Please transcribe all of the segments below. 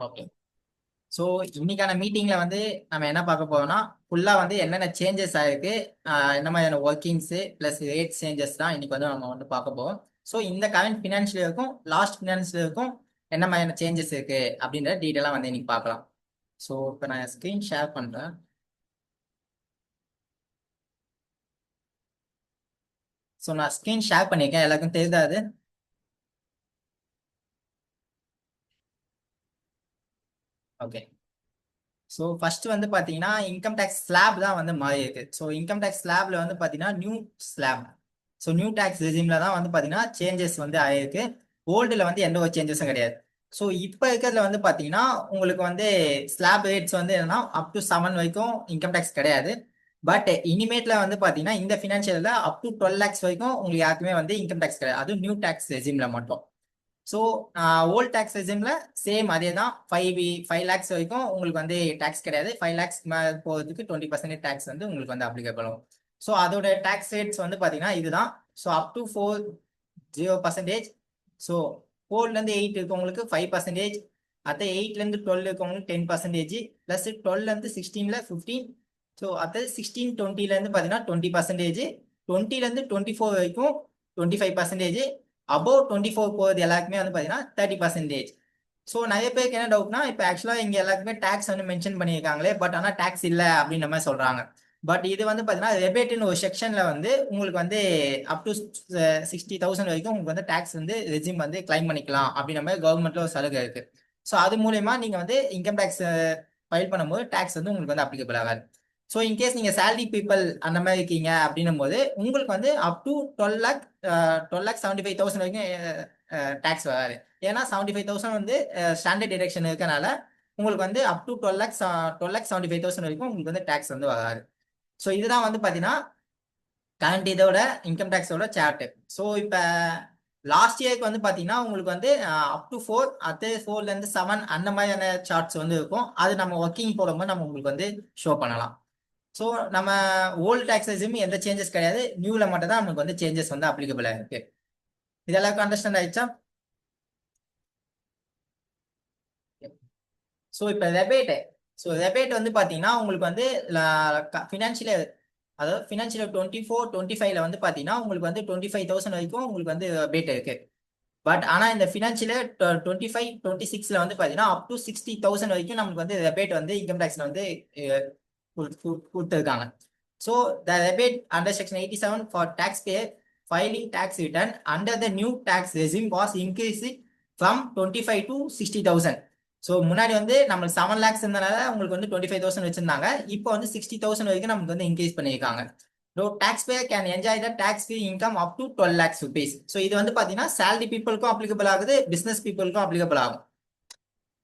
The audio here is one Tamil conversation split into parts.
ஓகே. ஸோ இன்னைக்கான மீட்டிங்ல வந்து நம்ம என்ன பார்க்க போறோம்னா ஃபுல்லா வந்து என்னென்ன சேஞ்சஸ் ஆயிருக்கு, என்ன மாதிரியான ஒர்க்கிங்ஸ் பிளஸ் ரேட் சேஞ்சஸ் தான் இன்னைக்கு வந்து நம்ம வந்து பார்க்க போறோம். ஸோ இந்த கரண்ட் ஃபினான்ஷியல் இருக்கும், லாஸ்ட் ஃபினான்ஷியல் இருக்கும், என்ன மாதிரியான சேஞ்சஸ் இருக்கு அப்படின்ற டீட்டெயிலாக வந்து இன்னைக்கு பார்க்கலாம். ஸோ இப்போ நான் ஸ்க்ரீன் ஷேர் பண்றேன். ஸோ நான் ஸ்க்ரீன் ஷேர் பண்ணியிருக்கேன், எல்லாருக்கும் தெரியுதா அது? ஓகே. ஸோ ஃபர்ஸ்ட் வந்து பார்த்தீங்கன்னா இன்கம் டேக்ஸ் ஸ்லாப் தான் வந்து மாறி இருக்கு. ஸோ இன்கம் டேக்ஸ் ஸ்லாப்ல வந்து பார்த்தீங்கன்னா new slab. So new tax ரெஜிம்ல தான் வந்து பார்த்தீங்கன்னா சேஞ்சஸ் வந்து ஆயிருக்கு. ஓல்டில் வந்து எந்த ஒரு சேஞ்சஸும் கிடையாது. ஸோ இப்போ இருக்கிறதுல வந்து பார்த்தீங்கன்னா உங்களுக்கு வந்து ஸ்லாப் ரேட்ஸ் வந்து என்னன்னா அப் டு 7 வரைக்கும் இன்கம் டேக்ஸ் கிடையாது. பட் இனிமேட்ல வந்து பார்த்தீங்கன்னா இந்த ஃபினான்ஷியலில் அப் டு 12 lakhs வரைக்கும் உங்களுக்கு யாருக்குமே வந்து இன்கம் டேக்ஸ் கிடையாது, அதுவும் நியூ டேக்ஸ் ரெஜிம்ல மட்டும். ஸோ ஓல்ட் டேக்ஸ் ரெஜிம்ல சேம் அதே தான். 5 lakhs வரைக்கும் உங்களுக்கு வந்து டேக்ஸ் கிடையாது. 5 lakhs போகிறதுக்கு 20% டேக்ஸ் வந்து உங்களுக்கு வந்து அப்ளிகபிள் ஆகும். ஸோ அதோட டேக்ஸ் ரேட்ஸ் வந்து பார்த்தீங்கன்னா இதுதான். So up to 0%. ஸோ 4லேருந்து 8 இருக்கவங்களுக்கு 5%, அடுத்த 8லேருந்து 12 இருக்கவங்களுக்கு 10%, ப்ளஸ் 12லேருந்து 16ல 15. ஸோ அடுத்தது 16-20லேருந்து பார்த்தீங்கன்னா 20%, 20லேருந்து 24 வரைக்கும் 25%, அபவ் 24 போகிறது எல்லாருக்குமே வந்து பார்த்தீங்கன்னா 30%. ஸோ நிறைய பேருக்கு என்ன டவுட்னா இப்போ ஆக்சுவலாக இங்கே எல்லாருக்குமே டேக்ஸ் வந்து மென்ஷன் பண்ணியிருக்காங்களே, பட் ஆனால் டேக்ஸ் இல்லை அப்படின்ற மாதிரி சொல்கிறாங்க. பட் இது வந்து பார்த்தீங்கன்னா ரெபேட்னு ஒரு செக்ஷனில் வந்து உங்களுக்கு வந்து அப் டு 60,000 வரைக்கும் உங்களுக்கு வந்து டேக்ஸ் வந்து ரெஜிம் வந்து கிளைம் பண்ணிக்கலாம் அப்படின்ற மாதிரி கவர்மெண்ட்ல ஒரு சலுகை இருக்கு. ஸோ அது மூலயமா நீங்கள் வந்து இன்கம் டேக்ஸ் ஃபைல் பண்ணும்போது டேக்ஸ் வந்து உங்களுக்கு வந்து அப்ளிகபிள் ஆகாது. ஸோ இன்கேஸ் நீங்கள் சேலரி பீப்பிள் அந்த மாதிரி இருக்கீங்க அப்படின்னும் போது உங்களுக்கு வந்து அப் டு 12,75,000 வரைக்கும் டேக்ஸ் வராது. ஏன்னா 75,000 வந்து ஸ்டாண்டர்ட் டிடக்ஷன் இருக்கனால உங்களுக்கு வந்து அப் டு 12,75,000 வரைக்கும் உங்களுக்கு வந்து டேக்ஸ் வந்து வராது. ஸோ இதுதான் வந்து பார்த்தீங்கன்னா கரண்ட் இதோட இன்கம் டேக்ஸோட சார்ட். ஸோ இப்போ லாஸ்ட் இயருக்கு வந்து பார்த்தீங்கன்னா உங்களுக்கு வந்து அப் டு 4, அது 4லேருந்து 7 அந்த மாதிரியான சார்ட்ஸ் வந்து இருக்கும். அது நம்ம ஒர்க்கிங் போடும்போது நம்ம உங்களுக்கு வந்து ஷோ பண்ணலாம். ஸோ நம்ம ஓல்டு டேக்ஸ் ரெஜிம் எந்த சேஞ்சஸ் கிடையாது, நியூல மட்டும் தான் நமக்கு வந்து சேஞ்சஸ் வந்து அப்ளிகபிளாக இருக்கு. இதெல்லாம் அண்டர்ஸ்டாண்ட் ஆயிடுச்சா? ஸோ இப்போ ரெபேட். ஸோ ரெபேட் வந்து பார்த்தீங்கன்னா உங்களுக்கு வந்து ஃபினான்ஷியல், அதாவது ஃபினான்ஷியல் 24-25ல வந்து பார்த்தீங்கன்னா உங்களுக்கு வந்து 25,000 வரைக்கும் உங்களுக்கு வந்து ரெபேட் இருக்கு. பட் ஆனால் இந்த ஃபினான்ஷியல் 25-26ல வந்து பார்த்தீங்கன்னா அப் டு 60,000 வரைக்கும் நமக்கு வந்து ரெபேட் வந்து இன்கம் டேக்ஸ்ல வந்து கொடுத்துருக்காங்க. So the rebate under section 87 for tax payer filing tax return under the new tax regime was increase from 25 to 60,000. So முன்னாடி வந்து நம்மளுக்கு 7 lakhs இருந்தனால உங்களுக்கு வந்து 25,000 வச்சிருந்தாங்க. இப்போ வந்து 60,000 வரைக்கும் நமக்கு வந்து இன்க்ரீஸ் பண்ணியிருக்காங்க. So taxpayer can enjoy the tax-free income up to 12 lakhs rupees. So இது வந்து பார்த்தீங்கன்னா salary peopleக்கும் applicable ஆகுது, business peopleக்கும் applicable ஆகும்.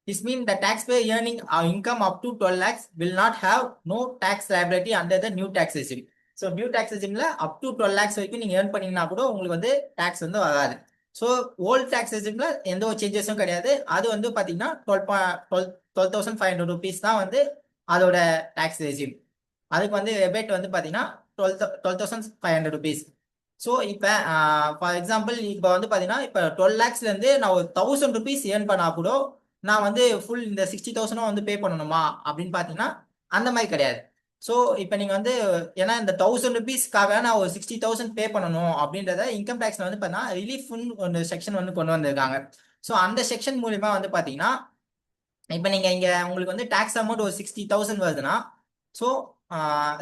This means the taxpayer earning income up to 12 lakhs will not have no tax liability under the new tax regime. So new tax ரெஜிம்ல அப் டு 12 lakhs வரைக்கும் நீங்க ஏர்ன் பண்ணீங்கன்னா கூட உங்களுக்கு வந்து டேக்ஸ் வந்து வராது. ஸோ ஓல்ட் டேக்ஸ் ரெஜிம்ல எந்த ஒரு சேஞ்சஸும் கிடையாது. அது வந்து பார்த்தீங்கன்னா 12,500 rupees தான் வந்து அதோட டேக்ஸ் ரெஜிம். அதுக்கு வந்து ரெபேட் வந்து பார்த்தீங்கன்னா 12,500 rupees. ஸோ இப்போ ஃபார் எக்ஸாம்பிள் இப்போ வந்து பார்த்தீங்கன்னா இப்போ 12 lakhsலேருந்து நான் ஒரு 1,000 rupees ஏர்ன் பண்ணா கூட நான் வந்து ஃபுல் இந்த 60,000 வந்து பே பண்ணணுமா அப்படின்னு பார்த்தீங்கன்னா அந்த மாதிரி கிடையாது. ஸோ இப்போ நீங்கள் வந்து ஏன்னா இந்த 1,000 rupeesக்காக நான் ஒரு 60,000 பே பண்ணணும் அப்படின்றத இன்கம் டேக்ஸ்ல வந்து பார்த்தீங்கன்னா ரிலீஃப்னு ஒரு செக்ஷன் வந்து கொண்டு வந்திருக்காங்க. ஸோ அந்த செக்ஷன் மூலியமா வந்து பார்த்தீங்கன்னா இப்போ நீங்கள் இங்கே உங்களுக்கு வந்து டேக்ஸ் அமௌண்ட் ஒரு 60,000 வருதுன்னா, ஸோ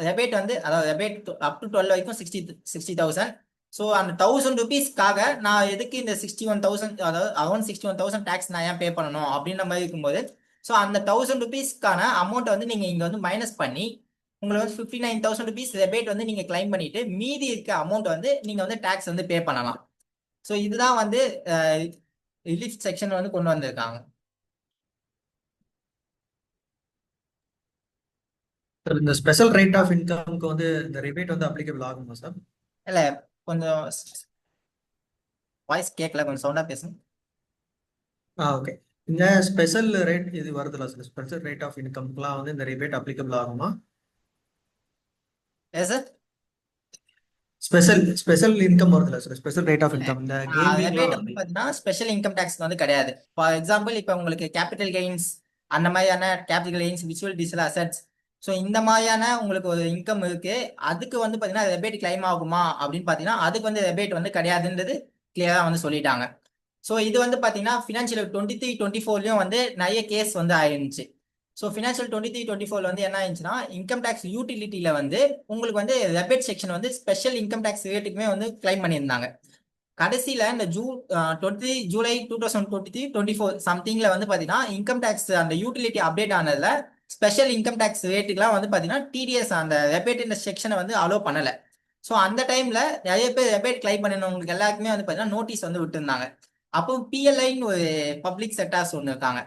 ரெபேட் வந்து அதாவது ரெபேட் அப் டு 12 வரைக்கும் 60,000. ஸோ அந்த 1,000 rupeesக்காக நான் எதுக்கு இந்த 61,000, அதாவது அரௌண்ட் 61,000 டேக்ஸ் நான் ஏன் பே பண்ணணும் அப்படின்ற மாதிரி இருக்கும்போது, ஸோ அந்த 1,000 rupeesக்கான அமௌண்ட் வந்து நீங்கள் இங்கே வந்து மைனஸ் பண்ணி உங்களுக்கு வந்து 59,000 rupees ரெபேட் வந்து நீங்கள் கிளைம் பண்ணிட்டு மீதி இருக்க அமௌண்ட் வந்து நீங்கள் வந்து டேக்ஸ் வந்து பே பண்ணலாம். ஸோ இதுதான் வந்து ரிலீஃப் செக்ஷன் வந்து கொண்டு வந்திருக்காங்க. சார் இந்த ஸ்பெஷல் ரேட் ஆஃப் இன்கம்க்கு வந்து இந்த ரிபேட் வந்து அப்ளிகபிள் ஆகுமா சார்? இல்லை, கொஞ்சம் வாய்ஸ் கேட்கல, கொஞ்சம் சவுண்டா பேசுங்க. ஓகே. இந்த ஸ்பெஷல் ரேட் இது வருதுல்ல சார், ஸ்பெஷல் ரேட் ஆஃப் இன்கம்க்குலாம் வந்து இந்த ரிபேட் அப்ளிகபிள் ஆகுமா? Yes sir. ஸ்பெஷல் இன்கம் வருதுல்ல sir, special rate of income இந்த ரெபேட் கேமிங்லாம். வந்து பாத்தீங்கன்னா ஸ்பெஷல் இன்கம் டேக்ஸ் வந்து கிடையாது. ஃபார் எக்ஸாம்பிள் இப்ப உங்களுக்கு கேபிட்டல் கெயின்ஸ் அந்த மாதிரியான capital gains, virtual digital assets, so இந்த மாதிரியான உங்களுக்கு ஒரு இன்கம் இருக்கு, அதுக்கு வந்து பாத்தீங்கன்னா ரெபேட் கிளைம் ஆகுமா அப்படின்னு பாத்தீங்கன்னா அதுக்கு வந்து ரெபேட் வந்து கிடையாதுன்றது கிளியரா வந்து சொல்லிட்டாங்க. ஸோ இது வந்து பாத்தீங்கன்னா ஃபினான்ஷியல் 23-24லயும் வந்து நிறைய கேஸ் வந்து ஆயிருந்துச்சு. ஸோ ஃபினான்ஷியல் 23-24 வந்து என்ன ஆயிடுச்சுன்னா இன்கம் டேக்ஸ் யூட்டிலிட்டியில வந்து உங்களுக்கு வந்து ரெபேட் செக்ஷன் வந்து ஸ்பெஷல் இன்கம் டேக்ஸ் ரேட்டுக்குமே வந்து கிளைம் பண்ணியிருந்தாங்க. கடைசியில இந்த ஜூலை 2023-24 சம்திங்ல வந்து பாத்தீங்கன்னா இன்கம் டேக்ஸ் அந்த யூட்டிலிட்டி அப்டேட் ஆனதுல ஸ்பெஷல் இன்கம் டேக்ஸ் ரேட்டுக்குலாம் வந்து பாத்தீங்கன்னா டிடிஎஸ் அந்த ரெபேட் இந்த செக்ஷனை வந்து அலோவ் பண்ணல. ஸோ அந்த டைம்ல நிறைய பேர் ரெபேட் கிளைம் பண்ணினவங்களுக்கு எல்லாருக்குமே வந்து பாத்தீங்கன்னா நோட்டீஸ் வந்து விட்டுருந்தாங்க. அப்போ பிஎல்ஐன்னு ஒரு பப்ளிக் செக்டார்ஸ் ஒன்று இருக்காங்க,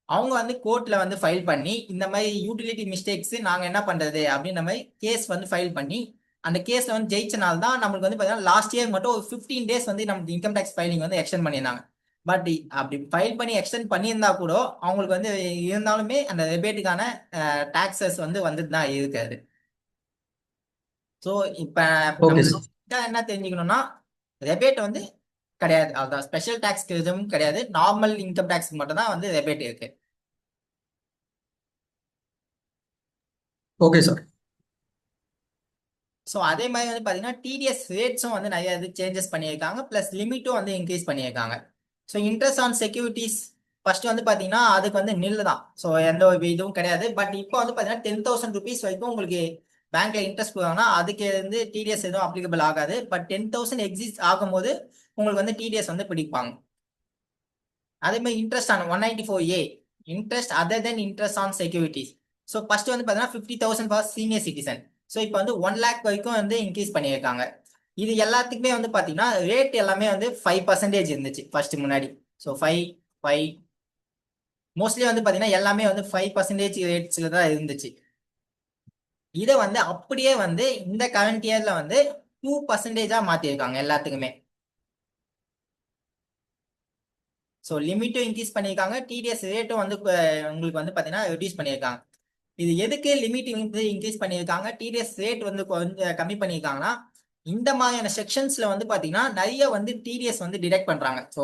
அவங்க வந்து கோர்ட்ல வந்து ஃபைல் பண்ணி இந்த மாதிரி யூட்டிலிட்டி மிஸ்டேக்ஸ் நாங்க என்ன பண்றது அப்படின்ற மாதிரி கேஸ் வந்து ஃபைல் பண்ணி அந்த கேஸ்ல வந்து ஜெயிச்சனால தான் நம்மளுக்கு வந்து பாத்தீங்கன்னா லாஸ்ட் இயர் மட்டும் ஒரு 15 டேஸ் வந்து நமக்கு இன்கம் டேக்ஸ் ஃபைலிங் வந்து எக்ஸ்டெண்ட் பண்ணியிருந்தாங்க. பட் அப்படி ஃபைல் பண்ணி எக்ஸ்டெண்ட் பண்ணியிருந்தா கூட அவங்களுக்கு வந்து இருந்தாலுமே அந்த ரெபேட்டுக்கான டாக்ஸஸ் வந்து வந்துட்டு தான் இருக்காது. ஸோ இப்ப ஓகே நம்ம சார். என்ன தெரிஞ்சுக்கணும்னா ரெபேட் வந்து கிடையாது, அதான் ஸ்பெஷல் டாக்ஸ்க்கு எதுவும் கிடையாது, நார்மல் இன்கம் டேக்ஸ்க்கு மட்டும் தான் வந்து ரெபேட் இருக்கு. Okay sir. ஸோ அதே மாதிரி வந்து பார்த்தீங்கன்னா டிடிஎஸ் ரேட்ஸும் வந்து நிறைய இது சேஞ்சஸ் பண்ணியிருக்காங்க, ப்ளஸ் லிமிட்டும் வந்து இன்க்ரீஸ் பண்ணியிருக்காங்க. So interest on securities first வந்து பார்த்தீங்கன்னா அதுக்கு வந்து நில்லு தான், ஸோ எந்த ஒரு இதுவும் கிடையாது. பட் இப்போ வந்து பார்த்தீங்கன்னா 10,000 rupees வரைக்கும் உங்களுக்கு பேங்க்ல இன்ட்ரெஸ்ட் போவாங்கன்னா அதுக்கு வந்து டிடிஎஸ் எதுவும் அப்ளிகபிள் ஆகாது. பட் 10,000 எக்ஸிஸ்ட் ஆகும்போது உங்களுக்கு வந்து டிடிஎஸ் வந்து பிடிப்பாங்க. அதே மாதிரி interest on 194A interest other then interest on securities. So first வந்து பார்த்தீங்கன்னா 50,000 ஃபார் சீனியர் சிட்டிசன். ஸோ இப்போ வந்து 1 lakh வரைக்கும் வந்து இன்க்ரீஸ் பண்ணியிருக்காங்க. இது எல்லாத்துக்குமே வந்து பார்த்தீங்கன்னா ரேட் எல்லாமே வந்து 5% இருந்துச்சு ஃபர்ஸ்ட் முன்னாடி. ஸோ 5 மோஸ்ட்லி வந்து பார்த்தீங்கன்னா எல்லாமே வந்து 5% ரேட்ஸ்ல தான் இருந்துச்சு. இதை வந்து அப்படியே வந்து இந்த கரண்ட் இயர்ல வந்து 2% மாத்திருக்காங்க எல்லாத்துக்குமே. ஸோ லிமிட்டும் இன்க்ரீஸ் பண்ணியிருக்காங்க, டிடிஎஸ் ரேட்டும் வந்து உங்களுக்கு வந்து பார்த்தீங்கன்னா ரெடியூஸ் பண்ணியிருக்காங்க. இது எதுக்கு லிமிட் வந்து இன்க்ரீஸ் பண்ணியிருக்காங்க, டிடிஎஸ் ரேட் வந்து கொஞ்சம் கம்மி பண்ணியிருக்காங்கன்னா இந்த மாதிரியான செக்ஷன்ஸ்ல வந்து பார்த்தீங்கன்னா நிறைய வந்து டிடிஎஸ் வந்து டிடெக்ட் பண்றாங்க. ஸோ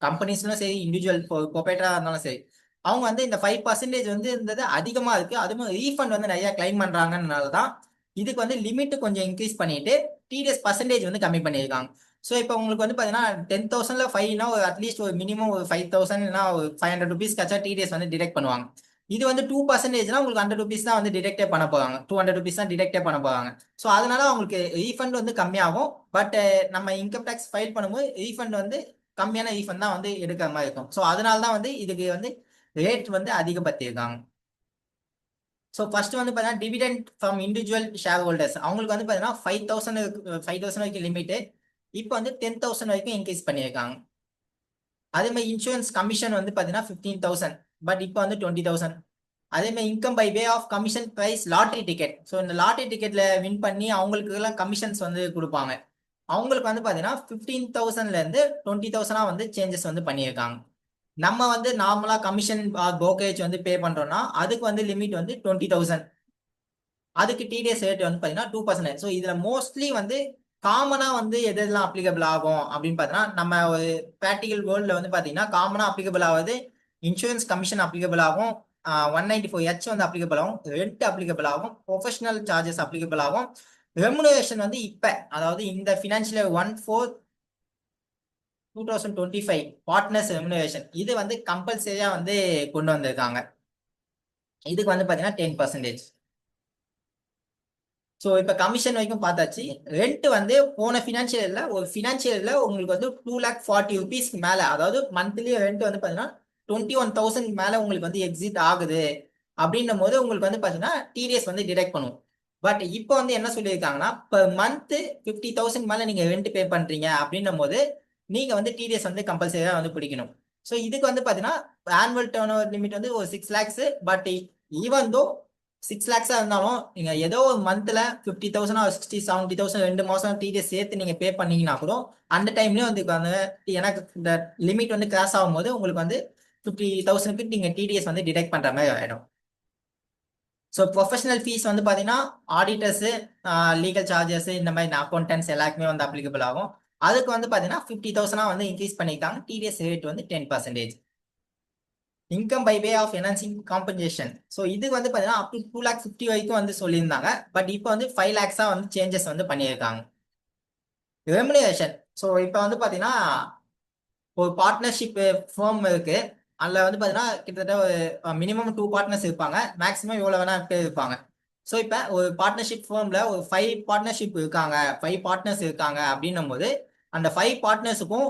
கம்பெனிஸ்லும் சரி, இண்டிவிஜுவல் ப்ரொபரேட்டரா இருந்தாலும் சரி, அவங்க வந்து இந்த 5% வந்து இருந்தது அதிகமா இருக்கு, அதுவும் ரீஃபண்ட் வந்து நிறைய கிளைம் பண்றாங்கனால தான் இதுக்கு வந்து லிமிட் கொஞ்சம் இன்க்ரீஸ் பண்ணிட்டு டிடிஎஸ் பர்சன்டேஜ் வந்து கம்மி பண்ணியிருக்காங்க. ஸோ இப்போ உங்களுக்கு வந்து பார்த்தீங்கன்னா 10,000ல 5னா ஒரு அட்லீஸ்ட் ஒரு மினிமம் ஒரு 5,000 இல்லைனா ஒரு 500 rupees கச்சா டிடிஎஸ் வந்து டிடெக்ட் பண்ணுவாங்க. இது வந்து 2%னா உங்களுக்கு 100 rupees தான் வந்து டிடெக்டே பண்ண போறாங்க, 200 rupees தான் டிடெக்டே பண்ண போறாங்க. ஸோ அதனால அவங்களுக்கு ரீஃபண்ட் வந்து கம்மியாகும். பட் நம்ம இன்கம் டேக்ஸ் ஃபைல் பண்ணும்போது ரீஃபண்ட் வந்து கம்மியான ரீஃபண்ட் தான் வந்து எடுக்கிற மாதிரி இருக்கும். ஸோ அதனால தான் வந்து இதுக்கு வந்து ரேட் வந்து அதிகப்படுத்தியிருக்காங்க. ஸோ ஃபர்ஸ்ட் வந்து பார்த்தீங்கன்னா dividend from individual share holders அவங்களுக்கு வந்து பார்த்தீங்கன்னா 5,000 வரைக்கும் லிமிட்டு, இப்போ வந்து 10,000 வரைக்கும் இன்க்ரீஸ் பண்ணியிருக்காங்க. அதே மாதிரி இன்சூரன்ஸ் கமிஷன் வந்து பார்த்தீங்கன்னா 15,000, பட் இப்போ வந்து 20,000. அதே மாதிரி income by way of commission prize lottery ticket, so இந்த லாட்ரி டிக்கெட்ல வின் பண்ணி அவங்களுக்கு எல்லாம் கமிஷன்ஸ் வந்து கொடுப்பாங்க, அவங்களுக்கு வந்து பார்த்தீங்கன்னா 15,000லேருந்து 20,000 வந்து சேஞ்சஸ் வந்து பண்ணியிருக்காங்க. நம்ம வந்து நார்மலா கமிஷன் புரோக்கரேஜ் வந்து பே பண்றோம்னா அதுக்கு வந்து லிமிட் வந்து 20,000, அதுக்கு டிடிஎஸ் ரேட் வந்து பார்த்தீங்கன்னா 2%. ஸோ இதுல மோஸ்ட்லி வந்து காமனா வந்து எதெல்லாம் அப்ளிகபிள் ஆகும் அப்படின்னு பார்த்தீங்கன்னா நம்ம ஒரு ப்ராக்டிகல் வேர்ல்ட்ல வந்து பார்த்தீங்கன்னா காமனா அப்ளிகபிள் ஆகுது, இன்சூரன்ஸ் கமிஷன் அப்ளிகபிள் ஆகும், 194H வந்து அப்ளிகபிள் ஆகும், ரெண்ட் அப்ளிகபிள் ஆகும், ப்ரொஃபஷனல் சார்ஜஸ் அப்ளிகபிள் ஆகும், ரெமுனரேஷன் வந்து இப்ப அதாவது இந்த ஃபினான்ஷியல் 1/4/2025 பார்ட்னர்ஸ் ரெமுனரேஷன் இது வந்து கம்பல்சரியா வந்து கொண்டு வந்திருக்காங்க. இதுக்கு வந்து பாத்தீங்கன்னா 10%. ஸோ இப்போ கமிஷன் வரைக்கும் பார்த்தாச்சு. ரெண்ட் வந்து போன ஃபினான்ஷியல்ல ஒரு ஃபினான்ஷியல்ல உங்களுக்கு வந்து 240 rupees மேல, அதாவது மந்த்லி ரெண்ட் வந்து பார்த்தீங்கன்னா 21,000 மேல உங்களுக்கு வந்து எக்ஸிட் ஆகுது அப்படின்னும் போது உங்களுக்கு வந்து பார்த்தீங்கன்னா டிடிஎஸ் வந்து டிடெக்ட் பண்ணும். பட் இப்போ வந்து என்ன சொல்லியிருக்காங்கன்னா பெர் மந்த் 50,000 மேல நீங்க ரெண்ட் பே பண்றீங்க அப்படின்னும் போது நீங்க வந்து டிடிஎஸ் வந்து கம்பல்சரியா வந்து பிடிக்கணும். ஸோ இதுக்கு வந்து பார்த்தீங்கன்னா ஆனுவல் டர்ன் ஓவர் லிமிட் வந்து ஒரு 6 lakhs. But even though 6 lakhs இருந்தாலும் நீங்க ஏதோ ஒரு மந்த்ல 50,000 60 70,000 2 மாசம் டிடிஎஸ் சேர்த்து நீங்க பே பண்ணீங்கன்னா கூட அந்த டைம்லயும் வந்து எனக்கு இந்த லிமிட் வந்து கிராஸ் ஆகும்போது உங்களுக்கு வந்து 50,000க்கு நீங்க டிடிஎஸ் வந்து டிடெக்ட் பண்ற மாதிரி ஆயிடும். ஸோ ப்ரொஃபஷனல் ஃபீஸ் வந்து பார்த்தீங்கன்னா ஆடிட்டர்ஸு, லீகல் சார்ஜஸ், இந்த மாதிரி அக்கௌண்டன்ஸ் எல்லாருக்குமே வந்து அப்ளிகபிள் ஆகும். அதுக்கு வந்து பார்த்தீங்கன்னா 50,000 வந்து இன்க்ரீஸ் பண்ணியிருக்காங்க. டிடிஎஸ் ரேட் வந்து 10%. Income by way of enhancing compensation. So இது வந்து பார்த்தீங்கன்னா அப் டு 2,50,000 வரைக்கும் வந்து சொல்லியிருந்தாங்க. பட் இப்போ வந்து 5 lakhs வந்து சேஞ்சஸ் வந்து பண்ணியிருக்காங்க. ரெமுனரேஷன். ஸோ இப்போ வந்து பார்த்தீங்கன்னா ஒரு பார்ட்னர்ஷிப் ஃபார்ம் இருக்கு. அதில் வந்து பார்த்தீங்கன்னா கிட்டத்தட்ட ஒரு மினிமம் 2 பார்ட்னர்ஸ் இருப்பாங்க. மேக்ஸிமம் எவ்வளோ வேணா பேர் இருப்பாங்க. ஸோ இப்போ ஒரு பார்ட்னர்ஷிப் ஃபார்மில் ஒரு 5 பார்ட்னர்ஷிப் இருக்காங்க, 5 பார்ட்னர்ஸ் இருக்காங்க அப்படின்னும் போது அந்த 5 பார்ட்னர்ஸுக்கும்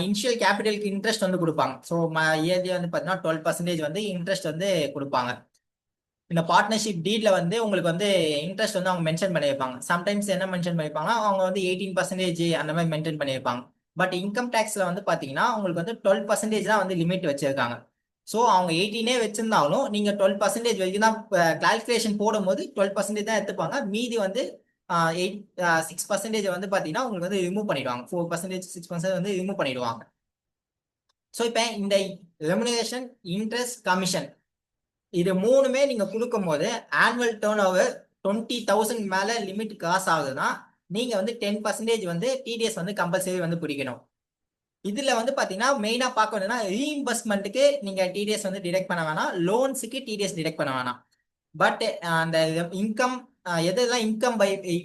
இனிஷியல் கேபிட்டலுக்கு இன்ட்ரெஸ்ட் வந்து கொடுப்பாங்க. ஸோ இயர்லி வந்து பார்த்தீங்கன்னா 12% வந்து இன்ட்ரெஸ்ட் வந்து கொடுப்பாங்க. இந்த பார்ட்னர்ஷிப் டீட்ல வந்து உங்களுக்கு வந்து இன்ட்ரெஸ்ட் வந்து அவங்க மென்ஷன் பண்ணியிருப்பாங்க. சம்டைம்ஸ் என்ன மென்ஷன் பண்ணியிருப்பாங்கன்னா அவங்க வந்து 18% அந்த மாதிரி மென்ஷன் பண்ணியிருப்பாங்க. பட் இன்கம் டேக்ஸ்ல வந்து பாத்தீங்கன்னா உங்களுக்கு வந்து 12% தான் வந்து லிமிட் வச்சிருக்காங்க. ஸோ அவங்க 18 வச்சிருந்தாலும் நீங்க 12% வரைக்கும் தான் கால்குலேஷன் போடும்போது 12% தான் எடுத்துப்பாங்க. மீதி வந்து 6% வந்து பாத்தீங்கன்னா உங்களுக்கு வந்து ரிமூவ் பண்ணிடுவாங்க. 4%, 6% வந்து ரிமூவ் பண்ணிடுவாங்க. ஸோ இப்போ இந்த ரெமுனரேஷன், இன்ட்ரெஸ்ட், கமிஷன் இது மூணுமே நீங்க கொடுக்கும் போது ஆனுவல் டேர்ன் ஓவர் 20,000 மேல லிமிட் கிராஸ் ஆகுதுன்னா நீங்க வந்து 10% வந்து டிடிஎஸ் வந்து கம்பல்சரி வந்து பிடிக்கணும். இதுல வந்து பாத்தீங்கன்னா மெயினா பார்க்க வேணும்னா ரீஇம்பர்ஸ்மெண்ட்டுக்கு நீங்க டிடிஎஸ் வந்து டிடெக்ட் பண்ண வேணாம், லோன்ஸுக்கு டிடிஎஸ் டிடெக்ட் பண்ண வேணாம். பட் அந்த இன்கம் எதெல்லாம்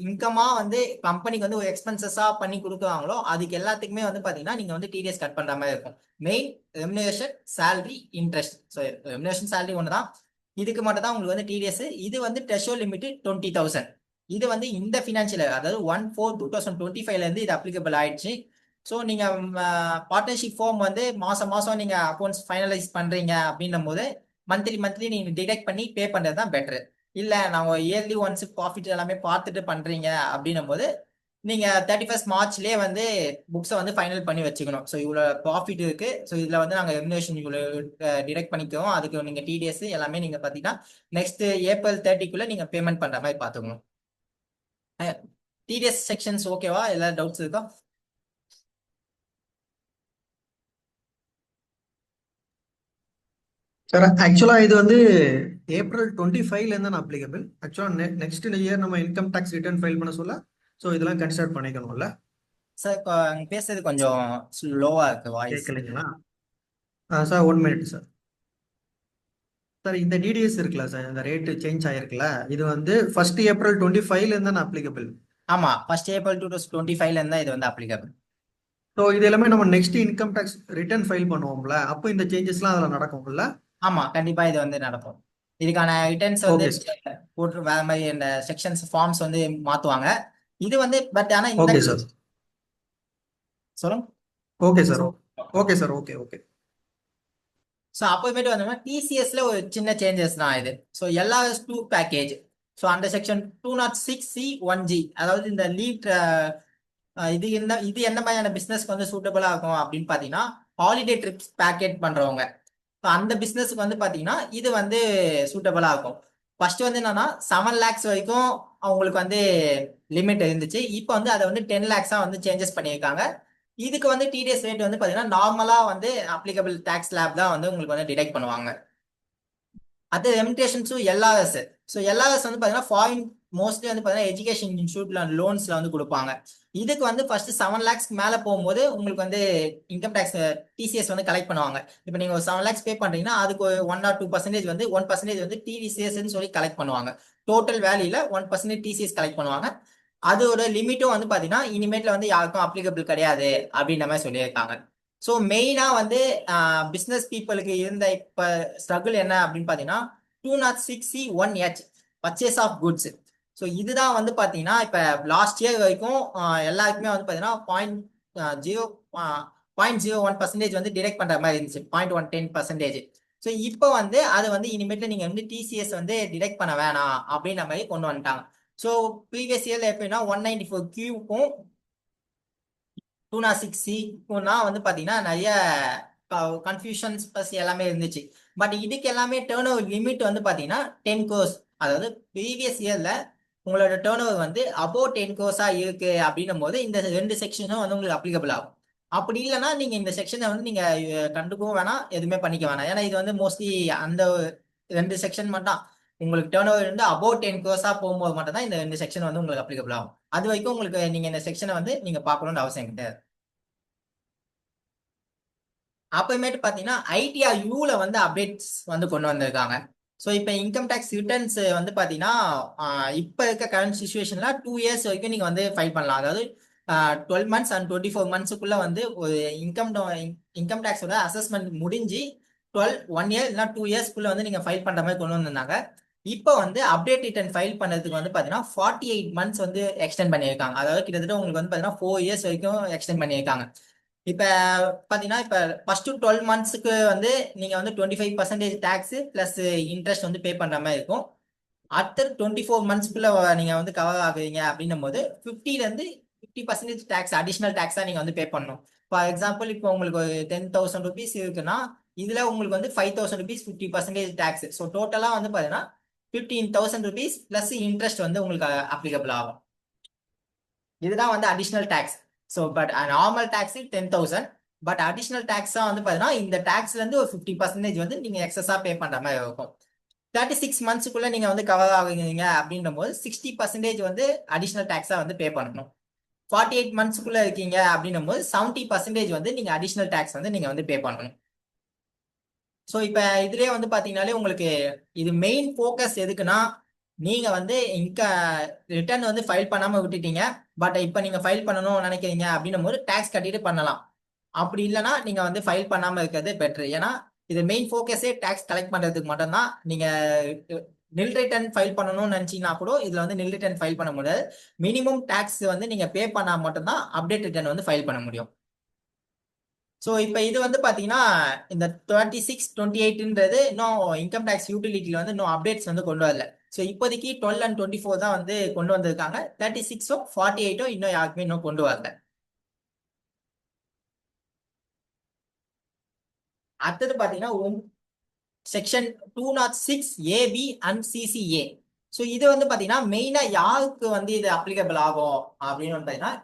இன்கமா வந்து கம்பெனிக்கு வந்து ஒரு எக்ஸ்பென்சஸா பண்ணி கொடுக்குறாங்களோ அதுக்கு எல்லாத்துக்குமே வந்து பாத்தீங்கன்னா நீங்க வந்து டிடிஎஸ் கட் பண்ற மாதிரி இருக்கும். Main remuneration, salary, interest. So remuneration, salary ஒன்று தான். இதுக்கு மட்டும் தான் உங்களுக்கு வந்து டிடிஎஸ். இது வந்து த்ரெஷோல்ட் லிமிட் 20,000. இது வந்து இந்த ஃபினான்ஷியல் அதாவது 1/4/2025 இருந்து இது அப்ளிகபிள் ஆயிடுச்சு. ஸோ நீங்க பார்ட்னர்ஷிப் ஃபார்ம் வந்து மாசம் மாசம் நீங்க அக்கௌண்ட்ஸ் ஃபைனலைஸ் பண்றீங்க அப்படின்னும் போது மந்த்லி நீங்க டிடெக்ட் பண்ணி பே பண்றது தான் பெட்டர். இல்ல நாங்க இயர்லி ஒன்ஸ் ப்ராஃபிட் எல்லாமே பார்த்துட்டு பண்றீங்க அப்படின்னும் போது நீங்க 31st மார்ச்லயே வந்து புக்ஸை வந்து ஃபைனல் பண்ணி வச்சுக்கணும். ஸோ இவ்வளவு ப்ராஃபிட் இருக்கு, ஸோ இதுல வந்து நாங்க ரெமுனரேஷன் இவ்வளவு டிடெக்ட் பண்ணிக்கிறோம், அதுக்கு நீங்க டிடிஎஸ் எல்லாமே நீங்க பாத்தீங்கன்னா நெக்ஸ்ட் April 30க்குள்ள நீங்க பேமெண்ட் பண்ற மாதிரி பாத்துக்கணும். டிடிஎஸ் செக்ஷன்ஸ் ஓகேவா? ஏதாவது டவுட்ஸ் இருக்கா? சார் ஆக்சுவலா இது வந்து ஏப்ரல் 25ல இருந்து நான் அப்ளிகபிள். ஆக்சுவலா நெக்ஸ்ட் இயர் நம்ம இன்கம் டேக்ஸ் ரிட்டர்ன் ஃபைல் பண்ண சொல்ல ஸோ இதெல்லாம் கன்சிடர் பண்ணிக்கணும்ல. சார் பேசுறது கொஞ்சம் ஸ்லோவா இருக்கு வாய்ஸ். கேட்கலைங்களா? Sir 1 minute sir. சார் இந்த டிடிஎஸ் இருக்குல்ல சார், இந்த ரேட்டு சேஞ்ச் ஆயிருக்குல்ல, இது வந்து ஃபர்ஸ்ட் April 25ல இருந்து நான் அப்ளிகபிள். ஆமா, 1st April 2025ல இருந்தா இது வந்து அப்ளிகபிள். ஸோ இது எல்லாமே நம்ம next income tax return file பண்ணுவோம்ல, அப்போ இந்த சேஞ்சஸ்லாம் அதில் நடக்கும்ல. ஆமா, கண்டிப்பா இது வந்து நடக்கும். இதுக்கான ரிட்டர்ன்ஸ் வந்து ஓகே சார். போட்டு வேற மாதிரி இந்த செக்ஷன்ஸ் ஃபார்ம்ஸ் வந்து மாத்துவாங்க. இது வந்து பட் ஆனா இந்த ஓகே சார். சொல்லுங்க. Okay sir. Okay sir. Okay okay. So அப்புறமேட்டு வந்தோம்னா டிசிஎஸ்ல ஒரு சின்ன சேஞ்சஸ் தான் இது. So LRS 2 package. So under section 206(c)(1)(g), அதாவது இந்த லீவ் இது என்ன மாதிரியான பிசினஸ்க்கு வந்து சூட்டபிளா இருக்கும் அப்படின்னு பாத்தீங்கன்னா ஹாலிடே ட்ரிப்ஸ் பேக்கேஜ் பண்றவங்க. அந்த பிசினஸ்க்கு வந்து பாத்தீங்கன்னா இது வந்து சூட்டபிளா இருக்கும். ஃபர்ஸ்ட் வந்து என்னன்னா 7 lakhs வரைக்கும் அவங்களுக்கு வந்து லிமிட் இருந்துச்சு. இப்போ வந்து அதை வந்து 10 lakhs வந்து சேஞ்சஸ் பண்ணியிருக்காங்க. இதுக்கு வந்து டிடிஎஸ் ரேட் வந்து பாத்தீங்கன்னா நார்மலா வந்து அப்ளிகபிள் டேக்ஸ் ஸ்லாப் தான் வந்து உங்களுக்கு வந்து டிடெக்ட் பண்ணுவாங்க. அது ரெமிட்டேஷன்ஸும் எல்ஆர்எஸ். ஸோ எல்ஆர்எஸ் வந்து பாத்தீங்கன்னா ஃபாரின் மோஸ்ட்லி வந்து பாத்தீங்கன்னா எஜுகேஷன் இன்ஸ்டியூட்ல லோன்ஸ்ல வந்து கொடுப்பாங்க. இதுக்கு வந்து ஃபர்ஸ்ட் 7 lakhs மேல போகும்போது உங்களுக்கு வந்து இன்கம் டேக்ஸ் டிசிஎஸ் வந்து கலெக்ட் பண்ணுவாங்க. இப்போ நீங்க ஒரு 7 lakhs பே பண்றீங்கன்னா அதுக்கு 1 or 2% வந்து 1% வந்து டிசிஎஸ் சொல்லி கலெக்ட் பண்ணுவாங்க. டோட்டல் வேல்யூல 1% டிசிஎஸ் கலெக்ட் பண்ணுவாங்க. அதோட லிமிட்டும் வந்து பாத்தீங்கன்னா இனிமேட்ல வந்து யாருக்கும் அப்ளிகபிள் கிடையாது அப்படின்ற மாதிரி சொல்லியிருக்காங்க. ஸோ மெயினா வந்து பிசினஸ் பீப்புளுக்கு இருந்த இப்ப ஸ்ட்ரகிள் என்ன அப்படின்னு பாத்தீங்கன்னா 206(c)(1)(h) purchase of goods. So இதுதான் வந்து பாத்தீங்கன்னா இப்ப லாஸ்ட் இயர் வரைக்கும் எல்லாருக்குமே வந்து பாத்தீங்கன்னா 0.01% வந்து டிடெக்ட் பண்ற மாதிரி இருந்துச்சு, 0.110%. ஸோ இப்போ வந்து அது வந்து இனிமேட்டு நீங்க வந்து டிசிஎஸ் வந்து டிடெக்ட் பண்ண வேணாம் அப்படின்ற மாதிரி கொண்டு வந்துட்டாங்க. ஸோ ப்ரீவியஸ் இயர்ல எப்படின்னா 194(q)க்கும் 206(c)க்கும்னா வந்து பாத்தீங்கன்னா நிறைய கன்ஃபியூஷன்ஸ் பஸ் எல்லாமே இருந்துச்சு. பட் இதுக்கு எல்லாமே டேர்ன் ஓவர் லிமிட் வந்து பாத்தீங்கன்னா 10 crores. அதாவது ப்ரீவியஸ் இயர்ல உங்களோட டேர்ன் ஓவர் வந்து அபோவ் 10 crores இருக்கு அப்படின்னும் போது இந்த 2 செக்ஷனும் வந்து உங்களுக்கு அப்ளிகபிள் ஆகும். அப்படி இல்லைன்னா நீங்க இந்த செக்ஷனை வந்து நீங்க கண்டுக்கவும் வேணாம், எதுவுமே பண்ணிக்க வேணாம். ஏன்னா இது வந்து மோஸ்ட்லி அந்த 2 செக்ஷன் மட்டும் உங்களுக்கு டேர்ன் ஓவர் வந்து அபவுட் 10 crores போகும்போது மட்டும் தான் இந்த செக்ஷன் வந்து உங்களுக்கு அப்ளிகபிள் ஆகும். அது வரைக்கும் உங்களுக்கு நீங்க இந்த செக்ஷனை வந்து நீங்க பார்க்கணும்னு அவசியம் கிடையாது. அப்புறமேட்டு பார்த்தீங்கன்னா ஐடிஆர் யூல வந்து அப்டேட்ஸ் வந்து கொண்டு வந்திருக்காங்க. ஸோ இப்போ இன்கம் டேக்ஸ் ரிட்டர்ன்ஸ் வந்து பார்த்தீங்கன்னா இப்போ இருக்க கரண்ட் சுச்சுவேஷனில் 2 years வரைக்கும் நீங்கள் வந்து ஃபைல் பண்ணலாம். அதாவது 12 months அண்ட் 24 monthsக்குள்ள வந்து ஒரு இன்கம் டேக்ஸோட அசஸ்மெண்ட் முடிஞ்சு 1 year இல்லைனா 2 yearsக்குள்ள வந்து நீங்கள் ஃபைல் பண்ணுற மாதிரி கொண்டு வந்திருந்தாங்க. இப்போ வந்து அப்டேட் ரிட்டர்ன் ஃபைல் பண்ணதுக்கு வந்து பார்த்தீங்கன்னா 48 months வந்து எக்ஸ்டெண்ட் பண்ணியிருக்காங்க. அதாவது கிட்டத்தட்ட உங்களுக்கு வந்து பார்த்தீங்கன்னா 4 years வரைக்கும் எக்ஸ்டெண்ட் பண்ணியிருக்காங்க. இப்ப பாத்தீங்கன்னா இப்ப ஃபர்ஸ்ட் 12 monthsக்கு வந்து நீங்க வந்து 25% டேக்ஸ் பிளஸ் இன்ட்ரெஸ்ட் வந்து பே பண்ற மாதிரி இருக்கும். அடுத்த 24 monthsக்குள்ள நீங்க வந்து கவர் ஆகுறீங்க அப்படின்னும் போது 50ல இருந்து 50% டேக்ஸ் அடிஷனல் டேக்ஸா நீங்க வந்து பே பண்ணணும். ஃபார் எக்ஸாம்பிள் இப்போ உங்களுக்கு ஒரு 10,000 rupees இருக்குன்னா இதுல உங்களுக்கு வந்து 5,000 rupees 50% டேக்ஸ். ஸோ டோட்டலா வந்து பாத்தீங்கன்னா 15,000 rupees பிளஸ் இன்ட்ரெஸ்ட் வந்து உங்களுக்கு அப்ளிகபிள் ஆகும். இதுதான் வந்து additional tax. So but normal tax 10,000, but additional டேக்ஸா வந்து பார்த்தீங்கன்னா இந்த டேக்ஸ்ல இருந்து ஒரு 50% வந்து நீங்க எக்ஸஸா பே பண்ற மாதிரி இருக்கும். 36 monthsக்குள்ள நீங்க வந்து கவர் ஆகுங்க அப்படின்ற போது 60% வந்து அடிஷனல் டேக்ஸா வந்து பே பண்ணணும். 48 monthsக்குள்ள இருக்கீங்க அப்படின்னும் போது 70% வந்து நீங்க அடிஷனல் டேக்ஸ் வந்து நீங்க வந்து பே பண்ணணும். ஸோ இப்போ இதுலயே வந்து பாத்தீங்கன்னாலே உங்களுக்கு இது மெயின் ஃபோக்கஸ் எதுக்குன்னா நீங்க வந்து ரிட்டர்ன் வந்து ஃபைல் பண்ணாம விட்டுட்டீங்க, பட் இப்போ நீங்க ஃபைல் பண்ணணும்னு நினைக்கிறீங்க அப்படின்னும் போது டேக்ஸ் கட்டிட்டு பண்ணலாம். அப்படி இல்லைன்னா நீங்க வந்து ஃபைல் பண்ணாம இருக்கிறது பெட்டர். ஏன்னா இது மெயின் ஃபோக்கஸே டேக்ஸ் கலெக்ட் பண்றதுக்கு மட்டும்தான். நீங்க நில் ரிட்டர்ன் ஃபைல் பண்ணணும்னு நினைச்சீங்கன்னா கூட இதுல வந்து நில் ரிட்டர்ன் ஃபைல் பண்ண முடியாது. மினிமம் டேக்ஸ் வந்து நீங்க பே பண்ணா மட்டும்தான் அப்டேட் ரிட்டர்ன் வந்து ஃபைல் பண்ண முடியும். ஸோ இப்போ இது வந்து பார்த்தீங்கன்னா இந்த 26, 28ன்றது இன்னும் இன்கம் டேக்ஸ் யூட்டிலிட்டியில் வந்து இன்னும் அப்டேட்ஸ் வந்து கொண்டு வரல. ஸோ இப்போதைக்கு 12 and 24 தான் வந்து கொண்டு வந்திருக்காங்க. 36ம் 48ம் இன்னும் யாருக்குமே இன்னும் கொண்டு வரல. அடுத்தது பார்த்தீங்கன்னா section 206 AB and CCA. So இது வந்து பார்த்தீங்கன்னா மெயினாக யாருக்கு வந்து இது அப்ளிகபிள் ஆகும் அப்படின்னு வந்து பார்த்தீங்கன்னா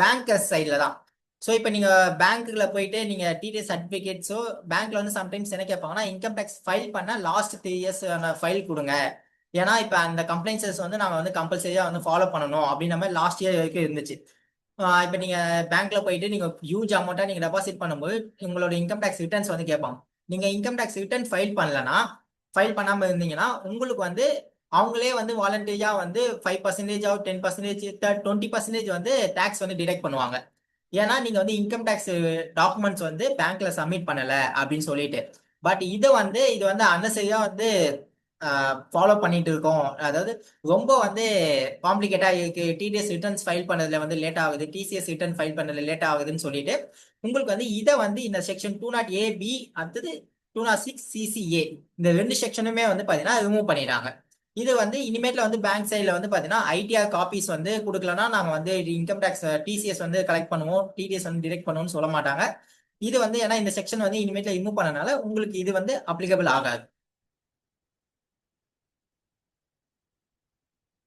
பேங்கர்ஸ் சைடில் தான். ஸோ இப்போ நீங்கள் பேங்க்குல போயிட்டு நீங்கள் டிடிஎஸ் சர்டிஃபிகேட்ஸோ பேங்க்ல வந்து சம்டைம்ஸ் என்ன கேட்பாங்கன்னா இன்கம் டேக்ஸ் ஃபைல் பண்ண லாஸ்ட் 3 years ஃபைல் கொடுங்க. ஏன்னா இப்போ அந்த கம்ப்ளைண்ட்ஸஸ் வந்து நாங்கள் வந்து கம்பல்சரியாக வந்து ஃபாலோ பண்ணணும் அப்படின்ற மாதிரி லாஸ்ட் இயர் வரைக்கும் இருந்துச்சு. இப்போ நீங்கள் பேங்க்ல போயிட்டு நீங்கள் ஹியூஜ் அமௌண்ட்டாக நீங்கள் டெபாசிட் பண்ணும்போது உங்களோட இன்கம் டேக்ஸ் ரிட்டர்ன்ஸ் வந்து கேட்பாங்க. நீங்கள் இன்கம் டேக்ஸ் ரிட்டர்ன் ஃபைல் பண்ணலன்னா ஃபைல் பண்ணாமல் இருந்தீங்கன்னா உங்களுக்கு வந்து அவங்களே வந்து வாலண்டரியாக வந்து 5% 10% 20% வந்து டேக்ஸ் வந்து டிடெக்ட் பண்ணுவாங்க. ஏன்னா நீங்க வந்து இன்கம் டேக்ஸ் டாக்குமெண்ட்ஸ் வந்து பேங்க்ல சப்மிட் பண்ணல அப்படின்னு சொல்லிட்டு. பட் இது வந்து அன்னசரியா வந்து ஃபாலோ பண்ணிட்டு இருக்கோம். அதாவது ரொம்ப வந்து காம்ப்ளிகேட்டா இருக்கு, டிடிஎஸ் ரிட்டர்ன்ஸ் ஃபைல் பண்ணதுல வந்து லேட் ஆகுது, டிசிஎஸ் ரிட்டர்ன் ஃபைல் பண்ணதுல லேட் ஆகுதுன்னு சொல்லிட்டு உங்களுக்கு வந்து இதை வந்து இந்த செக்ஷன் 208 ஏபி அடுத்தது 206 சிசிஏ இந்த 2 செக்ஷனுமே வந்து பாத்தீங்கன்னா ரிமூவ் பண்ணிடுறாங்க. இது வந்து இனிமேட்ல வந்து பேங்க் சைட்ல வந்து பாத்தீங்கன்னா ஐடிஆர் காப்பீஸ் வந்து கொடுக்கலன்னா நாங்க வந்து இன்கம் டேக்ஸ் டிசிஎஸ் வந்து கலெக்ட் பண்ணுவோம், டிடிஎஸ் வந்து டிரெக்ட் பண்ணுவோம்னு சொல்ல மாட்டாங்க. இது வந்து ஏன்னா இந்த செக்ஷன் வந்து இனிமேட்ல ரிமூவ் பண்ணனால உங்களுக்கு இது வந்து அப்ளிகபிள் ஆகாது.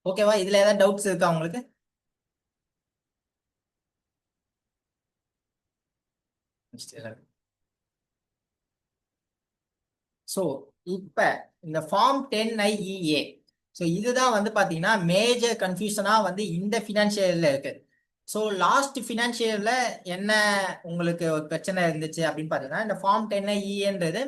ஓகேவா? இதுல ஏதாவது டவுட்ஸ் இருக்கா உங்களுக்கு? ஸோ இப்போ இந்த ஃபார்ம் 10IEA, ஸோ இதுதான் வந்து பார்த்தீங்கன்னா மேஜர் கன்ஃபியூஷனாக வந்து இந்த ஃபினான்ஷியலில் இருக்கு. ஸோ லாஸ்ட் ஃபினான்ஷியலில் என்ன உங்களுக்கு ஒரு பிரச்சனை இருந்துச்சு அப்படின்னு பார்த்தீங்கன்னா இந்த ஃபார்ம் 10IEAன்றது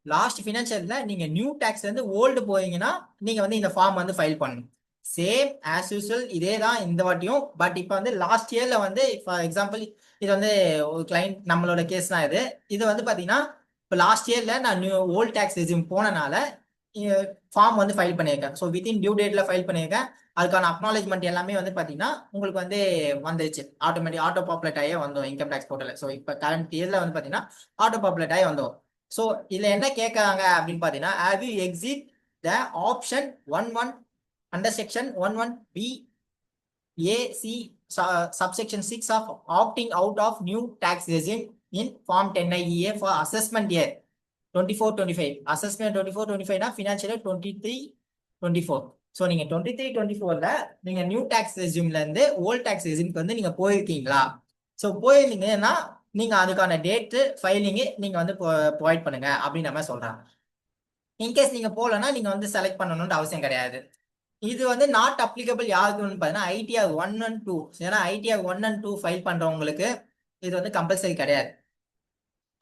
லாஸ்ட் ஃபினான்ஷியலில் நீங்கள் நியூ டேக்ஸ் வந்து ஓல்டு போறீங்கன்னா நீங்கள் வந்து இந்த ஃபார்ம் வந்து ஃபைல் பண்ணணும். சேம் ஆஸ் யூஸ்வல் இதே தான் இந்த வாட்டியும். பட் இப்போ வந்து லாஸ்ட் இயரில் வந்து ஃபார் எக்ஸாம்பிள் இது வந்து ஒரு கிளைண்ட் நம்மளோட கேஸ் தான் இது. இது வந்து பார்த்தீங்கன்னா இப்போ லாஸ்ட் இயர்ல நான் நியூ ஓல்ட் டேக்ஸ் ரெஸ்யூம் போனனால ஃபார்ம் வந்து ஃபைல் பண்ணியிருக்கேன். ஸோ வித்தின் டியூ டேட்ல ஃபைல் பண்ணியிருக்கேன். அதுக்கான அக்னாலேஜ்மெண்ட் எல்லாமே வந்து பார்த்தீங்கன்னா உங்களுக்கு வந்து வந்துருச்சு, ஆட்டோ பாப்புலேட் ஆகியே வந்தோம் இன்கம் டேக்ஸ் போர்ட்டலில். ஸோ இப்போ கரண்ட் இயர்ல வந்து பார்த்தீங்கன்னா ஆட்டோ பாப்புலேட் ஆகி வந்தோம். ஸோ இதில் என்ன கேட்குறாங்க அப்படின்னு பார்த்தீங்கன்னா have you exit the option 11 under section 11B AC subsection 6 of opting out of new tax regime in Form 10IEA for assessment year 24-25. Assessment 24-25 னா financial year 23-24. ஸோ நீங்க 23-24ல நீங்க நியூ டேக்ஸ் ரெஸ்யூம்ல இருந்து ஓல்ட் டேக்ஸ் ரெஸ்யூம்க்கு வந்து நீங்க போயிருக்கீங்களா? ஸோ போயிருந்தீங்கன்னா நீங்க அதுக்கான டேட்டு ஃபைலிங்கு நீங்க வந்து ப்ரொவைட் பண்ணுங்க அப்படின்னு நம்ம சொல்றாங்க. இன்கேஸ் நீங்க போகலன்னா நீங்க வந்து செலக்ட் பண்ணணும்னு அவசியம் கிடையாது. இது வந்து நாட் அப்ளிகபிள் யாருக்குன்னு பார்த்தீங்கன்னா ஐடிஆர் 1 and 2. ஏன்னா ஐடிஆர் 1 and 2 ஃபைல் பண்றவங்களுக்கு இது வந்து கம்பல்சரி கிடையாது.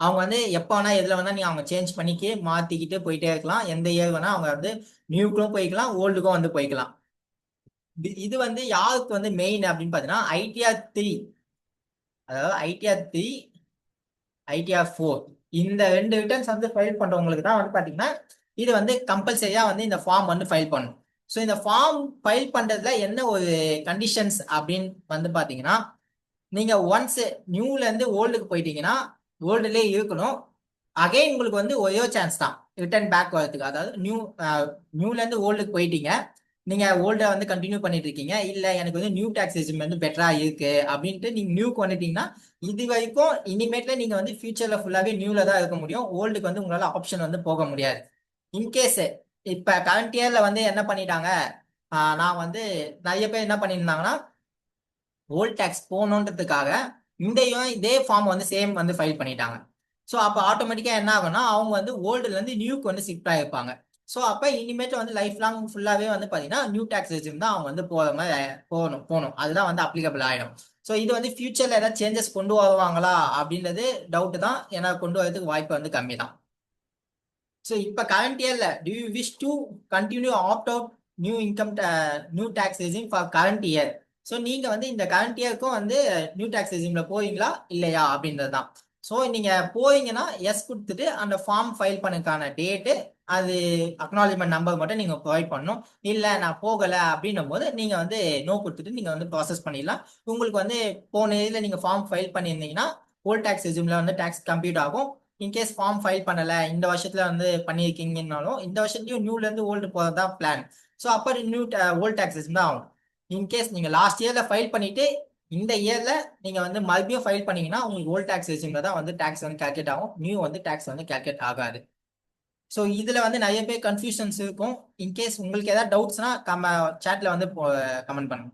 அவங்க வந்து எப்போ வேணா எதுல வேணா நீங்க அவங்க சேஞ்ச் பண்ணிக்கி மாத்திக்கிட்டு போயிட்டே இருக்கலாம். எந்த இயர் வேணா அவங்க வந்து நியூக்கும் போய்க்கலாம், ஓல்டுக்கும் வந்து போய்க்கலாம். இது வந்து யாருக்கு வந்து மெயின் அப்படின்னு பார்த்தீங்கன்னா ஐடிஆர் 3, அதாவது ஐடிஆர் 3, ஐடிஆர் 4 இந்த 2 ரிட்டர்ன்ஸ் வந்து ஃபைல் பண்றவங்களுக்கு தான் வந்து பாத்தீங்கன்னா இது வந்து கம்பல்சரியா வந்து இந்த ஃபார்ம் வந்து ஃபைல் பண்ணணும். ஸோ இந்த ஃபார்ம் ஃபைல் பண்றதுல என்ன ஒரு கண்டிஷன்ஸ் அப்படின்னு வந்து பாத்தீங்கன்னா, நீங்க ஒன்ஸ் நியூல இருந்து ஓல்டுக்கு போயிட்டீங்கன்னா ஓல்டுலேயே இருக்கணும். அகைன் உங்களுக்கு வந்து ஒரே சான்ஸ் தான் ரிட்டர்ன் பேக் வரதுக்கு. அதாவது நியூல இருந்து ஓல்டுக்கு போயிட்டீங்க, நீங்க ஓல்டை வந்து கண்டினியூ பண்ணிட்டு இருக்கீங்க, இல்ல எனக்கு வந்து நியூ டாக்ஸ் ரெஜிம் வந்து பெட்டரா இருக்கு அப்படின்ட்டு நீங்க நியூக்கு வந்துட்டீங்கன்னா இது வரைக்கும் இனிமேட்ல நீங்க வந்து ஃபியூச்சர்ல ஃபுல்லாவே நியூல தான் இருக்க முடியும். ஓல்டுக்கு வந்து உங்களால ஆப்ஷன் வந்து போக முடியாது. இன்கேஸ் இப்ப கரண்ட் இயர்ல வந்து என்ன பண்ணிட்டாங்க, நான் வந்து நிறைய பேர் என்ன பண்ணியிருந்தாங்கன்னா ஓல்ட் டேக்ஸ் போகணுன்றதுக்காக இதே ஃபார்ம் வந்து சேம் வந்து ஃபைல் பண்ணிட்டாங்க. ஸோ அப்போ ஆட்டோமேட்டிக்காக என்ன ஆகும்னா அவங்க வந்து ஓல்டுல இருந்து நியூக்கு வந்து ஷிஃப்ட் ஆகிருப்பாங்க. ஸோ அப்போ இனிமேட்டு வந்து லைஃப் லாங் ஃபுல்லாகவே வந்து பார்த்தீங்கன்னா நியூ டேக்ஸ் ரெஜிம் தான் அவங்க வந்து போகிற மாதிரி போகணும். அதுதான் வந்து அப்ளிகபிள் ஆகிடும். ஸோ இது வந்து ஃபியூச்சர்ல ஏதாவது சேஞ்சஸ் கொண்டு வருவாங்களா அப்படின்றது டவுட் தான். ஏன்னா கொண்டு வரதுக்கு வாய்ப்பு வந்து கம்மி தான். ஸோ இப்போ கரண்ட் இயர்ல do you wish to continue opt out new tax regime for current year? So நீங்க வந்து இந்த கரண்ட் இயருக்கும் வந்து நியூ டேக்ஸ் ரெஜிம்ல போறீங்களா இல்லையா அப்படின்றது தான். ஸோ நீங்க போறீங்கன்னா எஸ் கொடுத்துட்டு அந்த ஃபார்ம் ஃபைல் பண்ணதுக்கான டேட்டு, அது அக்னாலஜ்மெண்ட் நம்பர் மட்டும் நீங்க ப்ரொவைட் பண்ணணும். இல்லை நான் போகலை அப்படின்னும் போது நீங்க வந்து நோ கொடுத்துட்டு நீங்க வந்து ப்ராசஸ் பண்ணிடலாம். உங்களுக்கு வந்து போன இதில் நீங்க ஃபார்ம் ஃபைல் பண்ணியிருந்தீங்கன்னா ஓல்ட் டேக்ஸ் ரெஜிம்ல வந்து டேக்ஸ் கம்ப்ளீட் ஆகும். இன்கேஸ் ஃபார்ம் ஃபைல் பண்ணல இந்த வருஷத்துல வந்து பண்ணியிருக்கீங்கன்னாலும் இந்த வருஷத்துலயும் நியூல இருந்து ஓல்டு போறதுதான் பிளான். ஸோ அப்போ நியூ ஓல்ட் டாக்ஸஸ் தான் ஆகும். இன்கேஸ் நீங்க லாஸ்ட் இயர்ல ஃபைல் பண்ணிட்டு இந்த இயர்ல நீங்க வந்து மறுபடியும் ஃபைல் பண்ணீங்கன்னா உங்களுக்கு ஓல்ட் டாக்ஸ் ரெஜிம்ல தான் வந்து டாக்ஸ் வந்து கால்குலேட் ஆகும். நியூ வந்து டாக்ஸ் வந்து கால்குலேட் ஆகாது. ஸோ இதுல வந்து நிறைய பேர் கன்ஃபியூஷன்ஸ் இருக்கும். இன்கேஸ் உங்களுக்கு ஏதாவது டவுட்ஸ்னா சாட்ல வந்து கமெண்ட் பண்ணுங்க.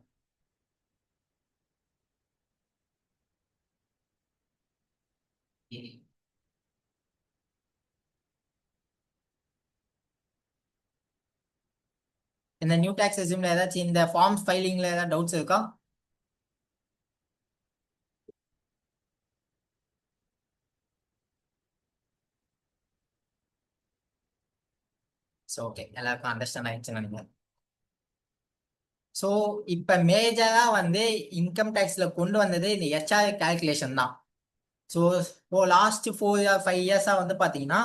இந்த நியூ டாக்ஸ் ரெஜிம்ல ஏதாச்சும் இந்த ஃபார்ம் ஃபைலிங்ல ஏதாவது டவுட்ஸ் இருக்கா? ஸோ ஓகே, எல்லாருக்கும் அண்டர்ஸ்டாண்ட் ஆயிடுச்சுன்னு நினைக்கிறேன். ஸோ இப்போ மேஜரா வந்து இன்கம் டேக்ஸ்ல கொண்டு வந்தது இந்த ஹெச்ஆர் கால்குலேஷன் தான். ஸோ இப்போ லாஸ்ட் 4 இயர்ஸா வந்து பார்த்தீங்கன்னா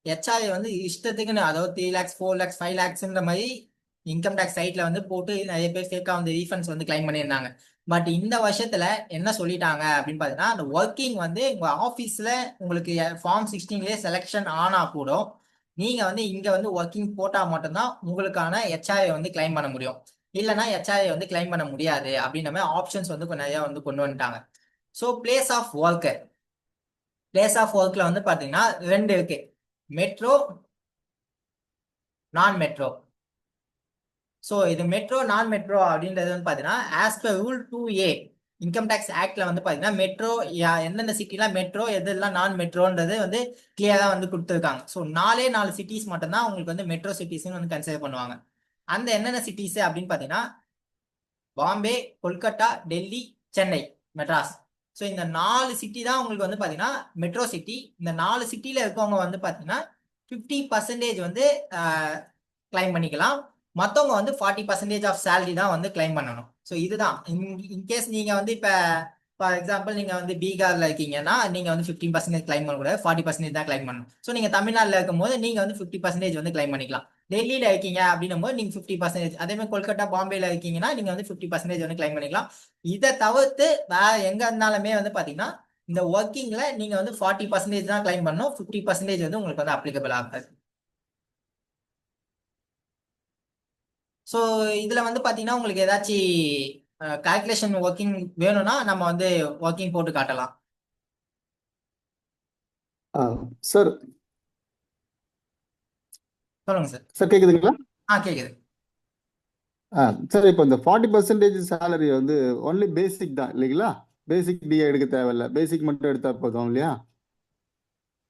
ஹெச்ஆர்ஏ வந்து இஷ்டத்துக்குன்னு, அதாவது 3 lakhs 4 lakhs 5 lakhsன்ற மாதிரி இன்கம் டேக்ஸ் சைட்ல வந்து போட்டு நிறைய பேர் ஃபேக்கா வந்து ரீஃபண்ட்ஸ் வந்து கிளைம் பண்ணியிருந்தாங்க. பட் இந்த வருஷத்துல என்ன சொல்லிட்டாங்க அப்படின்னு பார்த்தீங்கன்னா, அந்த ஒர்க்கிங் வந்து உங்க ஆஃபீஸ்ல உங்களுக்கு ஃபார்ம் 16லேயே செலெக்ஷன் ஆனா கூட நீங்க வந்து இங்க வந்து ஒர்க்கிங் போட்டா மட்டும்தான் உங்களுக்கான ஹெச்ஆர்ஏ வந்து கிளைம் பண்ண முடியும். இல்லைன்னா ஹெச்ஆர்ஏ வந்து கிளைம் பண்ண முடியாது அப்படின்ற மாதிரி ஆப்ஷன்ஸ் வந்து நிறைய வந்து கொண்டு வந்துட்டாங்க. ஸோ பிளேஸ் ஆஃப் ஒர்க்ல வந்து பாத்தீங்கன்னா 2 இருக்கு, மெட்ரோ, நான் மெட்ரோ. ஸோ இது மெட்ரோ நான் மெட்ரோ அப்படின்றது வந்து பாத்தீங்கன்னா as per rule 2A income tax ஆக்ட்ல வந்து பாத்தீங்கன்னா மெட்ரோ எந்தெந்த சிட்டிலாம் மெட்ரோ எதெல்லாம் நான் மெட்ரோன்றது வந்து கிளியரா வந்து கொடுத்துருக்காங்க. ஸோ 4 சிட்டிஸ் மட்டும்தான் உங்களுக்கு வந்து மெட்ரோ சிட்டிஸ்ன்னு வந்து கன்சிடர் பண்ணுவாங்க. அந்த என்னென்ன சிட்டிஸ் அப்படின்னு பாத்தீங்கன்னா பாம்பே, கொல்கத்தா, டெல்லி, சென்னை, மெட்ராஸ். ஸோ இந்த 4 சிட்டி தான் உங்களுக்கு வந்து பாத்தீங்கன்னா மெட்ரோ சிட்டி. இந்த 4 சிட்டியில இருக்கவங்க வந்து பாத்தீங்கன்னா 50% வந்து கிளைம் பண்ணிக்கலாம். மற்றவங்க வந்து 40% ஆஃப் சேலரி தான் வந்து கிளைம் பண்ணணும். ஸோ இதுதான் இன்கேஸ் நீங்க வந்து இப்போ ஃபார் எக்ஸாம்பிள் நீங்க வந்து பீகார்ல இருக்கீங்கன்னா நீங்க வந்து 15% கிளைம் பண்ணக்கூடாது, 40% தான் கிளைம் பண்ணணும். ஸோ நீங்க தமிழ்நாட்டில் இருக்கும் போது நீங்க வந்து 50% வந்து கிளைம் பண்ணிக்கலாம். டெல்லியில இருக்கீங்க அப்படின்னும் போது நீங்க 50%, அதே மாதிரி கொல்கத்தா பாம்பேல இருக்கீங்கன்னா நீங்க வந்து 50% வந்து கிளைம் பண்ணிக்கலாம். இதை தவிர்த்து வேற எங்க இருந்தாலுமே வந்து பாத்தீங்கன்னா இந்த ஒர்க்கிங்ல நீங்க வந்து 40% தான் கிளைம் பண்ணணும், 50% வந்து உங்களுக்கு வந்து அப்ளிகபிள் ஆகாது. ஸோ இதுல வந்து பாத்தீங்கன்னா உங்களுக்கு ஏதாச்சும் கால்குலேஷன் ஒர்க்கிங் வேணும்னா நம்ம வந்து ஒர்க்கிங் போட்டு காட்டலாம். சார் சொல்லுங்க சார். சார் கேக்குதுங்களா? கேக்குது. சார் இப்போ இந்த 40% சேலரி வந்து ஒன்லி பேசிக் தான் இல்லைங்களா? பேசிக் டிஏ எடுக்க தேவையில்ல, பேசிக் மட்டும் எடுத்தா போதும் இல்லையா?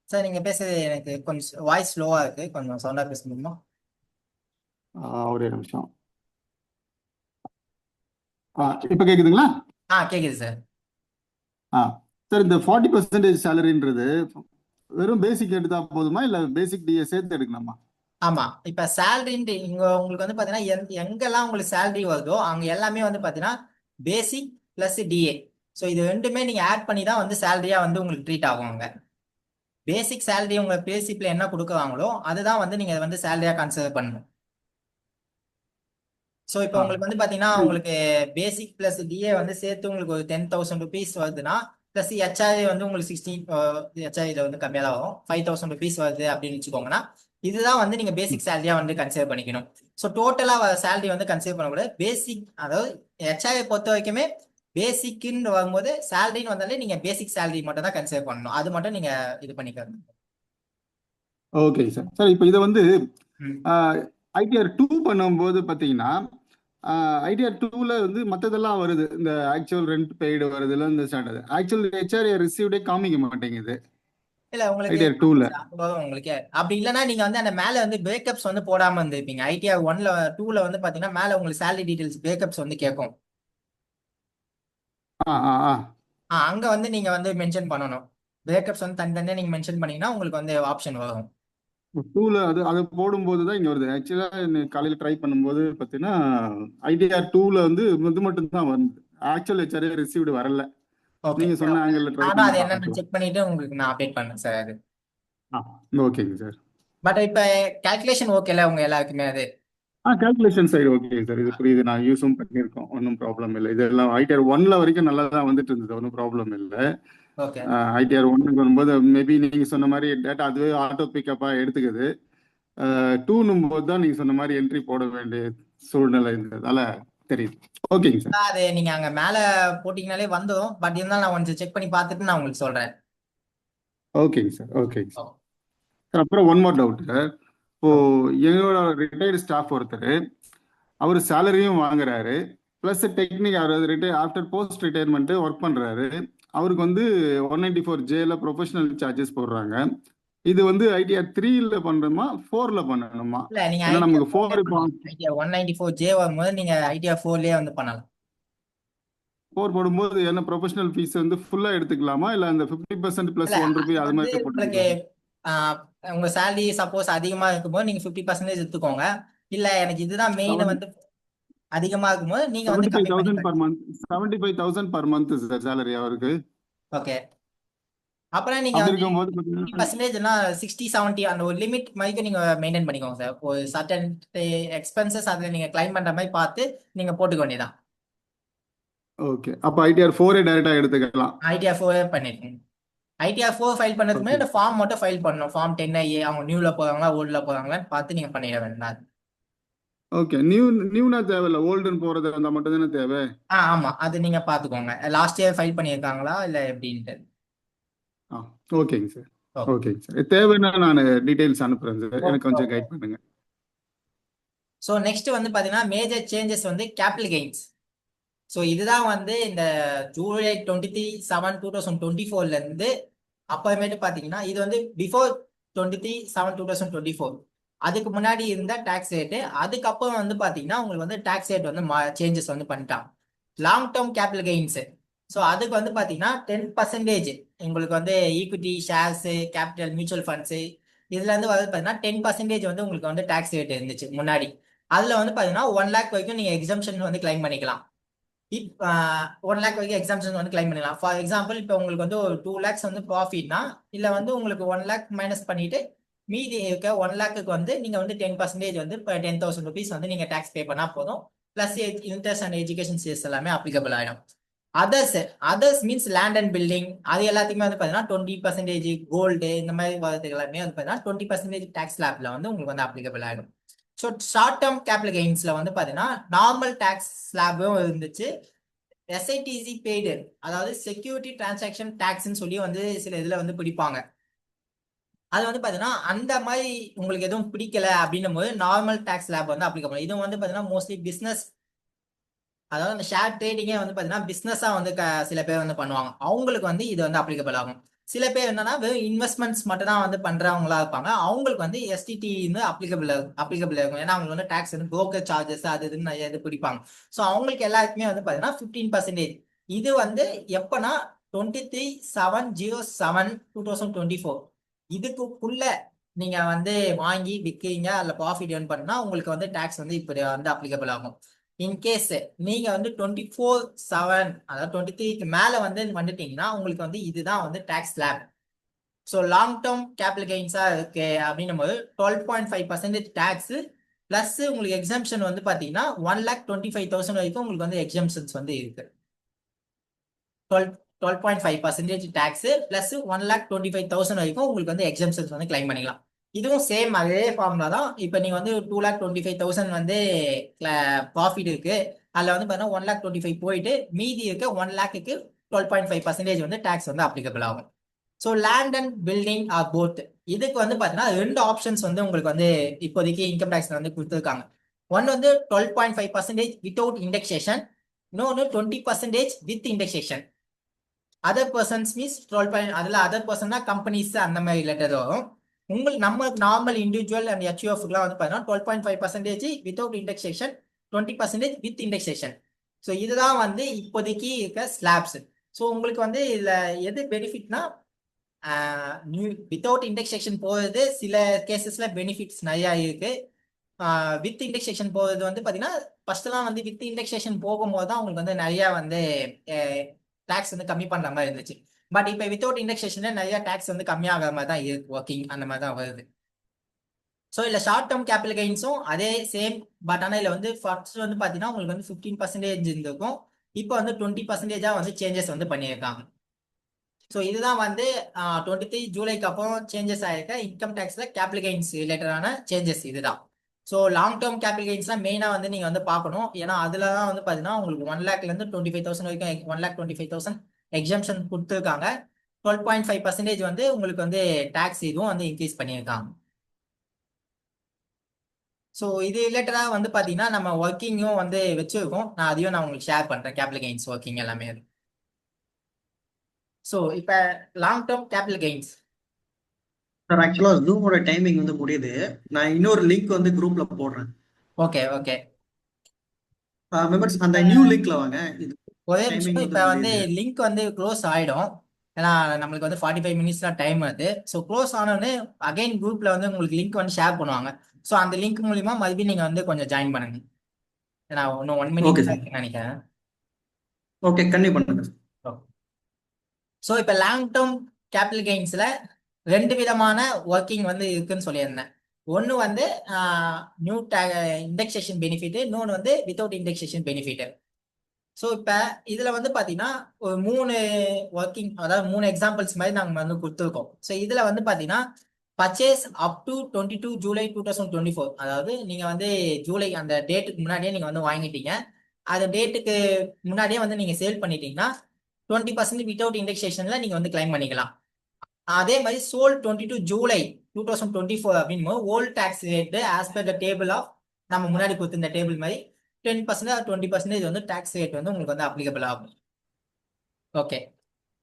சார் நீங்க பேசுறது எனக்கு கொஞ்சம் வாய்ஸ் ஸ்லோவா இருக்கு, கொஞ்சம் சவுண்டா பேச முடியுமா? ஒரே நிமிஷம். இப்போ கேக்குதுங்களா? கேக்குது சார். சார் இந்த 40% சேலரின்றது வெறும் பேசிக் எடுத்தா போதுமா இல்ல பேசிக் டிஏ சேர்த்து எடுக்கணுமா? ஆமா, இப்ப சேலரின்ட்டு இங்க உங்களுக்கு வந்து பாத்தீங்கன்னா எங்கெல்லாம் உங்களுக்கு சேலரி வருதோ அங்க எல்லாமே வந்து பாத்தீங்கன்னா பேசிக் பிளஸ் டிஏ. ஸோ இது ரெண்டுமே நீங்க ஆட் பண்ணி தான் வந்து சேலரியா வந்து உங்களுக்கு ட்ரீட் ஆகுங்க. பேசிக் சேலரி உங்க பேசிக்ல என்ன கொடுக்குறாங்களோ அதுதான் வந்து நீங்க வந்து சேலரியா கன்சிடர் பண்ணணும். ஸோ இப்போ ஆ, உங்களுக்கு வந்து பாத்தீங்கன்னா புரியுது. உங்களுக்கு பேசிக் பிளஸ் டிஏ வந்து சேர்த்து உங்களுக்கு ஒரு 10,000 ருபீஸ் வருதுன்னா, பிளஸ் ஹெச்ஆர்ஏ வந்து உங்களுக்கு 16 ஹெச்ஆர்ஏல வந்து கம்மியாக தான் வரும், 5,000 ருபீஸ் வருது அப்படின்னு வச்சுக்கோங்கன்னா, இதுதான் வந்து நீங்க பேசிக் சேலரியா வந்து கன்சிடர் பண்ணிக்கணும். ஸோ டோட்டலா சேலரி வந்து கன்சிடர் பண்ணக்கூடாது. பேசிக் அதாவது ஹெச்ஆர்ஏ பொறுத்த வரைக்குமே பேசிக்னு வரும்போது சேலரின்னு வந்தாலே நீங்க பேசிக் சேலரி மட்டும் தான் கன்சிடர் பண்ணணும். அது மட்டும் நீங்க இது பண்ணிக்கணும். Okay sir. சார் இப்போ இதை வந்து ம். ஐடிஆர் 2 பண்ணும்போது பார்த்தீங்கன்னா ஐடிஆர் 2ல வந்து மற்றதெல்லாம் வருது, இந்த ஆக்சுவல் ரெண்ட் பெய்டு வருதுல, இந்த ஸ்டாண்டர்ட் ஆக்சுவல் ஹெச்ஆர்ஏ ரிசீவ்டே காமிக்க மாட்டேங்குது இல்ல உங்களுக்கு ஐடிஆர் 2ல. உங்களுக்கு அப்படி இல்லைன்னா நீங்க வந்து அந்த மேல வந்து பிரேக்கப்ஸ் வந்து போடாம இருந்திருப்பீங்க. ஐடிஆர் 1ல 2ல வந்து பாத்தீங்கன்னா மேல உங்களுக்கு சேலரி டீடைல்ஸ் பிரேக்கப்ஸ் வந்து கேட்கும். ஆ ஆ ஆ அங்க வந்து நீங்க வந்து மென்ஷன் பண்ணணும். பிரேக்கப்ஸ் வந்து தனித்தனியா நீங்க மென்ஷன் பண்ணீங்கன்னா உங்களுக்கு வந்து ஆப்ஷன் வரும். 2ல அது அதை போடும்போது தான் இங்கே வருது. ஆக்சுவலாக காலையில் ட்ரை பண்ணும்போது பார்த்தீங்கன்னா ஐடிஆர் 2ல வந்து இது மட்டும் தான் வருது, ஆக்சுவல் ஹெச்ஆர்ஏ ரிசீவ்டு வரல. ஓகே, நீங்க சொன்ன ஆங்கிள் ட்ரை நானும் பண்ணி அது என்னன்னு பார்க்கலாம். செக் பண்ணிட்டு உங்களுக்கு நான் அப்டேட் பண்ணேன் சார் அது. ஓகேங்க சார். பட் இப்ப கால்குலேஷன் ஓகேல உங்க எல்லாருக்குமே அது? கால்குலேஷன் சைடு ஓகே சார், இது புரியுது, நான் யூஸும் பண்ணியிருக்கோம், ஒன்றும் ப்ராப்ளம் இல்லை. இதெல்லாம் ஐடிஆர் 1ல வரைக்கும் நல்லா தான் வந்துட்டு இருந்தது, ஒன்றும் ப்ராப்ளம் இல்லை. ஓகே. ஐடிஆர் 1க்கு வரும்போது மேபி நீங்க சொன்ன மாதிரி டேட்டா அதுவே ஆட்டோ பிக்கப்பாக எடுத்துக்குது. 2ன்னும் போது தான் நீங்க சொன்ன மாதிரி என்ட்ரி போட வேண்டிய சூழ்நிலை இருந்ததால தெரியுது. ஓகேங்க சார். அது நீங்க அங்க மேல போட்டீங்கனாலே வந்துடும். பட் இருந்தாலும் நான் கொஞ்சம் செக் பண்ணி பார்த்துட்டு நான் உங்களுக்கு சொல்றேன். ஓகேங்க சார். ஓகேங்க ஓ, சார். சார் அப்புறம் ஒன் மோர் டவுட் சார். இப்போ ஓ. எங்களோட ரிட்டையர்டு ஸ்டாஃப் ஒருத்தர், அவர் சேலரியும் வாங்குறாரு, ப்ளஸ் டெக்னிக் அவர் ஆஃப்டர் போஸ்ட் ரிட்டையர்மெண்ட் ஒர்க் பண்றாரு. அவருக்கு வந்து 194Jல ப்ரொஃபஷனல் சார்ஜஸ் போடுறாங்க. இது வந்து ஐடிஆர் 3ல பண்ணணுமா 4ல பண்ணணுமா? இல்ல நீங்க ஏன்னா ஐடியா நமக்கு 4 இப்போ ஐடியா 194J வரும்போது நீங்க ஐடியா 4லயே வந்து பண்ணலாம். 4 போடும்போது என்ன ப்ரொஃபஷனல் ஃபீஸ் வந்து ஃபுல்லா எடுத்துக்கலாமா இல்ல அந்த 50% இல்ல பிளஸ் ₹1 அது அது வந்து மாதிரி உங்களுக்கு போட்டுக்கலாமா? ஆஹ், உங்க சேலரி சப்போஸ் அதிகமா இருக்கும்போது நீங்க 50% எடுத்துக்கோங்க. இல்ல எனக்கு இதுதான் மெயின் வந்து அதிகமா இருக்கும்போது நீங்க வந்து கம்மி 75,000 பண்ணிக்கலாம். Per month, 75,000 per month sir salary அவருக்கு. ஓகே. அப்புறம் நீங்க அப்படி வந்து இருக்கும்போது ஃபிஃப்டி பார்த்தீங்கன்னா பர்சன்டேஜ்னா 60-70 அந்த ஒரு லிமிட் வரைக்கும் நீங்க மெயின்டைன் பண்ணிக்கோங்க சார். ஒரு சர்டன் எக்ஸ்பென்சஸ் அதில் நீங்க கிளைம் பண்ற மாதிரி பார்த்து நீங்க போட்டுக்க வேண்டியதான். ஓகே, அப்போ ஐடிஆர் 4 டைரக்டா எடுத்துக்கலாம். ஐடியா 4 பண்ணிருக்கீங்க. ஐடிஆர் 4 ஃபைல் பண்ணதுக்கு ஓகே முன்னாடி இந்த ஃபார்ம் மட்டும் ஃபைல் பண்ணணும். ஃபார்ம் 10A அவங்க நியூல போறாங்களா ஓல்ட்ல போறாங்களான்னு பார்த்து நீங்க பண்ணிட வேண்டாம். ஓகே. நியூனா தேவையில்ல, ஓல்டுன்னு போறது அந்த மட்டும் தானே தேவை. ஆமா, அது நீங்க பாத்துக்கோங்க லாஸ்ட் இயர் ஃபைல் பண்ணியிருக்காங்களா இல்ல எப்படின்ட்டு. ஆ ஓகேங்க சார். ஓகே. ஓகேங்க சார், தேவைன்னா நான் டீடைல்ஸ் அனுப்புறேன் சார், எனக்கு கொஞ்சம் ஓகே. கைட் பண்ணுங்க. ஸோ நெக்ஸ்ட் வந்து பாத்தீங்கன்னா மேஜர் சேஞ்சஸ் வந்து கேபிட்டல் கெயின்ஸ். ஸோ இதுதான் வந்து இந்த ஜூலை 23/7/2024 இருந்து அப்புறமேட்டு பாத்தீங்கன்னா இது வந்து பிஃபோர் 23/7/2024. அதுக்கு முன்னாடி இருந்த டாக்ஸ் ரேட்டு, அதுக்கப்புறம் வந்து பாத்தீங்கன்னா உங்களுக்கு வந்து டாக்ஸ் ரேட் வந்து சேஞ்சஸ் வந்து பண்ணிட்டாங்க. Long term capital gains, so அதுக்கு வந்து பாத்தீங்கன்னா 10% உங்களுக்கு வந்து equity shares capital mutual funds இதுல இருந்து வந்து பாத்தீங்கன்னா 10% வந்து உங்களுக்கு வந்து டாக்ஸ் ரேட் இருந்துச்சு முன்னாடி. அதுல வந்து பாத்தீங்கன்னா 1 லேக் வரைக்கும் நீங்க எக்ஸம்ஷன் வந்து கிளைம் பண்ணிக்கலாம். 1 லேக் வரைக்கும் எக்ஸாம்ஷன் வந்து கிளைம் பண்ணிக்கலாம். ஃபார் எக்ஸாம்பிள் இப்போ உங்களுக்கு வந்து ஒரு 2 லேக்ஸ் வந்து ப்ராஃபிட்னா இல்ல வந்து உங்களுக்கு 1 லேக் மைனஸ் பண்ணிட்டு மீதி இருக்க 1 லேக்குக்கு வந்து நீங்க வந்து 10% வந்து இப்போ 10,000 ருபீஸ் வந்து நீங்க டேக்ஸ் பே பண்ணா போதும். Plus interest and education cess எல்லாமே அப்ளிகபிள் ஆயிடும். Others means land and building அது எல்லாத்துக்குமே வந்து பாத்தீங்கன்னா 20% கோல்டு இந்த மாதிரி வரதுக்கு எல்லாமே வந்து பாத்தீங்கன்னா 20% டேக்ஸ் ஸ்லாப்ல வந்து உங்களுக்கு வந்து அப்ளிகபிள் ஆயிடும். ஸோ ஷார்ட் டேர்ம் கேபிட்டல் கெயின்ஸ்ல வந்து பாத்தீங்கன்னா நார்மல் டேக்ஸ் ஸ்லாபும் இருந்துச்சு, எஸ்ஐடிசி பெய்டு அதாவது செக்யூரிட்டி டிரான்சாக்ஷன் டாக்ஸ்ன்னு சொல்லி வந்து சில இதுல வந்து பிடிப்பாங்க. அது வந்து பாத்தீங்கன்னா அந்த மாதிரி உங்களுக்கு எதுவும் பிடிக்கல அப்படின்னும் போது நார்மல் டாக்ஸ் ஸ்லாப் வந்து அப்ளிகபிள். இது வந்து பாத்தீங்கன்னா மோஸ்ட்லி பிசினஸ், அதாவது அந்த ஷேர் ட்ரேடிங்கே வந்து பாத்தீங்கன்னா பிசினஸா வந்து சில பேர் வந்து பண்ணுவாங்க, அவங்களுக்கு வந்து இது வந்து அப்ளிகபிள் ஆகும். சில பேர் என்னன்னா வெறும் இன்வெஸ்ட்மெண்ட்ஸ் மட்டும் தான் வந்து பண்றவங்களா இருப்பாங்க, அவங்களுக்கு வந்து எஸ்டிடி அப்ளிகபிள் இருக்கும். ஏன்னா அவங்களுக்கு வந்து டாக்ஸ் வந்து புரோக்கர் சார்ஜஸ் அது இதுன்னு நிறைய இது பிடிப்பாங்க. ஸோ அவங்களுக்கு எல்லாருக்குமே வந்து பாத்தீங்கன்னா 15%. இது வந்து எப்பனா 23/7/07/2024 இதுக்குள்ள நீங்க வந்து வாங்கி விற்கிறீங்க அதுல ப்ராஃபிட் ஏர்ன் பண்ணா உங்களுக்கு வந்து டாக்ஸ் வந்து இப்படி வந்து அப்ளிகபிள் ஆகும். இன்கேஸ் நீங்க வந்து 24/7 அதாவது 23க்கு மேல வந்து வந்துட்டீங்கன்னா உங்களுக்கு வந்து இதுதான் வந்து tax slab. So long term capital கெயின்ஸா இருக்கு அப்படின்னும் போது 12.5% டாக்ஸ் பிளஸ் உங்களுக்கு எக்ஸம்ஷன் வந்து பாத்தீங்கன்னா 1,25,000 வரைக்கும் உங்களுக்கு வந்து எக்ஸம்ஷன்ஸ் வந்து இருக்கு. 12.5% டாக்ஸ் பிளஸ் 1,25,000 வரைக்கும் உங்களுக்கு வந்து எக்ஸம்ஷன்ஸ் வந்து கிளைம் பண்ணிக்கலாம். இதுவும் சேம் அதே ஃபார்முலா தான். இப்போ நீங்க வந்து 2,25,000 வந்து ப்ராஃபிட் இருக்கு, அதுல வந்து பார்த்தீங்கன்னா 1,25,000 போயிட்டு மீதி இருக்க 1,00,000க்கு 12.5% வந்து டாக்ஸ் வந்து அப்ளிகபிள் ஆகும். So land and building are both இதுக்கு வந்து பார்த்தீங்கன்னா 2 ஆப்ஷன்ஸ் வந்து உங்களுக்கு வந்து இப்போதைக்கு இன்கம் டேக்ஸ்ல வந்து கொடுத்துருக்காங்க. ஒன் வந்து 12.5% வித்தவுட் இண்டெக்ஸேஷன், இன்னொன்று 20% with indexation. Other persons means 12. அதுல அதர் பர்சன்னா கம்பெனிஸ் அந்த மாதிரி ரிலேட்டட் வரும். உங்களுக்கு நம்ம நார்மல் இண்டிவிஜுவல் அண்ட் ஹெச்யூஎஃப்லாம் வந்து பார்த்தீங்கன்னா 12.5% without indexation, 20% with indexation. So இதுதான் வந்து இப்போதைக்கு இருக்க ஸ்லாப்ஸ். ஸோ உங்களுக்கு வந்து இதுல எது பெனிஃபிட்னா வித்தவுட் இண்டெக்ஸேஷன் போகிறது சில கேசஸ்ல பெனிஃபிட்ஸ் நிறையா இருக்கு. வித் இண்டெக்ஸேஷன் போகிறது வந்து பார்த்தீங்கன்னா ஃபர்ஸ்ட்லாம் வந்து வித் இண்டெக்ஸேஷன் போகும்போது தான் உங்களுக்கு வந்து நிறையா வந்து டாக்ஸ் வந்து கம்மி பண்ற மாதிரி இருந்துச்சு. பட் இப்போ வித்தவுட் இண்டெக்ஸேஷன்ல நிறைய டாக்ஸ் வந்து கம்மியாகிற மாதிரி தான் இருக்கு, ஒர்க்கிங் அந்த மாதிரி தான் வருது. ஸோ இல்லை ஷார்ட் டேர்ம் கேபிட்டல் கெயின்ஸும் அதே சேம். பட் ஆனால் இதில் வந்து ஃபர்ஸ்ட் வந்து பார்த்தீங்கன்னா உங்களுக்கு வந்து 15% இருந்திருக்கும், இப்போ வந்து 20% வந்து சேஞ்சஸ் வந்து பண்ணியிருக்காங்க. ஸோ இதுதான் வந்து 23 ஜூலைக்கு அப்புறம் சேஞ்சஸ் ஆயிருக்க இன்கம் டேக்ஸ்ல கேபிட்டல் கெயின்ஸ் ரிலேட்டடான சேஞ்சஸ் இதுதான். ஸோ லாங் டேர்ம் கேபிட்டல் கெயின்ஸ்லாம் மெயினாக வந்து நீங்கள் வந்து பார்க்கணும். ஏன்னா அதில் தான் வந்து பார்த்தீங்கன்னா உங்களுக்கு 1,00,000லேருந்து 25,000 வரைக்கும் 1,25,000 எக்ஸம்ஷன் கொடுத்துருக்காங்க. 12.5% வந்து உங்களுக்கு வந்து டாக்ஸ் இதுவும் வந்து இன்க்ரீஸ் பண்ணியிருக்காங்க. ஸோ இது ரிலேட்டடாக வந்து பார்த்தீங்கன்னா நம்ம ஒர்க்கிங்கும் வந்து வச்சிருக்கோம். நான் உங்களுக்கு ஷேர் பண்ணுறேன் கேபிட்டல் கெயின்ஸ் ஒர்க்கிங் எல்லாமே. ஸோ இப்போ long term capital gains sir ஆக்சுவலாக ஜூமோட டைமிங் வந்து முடியுது. நான் இன்னொரு லிங்க் வந்து குரூப்ல போடுறேன். ஓகே ஓகே மெம்பர்ஸ் அந்த நியூ லிங்க்ல வாங்க. இது ஒரே டைமிங் நிமிஷம். வந்து இப்போ வந்து முடியுது. லிங்க் வந்து க்ளோஸ் ஆகிடும். ஏன்னா நம்மளுக்கு வந்து 45 மினிட்ஸ் தான் டைம் வருது. ஸோ க்ளோஸ் ஆனோடனே அகைன் குரூப்ல வந்து உங்களுக்கு லிங்க் வந்து ஷேர் பண்ணுவாங்க. ஸோ அந்த லிங்க் மூலியமா மறுபடியும் நீங்க வந்து கொஞ்சம் ஜாயின் பண்ணுங்க. ஏன்னா இன்னும் 1 மினிட் ஓகே சார். நினைக்கிறேன். ஓகே கண்டிப்பாக பண்ணுங்க. ஸோ இப்போ லாங் டேர்ம் கேபிட்டல் கெயின்ஸ்ல 2 விதமான ஒர்க்கிங் வந்து இருக்குன்னு சொல்லியிருந்தேன். ஒன்று வந்து நியூ இண்டெக்ஸேஷன் பெனிஃபிட், இன்னொன்று வந்து வித்தவுட் இண்டெக்ஸேஷன் பெனிஃபிட். ஸோ இப்போ இதில் வந்து பார்த்தீங்கன்னா ஒரு 3 ஒர்க்கிங், அதாவது 3 எக்ஸாம்பிள்ஸ் மாதிரி நாங்கள் வந்து கொடுத்துருக்கோம். ஸோ இதில் வந்து பார்த்தீங்கன்னா பர்ச்சேஸ் அப் டு 22 ஜூலை 2024, அதாவது நீங்கள் வந்து ஜூலை அந்த டேட்டுக்கு முன்னாடியே நீங்கள் வந்து வாங்கிட்டீங்க, அந்த டேட்டுக்கு முன்னாடியே வந்து நீங்கள் சேல் பண்ணிட்டீங்கன்னா 20% வித்தவுட் இண்டெக்ஸேஷனில் நீங்கள் வந்து கிளைம் பண்ணிக்கலாம். அதே மாதிரி சோல் 22 ஜூலை 2024 அப்படின்னு old tax rate as per the table of நம்ம முன்னாடி கொடுத்துருந்த டேபிள் மாதிரி 10% or 20% வந்து டாக்ஸ் ரேட் வந்து உங்களுக்கு வந்து அப்ளிகபிள் ஆகும். ஓகே,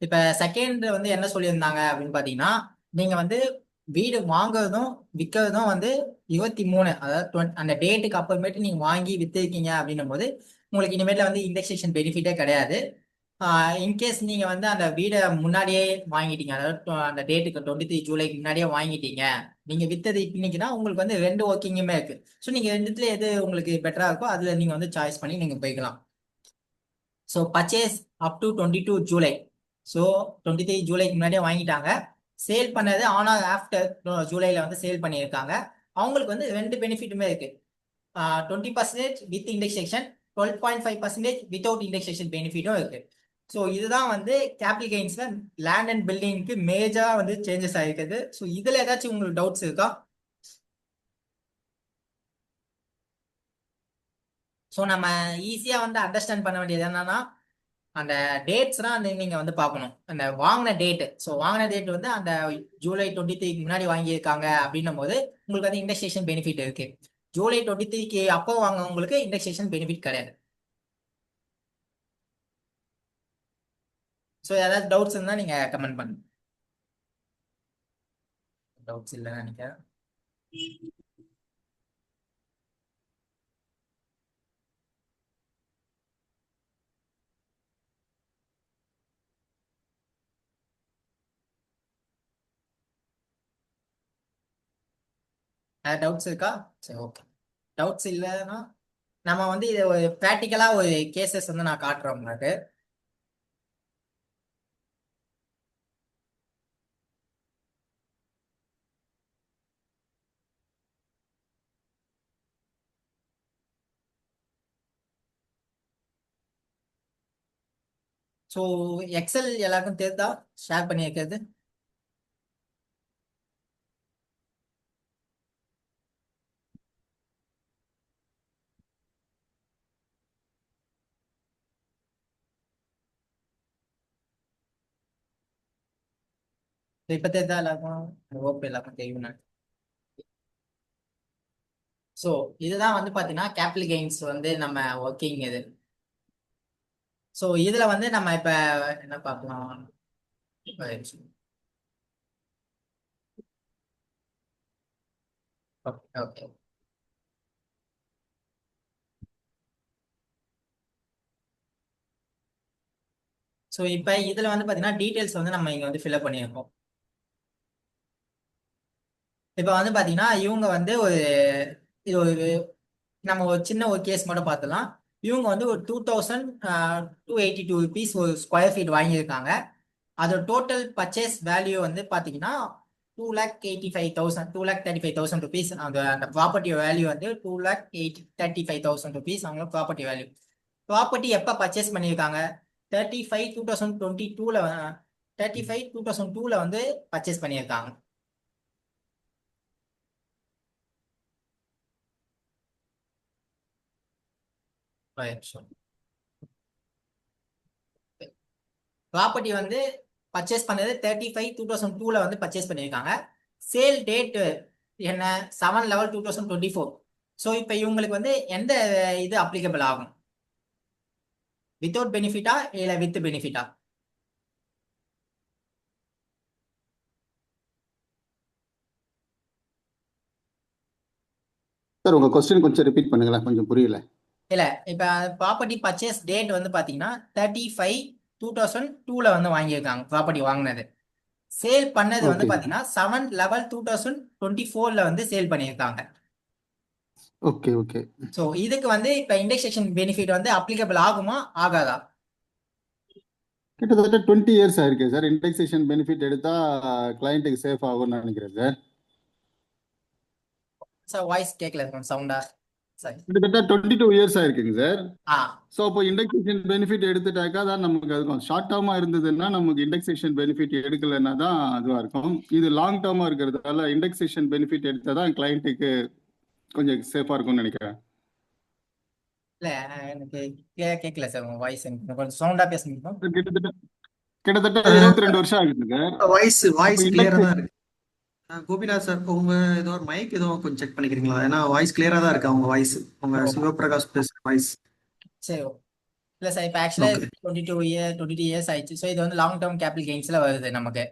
இப்போ செகண்ட் வந்து என்ன சொல்லியிருந்தாங்க அப்படின்னு பார்த்தீங்கன்னா நீங்கள் வந்து வீடு வாங்குறதும் விற்கிறதும் வந்து 23, அதாவது அந்த டேட்டுக்கு அப்புறமேட்டு நீங்கள் வாங்கி விற்றுருக்கீங்க அப்படின்னும் போது உங்களுக்கு இனிமேட்டில் வந்து இண்டெக்ஸேஷன் பெனிஃபிட்டே கிடையாது. இன்கேஸ் நீங்கள் வந்து அந்த வீடை முன்னாடியே வாங்கிட்டீங்க, அதாவது அந்த டேட்டுக்கு 23 ஜூலைக்கு முன்னாடியே வாங்கிட்டீங்க, நீங்கள் விற்றது இன்னைக்குன்னா உங்களுக்கு வந்து 2 ஒர்க்கிங்குமே இருக்கு. ஸோ நீங்கள் ரெண்டுத்துல எது உங்களுக்கு பெட்டராக இருக்கோ அதில் நீங்கள் வந்து சாய்ஸ் பண்ணி நீங்கள் போய்க்கலாம். So purchase up to 22 July, so 23 ஜூலைக்கு முன்னாடியே வாங்கிட்டாங்க, சேல் பண்ணது ஆனால் ஆஃப்டர் ஜூலையில் வந்து சேல் பண்ணியிருக்காங்க, அவங்களுக்கு வந்து 2 பெனிஃபிட்டுமே இருக்கு. 20% வித் இண்டெக்ஸேஷன், 12.5% வித்தவுட் இண்டெக்ஸேஷன் பெனிஃபிட்டும் இருக்கு. ஸோ இதுதான் வந்து கேபிட்டல் கெயின்ஸ்ல லேண்ட் அண்ட் பில்டிங்க்கு மேஜரா வந்து சேஞ்சஸ் ஆயிருக்குது. ஸோ இதுல ஏதாச்சும் உங்களுக்கு டவுட்ஸ் இருக்கா? ஸோ நம்ம ஈஸியா வந்து அண்டர்ஸ்டாண்ட் பண்ண வேண்டியது என்னன்னா அந்த டேட்ஸ்லாம் நீங்க வந்து பார்க்கணும். அந்த வாங்கின டேட்டு, ஸோ வாங்கின டேட் வந்து அந்த ஜூலை 23க்கு முன்னாடி வாங்கியிருக்காங்க அப்படின்னும் போது உங்களுக்கு வந்து இண்டெக்ஸேஷன் பெனிஃபிட் இருக்கு. ஜூலை 23க்கு அப்போ வாங்கவங்களுக்கு இண்டெக்ஸேஷன் பெனிஃபிட் கிடையாது. ஸோ ஏதாவது டவுட்ஸ் இருந்தால் நீங்கள் கமெண்ட் பண்ணுங்க. டவுட்ஸ் இல்லைன்னு நினைக்கிறேன். டவுட்ஸ் இருக்கா? சரி, ஓகே. டவுட்ஸ் இல்லைன்னா நம்ம வந்து இதை ஒரு ப்ராக்டிக்கலா ஒரு கேசஸ் வந்து நான் காட்டுறேன் உங்களுக்கு. ஸோ எக்ஸல் எல்லாருக்கும் தெரியுதா ஷேர் பண்ணி வைக்கிறது? இப்போ தெரியுதா எல்லாருக்கும்? ஓகே, எல்லாருக்கும் தெரியும். ஸோ இதுதான் வந்து பார்த்தீங்கன்னா கேபிட்டல் கெயின்ஸ் வந்து நம்ம ஒர்க்கிங் இது. ஸோ இதுல வந்து நம்ம இப்ப என்ன பார்க்கலாம்? Okay, okay. ஸோ இப்போ இதுல வந்து பார்த்தீங்கன்னா டீடைல்ஸ் வந்து நம்ம இங்க வந்து ஃபில்அப் பண்ணியிருக்கோம். இப்போ வந்து பார்த்தீங்கன்னா இவங்க வந்து இது ஒரு நம்ம ஒரு சின்ன ஒரு கேஸ் மட்டும் பார்த்துலாம். இவங்க வந்து ஒரு 2282 ருபீஸ் ஒரு ஸ்கொயர் ஃபீட் வாங்கியிருக்காங்க. அதோட டோட்டல் பர்ச்சேஸ் வேல்யூ வந்து பார்த்தீங்கன்னா 2,85,000 2,35,000 ருபீஸ். அந்த ப்ராப்பர்ட்டி வேல்யூ வந்து 2,35,000 ருபீஸ் அவங்க ப்ராப்பர்ட்டி வேல்யூ. ப்ராப்பர்ட்டி எப்போ பர்ச்சேஸ் பண்ணியிருக்காங்க? 35/2022 35/2002 வந்து பர்ச்சேஸ் பண்ணியிருக்காங்க. ப்ராப்பர்ட்டி வந்து பர்ச்சேஸ் பண்ணது 35/2002 வந்து பர்ச்சேஸ் பண்ணியிருக்காங்க. சேல் டேட் என்ன? 7/11/2024. ஸோ இப்போ இவங்களுக்கு வந்து எந்த இது அப்ளிகபிள் ஆகும்? வித்தவுட் பெனிஃபிட்டா இல்லை வித் பெனிஃபிட்டா? சார் உங்க கொஸ்டின் கொஞ்சம் ரிப்பீட் பண்ணுங்களேன், கொஞ்சம் புரியல. இல்லை, இப்போ ப்ராப்பர்ட்டி பர்ச்சேஸ் டேட் வந்து பார்த்தீங்கன்னா 35/2002 வந்து வாங்கியிருக்காங்க ப்ராப்பர்ட்டி வாங்கினது. சேல் பண்ணது வந்து ஓகே பார்த்தீங்கன்னா 7/11/2024 வந்து சேல் பண்ணியிருக்காங்க. Okay okay. ஸோ இதுக்கு வந்து இப்போ இண்டெக்ஸேஷன் பெனிஃபிட் வந்து அப்ளிகபிள் ஆகுமா ஆகாதா? கிட்டத்தட்ட 20 இயர்ஸ் ஆயிருக்கு சார். இண்டெக்ஸேஷன் பெனிஃபிட் எடுத்தா கிளையண்ட்டுக்கு சேஃப் ஆகும்னு நினைக்கிறேன் சார். சார் வாய்ஸ் கேட்கல சவுண்டா? சரி. கிட்டத்தட்ட 22 இயர்ஸ் ஆயிருக்குங்க சார். ஆ ஸோ அப்போ இண்டெக்ஸேஷன் பெனிஃபிட் எடுத்துட்டாக்கா தான் நமக்கு அதுக்கும் ஷார்ட் டேர்மா இருந்ததுன்னா நமக்கு இண்டெக்ஸேஷன் பெனிஃபிட் எடுக்கலைன்னா தான் அதுவா இருக்கும். இது லாங் டேர்மா இருக்கிறதால இண்டெக்ஸேஷன் பெனிஃபிட் எடுத்தா தான் கிளையண்ட்டுக்கு கொஞ்சம் சேஃபா இருக்கும்னு நினைக்கிறேன். இல்லை, எனக்கு கேட்கல சார் உங்க வாய்ஸ். எனக்கு கொஞ்சம் சவுண்டா பேச முடியுமா? கிட்டத்தட்ட கிட்டத்தட்ட 22 வருஷம் ஆகுது சார். வாய்ஸ் அப்போ வாய்ஸ் கிளியரா இண்டெக்ஸ் தான் இருக்கு. கோபிநாத் சார், உங்க ஏதோ ஒரு மைக் ஏதோ கொஞ்சம் செக் பண்ணிக்கிறீங்களா? ஏன்னா வாய்ஸ் கிளியரா தான் இருக்கு அவங்க வாய்ஸ். உங்க சிவபிரகாஷ் பேசுற வாய்ஸ். சரி, இல்லை சார், இப்போ ஆக்சுவலாக ஓகே. 22 இயர்ஸ் ஆயிடுச்சு. ஸோ இது வந்து லாங் டேர்ம் கேபிட்டல் கெயின்ஸ்ல வருது நமக்கு.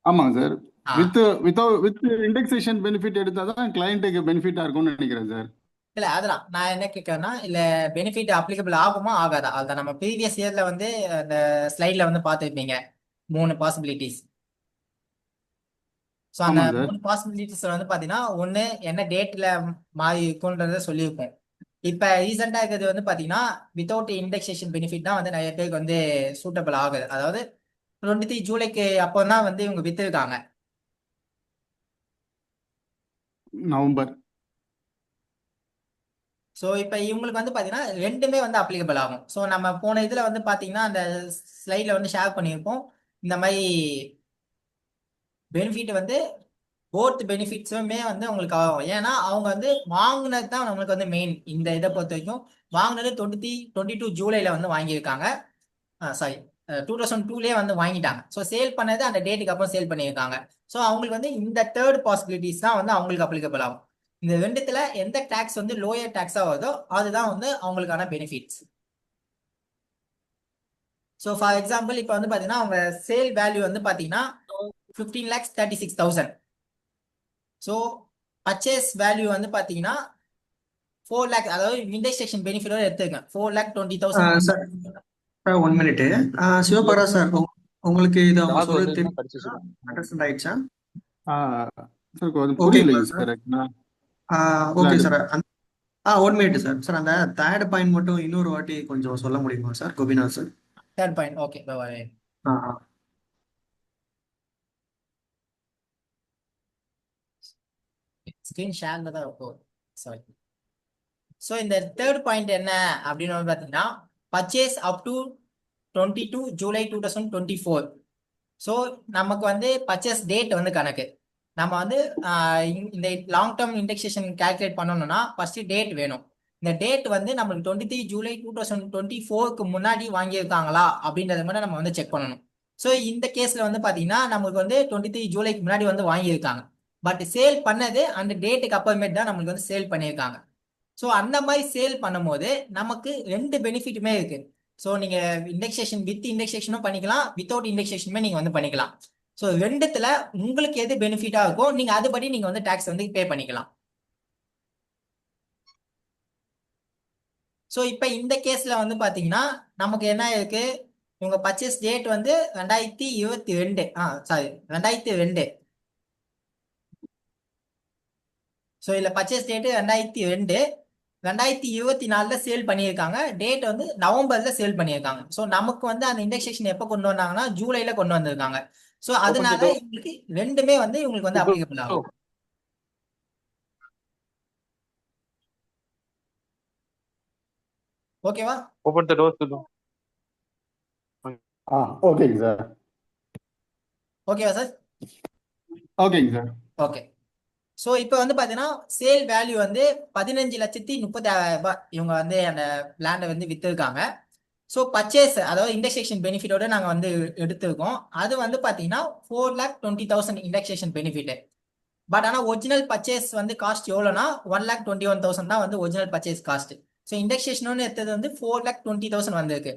ஆமாங்க சார். ஆ வித் இண்டெக்ஸேஷன் பெனிஃபிட் எடுத்தா தான் கிளையண்ட்டுக்கு பெனிஃபிட்டா இருக்கும்னு நினைக்கிறேன் சார். இல்லை, அதெல்லாம் நான் என்ன கேட்கறேன்னா, இல்லை பெனிஃபிட் அப்ளிகபிள் ஆகுமா ஆகாதா? அதுதான் நம்ம ப்ரீவியஸ் இயர்ல வந்து அந்த ஸ்லைட்ல வந்து பார்த்துருப்பீங்க 3 பாசிபிலிட்டிஸ். ஸோ அந்த ஆமாங்க சார். 3 பாசிபிலிட்டிஸ் வந்து பார்த்தீங்கன்னா ஒன்று என்ன டேட்ல மாறி இருக்குன்றத சொல்லியிருப்போம். இப்போ ரீசெண்டாக இருக்கிறது வந்து பார்த்தீங்கன்னா வித்தவுட் இண்டெக்ஸேஷன் பெனிஃபிட் தான் வந்து நிறைய பேருக்கு வந்து சூட்டபிள் ஆகுது. அதாவது 23 ஜூலைக்கு அப்போ தான் வந்து இவங்க வித்துருக்காங்க. நவம்பர். ஸோ இப்போ இவங்களுக்கு வந்து பார்த்தீங்கன்னா ரெண்டுமே வந்து அப்ளிகபிள் ஆகும். ஸோ நம்ம போன இதில் வந்து பார்த்தீங்கன்னா அந்த ஸ்லைடில் வந்து ஷேர் பண்ணியிருப்போம். இந்த மாதிரி பெனிஃபிட் வந்து போத் பெனிஃபிட்ஸுமே வந்து உங்களுக்கு ஆகும். ஏன்னா அவங்க வந்து வாங்கினது தான் நம்மளுக்கு வந்து மெயின். இந்த இதை பொறுத்த வரைக்கும் வாங்கினது 22 ஜூலைல வந்து வாங்கியிருக்காங்க. சாரி, 2002 வந்து வாங்கிட்டாங்க. ஸோ சேல் பண்ணது அந்த டேட்டுக்கு அப்புறம் சேல் பண்ணியிருக்காங்க. ஸோ அவங்களுக்கு வந்து இந்த தேர்ட் பாசிபிலிட்டிஸ் தான் வந்து அவங்களுக்கு அப்ளிகபிள் ஆகும். இந்த ரெண்டுத்துல எந்த டேக்ஸ் வந்து லோயர் டேக்ஸா வருதோ அதுதான் வந்து அவங்களுக்கான பெனிஃபிட்ஸ். ஸோ ஃபார் எக்ஸாம்பிள் இப்போ வந்து பார்த்தீங்கன்னா அவங்க சேல் வேல்யூ வந்து பார்த்தீங்கன்னா 15,36,000. ஸோ பர்ச்சேஸ் வேல்யூ வந்து பார்த்தீங்கன்னா 4 லேக், அதாவது இண்டெக்ஸேஷன் பெனிஃபிட்டோட எடுத்துருக்கேன் 4,20,000. Sir sir 1 minute. சிவபாரா சார், உங்களுக்கு இது அவங்க டாக் சொல்றது வந்து படிச்சு சொல்லுங்க. அண்டர்ஸ்டாண்ட் ஆயிடுச்சா? சார் கொஞ்சம் ஓகேங்களா புரியலைங்க sir? Sir. Okay sir. 1 minute sir. Sir அந்த தேர்ட் பாயிண்ட் மட்டும் இன்னொரு வாட்டி கொஞ்சம் சொல்ல முடியுமா sir, Gopinath sir? Third point okay. ஆ ஸ்க்ரீன் ஷேர்ல தான் இருக்கும், சாரி. ஸோ இந்த தேர்ட் பாயிண்ட் என்ன அப்படின்னு வந்து பார்த்தீங்கன்னா, purchase up to 22 July 2024. So நமக்கு வந்து பர்ச்சேஸ் டேட் வந்து கணக்கு. நம்ம வந்து இந்த லாங் டேர்ம் இண்டெக்ஸேஷன் கால்குலேட் பண்ணணும்னா ஃபர்ஸ்ட் டேட் வேணும். இந்த டேட் வந்து நம்மளுக்கு 23 ஜூலை 2024க்கு முன்னாடி வாங்கியிருக்காங்களா அப்படின்றத மட்டும் நம்ம வந்து செக் பண்ணணும். ஸோ இந்த கேஸ்ல வந்து பார்த்தீங்கன்னா நமக்கு வந்து 23 ஜூலைக்கு முன்னாடி வந்து வாங்கியிருக்காங்க. பட் சேல் பண்ணது அந்த டேட்டுக்கு அப்புறமேட்டு தான் நம்மளுக்கு வந்து சேல் பண்ணியிருக்காங்க. ஸோ அந்த மாதிரி சேல் பண்ணும்போது நமக்கு 2 பெனிஃபிட்டுமே இருக்கு. ஸோ நீங்க இண்டெக்ஸேஷன் வித் இண்டெக்ஸேஷனும் பண்ணிக்கலாம், வித்தவுட் இண்டெக்ஸேஷனுமே நீங்க வந்து பண்ணிக்கலாம். ஸோ ரெண்டுத்துல உங்களுக்கு எது பெனிஃபிட்டா இருக்கோ நீங்க அதுபடி நீங்க வந்து டாக்ஸ் வந்து பே பண்ணிக்கலாம். ஸோ இப்போ இந்த கேஸ்ல வந்து பாத்தீங்கன்னா நமக்கு என்ன இருக்கு, இவங்க பர்ச்சேஸ் டேட் வந்து 2022, சாரி 2002. ஸோ இதுல பர்ச்சேஸ் டேட் 2002, 2024 சேல் பண்ணியிருக்காங்க. டேட் வந்து நவம்பர்ல சேல் பண்ணியிருக்காங்க. ஸோ நமக்கு வந்து அந்த இண்டெக்ஸேஷன் எப்போ கொண்டு வந்தாங்கன்னா ஜூலைல கொண்டு வந்திருக்காங்க. ஸோ அதனால இவங்களுக்கு ரெண்டுமே வந்து இவங்களுக்கு வந்து அப்ளிகபிள் ஆகும். ஓகேவா? Open the door to the. ஓகேங்க சார். ஓகேவா சார்? ஓகேங்க சார். ஓகே. ஸோ இப்போ வந்து பார்த்தீங்கன்னா சேல் வேல்யூ வந்து 15,30,000 இவங்க வந்து அந்த லேண்டை வந்து விற்றுருக்காங்க. ஸோ பர்ச்சேஸ், அதாவது இண்டெக்ஸேஷன் பெனிஃபிட்டோட நாங்கள் வந்து எடுத்திருக்கோம். அது வந்து பார்த்தீங்கன்னா 4,20,000 இண்டெக்ஸேஷன் பெனிஃபிட். பட் ஆனால் ஒரிஜினல் பர்ச்சேஸ் வந்து காஸ்ட் எவ்வளோனா 1,21,000 தான் வந்து original purchase cost. So indexation எடுத்தது வந்து 4,20,000 வந்திருக்கு.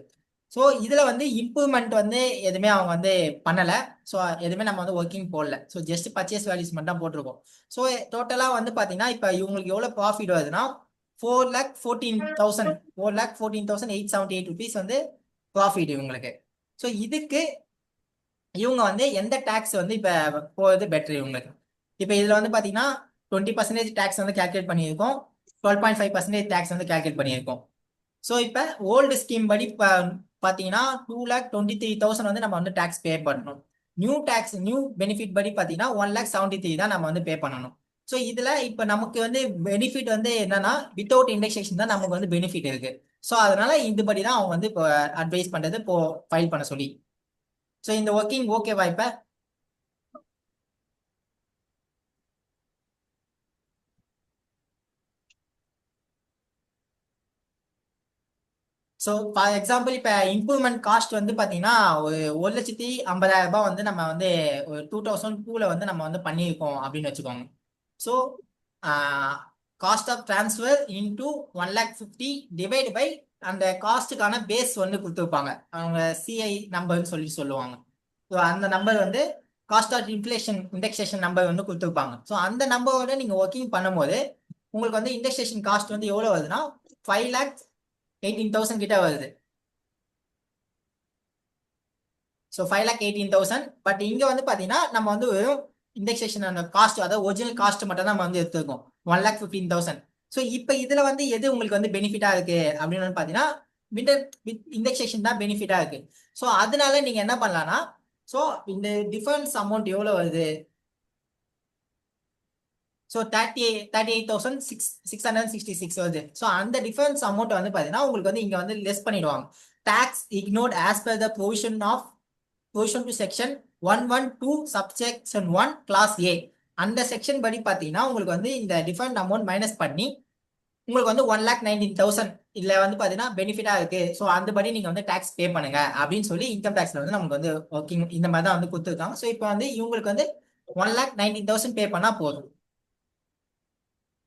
ஸோ இதில் வந்து இம்ப்ரூவ்மெண்ட் வந்து எதுவுமே அவங்க வந்து பண்ணலை. ஸோ எதுவுமே நம்ம வந்து ஒர்க்கிங் போடல. ஸோ ஜஸ்ட் பர்ச்சேஸ் வேல்யூஸ் மட்டும் தான் போட்டிருக்கோம். ஸோ டோட்டலாக வந்து பார்த்தீங்கன்னா இப்போ இவங்களுக்கு எவ்வளோ ப்ராஃபிட் வருதுன்னா 4,14,000 4,14,878 ருபீஸ் வந்து ப்ராஃபிட் இவங்களுக்கு. ஸோ இதுக்கு இவங்க வந்து எந்த டேக்ஸ் வந்து இப்போ போகிறது பெட்டர் இவங்களுக்கு. இப்போ இதில் வந்து பார்த்தீங்கன்னா 20% டேக்ஸ் வந்து கால்குலேட் பண்ணியிருக்கோம், 12.5% டேக்ஸ் வந்து கால்குலேட் பண்ணியிருக்கோம். ஸோ இப்போ ஓல்டு ஸ்கீம் படி பார்த்தீங்கன்னா 2,23,000 வந்து நம்ம வந்து டேக்ஸ் பே பண்ணணும். நியூ பெனிஃபிட் படி பார்த்தீங்கன்னா 1,73,000 தான் நம்ம வந்து பே பண்ணணும். ஸோ இதில் இப்போ நமக்கு வந்து பெனிஃபிட் வந்து என்னன்னா வித்தவுட் இண்டெக்ஸேஷன் தான் நமக்கு வந்து பெனிஃபிட் இருக்கு. ஸோ அதனால இதுபடி தான் அவங்க வந்து இப்போ அட்வைஸ் பண்ணுறது இப்போ ஃபைல் பண்ண சொல்லி. ஸோ இந்த ஒர்க்கிங் ஓகேவா இப்போ? ஸோ ஃபார் எக்ஸாம்பிள் இப்போ இம்ப்ரூவ்மெண்ட் காஸ்ட் வந்து பார்த்தீங்கன்னா ஒரு 1,50,000 வந்து நம்ம வந்து ஒரு 2002 வந்து நம்ம வந்து பண்ணியிருக்கோம் அப்படின்னு வச்சுக்கோங்க. So cost of transfer into 1,50,000 divide by அந்த காஸ்ட்டுக்கான பேஸ் வந்து கொடுத்துருப்பாங்க, அவங்க சிஐ நம்பர்னு சொல்லுவாங்க. ஸோ அந்த நம்பர் வந்து cost of inflation indexation number வந்து கொடுத்துருப்பாங்க. ஸோ அந்த நம்பரோட நீங்கள் ஒர்க்கிங் பண்ணும்போது உங்களுக்கு வந்து இண்டெக்ஸேஷன் காஸ்ட் வந்து எவ்வளோ வருதுன்னா 5,18,000 கிட்ட வருது. ஸோ 5,18,000. பட் இங்கே வந்து பார்த்தீங்கன்னா நம்ம வந்து இண்டெக்ஸேஷன் அந்த காஸ்ட், அதாவது ஒரிஜினல் காஸ்ட் மட்டும் நம்ம வந்து எடுத்துருக்கோம் 1,15,000. ஸோ இப்போ இதில் வந்து எது உங்களுக்கு வந்து பெனிஃபிட்டாக இருக்கு அப்படின்னு பார்த்தீங்கன்னா வித் இண்டெக்ஸேஷன் தான் பெனிஃபிட்டாக இருக்கு. ஸோ அதனால நீங்கள் என்ன பண்ணலாம்னா, ஸோ இந்த டிஃபரன்ஸ் அமௌண்ட் எவ்வளோ வருது? ஸோ 38,666 வருது. ஸோ அந்த டிஃபரன்ஸ் அமௌண்ட் வந்து பார்த்தீங்கன்னா உங்களுக்கு வந்து இங்கே வந்து லெஸ் பண்ணிடுவாங்க. Tax ignored as per the provision to section 112 subsection 1 clause A. அந்த செக்ஷன் படி பார்த்தீங்கன்னா உங்களுக்கு வந்து இந்த டிஃபரண்ட் அமௌண்ட் மைனஸ் பண்ணி உங்களுக்கு வந்து 1,19,000 இதில் வந்து பார்த்தீங்கன்னா பெனிஃபிட்டாக இருக்கு. ஸோ அந்த படி நீங்கள் வந்து டேக்ஸ் பே பண்ணுங்க அப்படின்னு சொல்லி இன்கம் டேக்ஸ்ல வந்து நமக்கு வந்து ஒர்க்கிங் இந்த மாதிரி தான் வந்து கொடுத்துருக்காங்க. ஸோ இப்போ வந்து இவங்களுக்கு வந்து 1,19,000 பே பண்ணால் போதும்.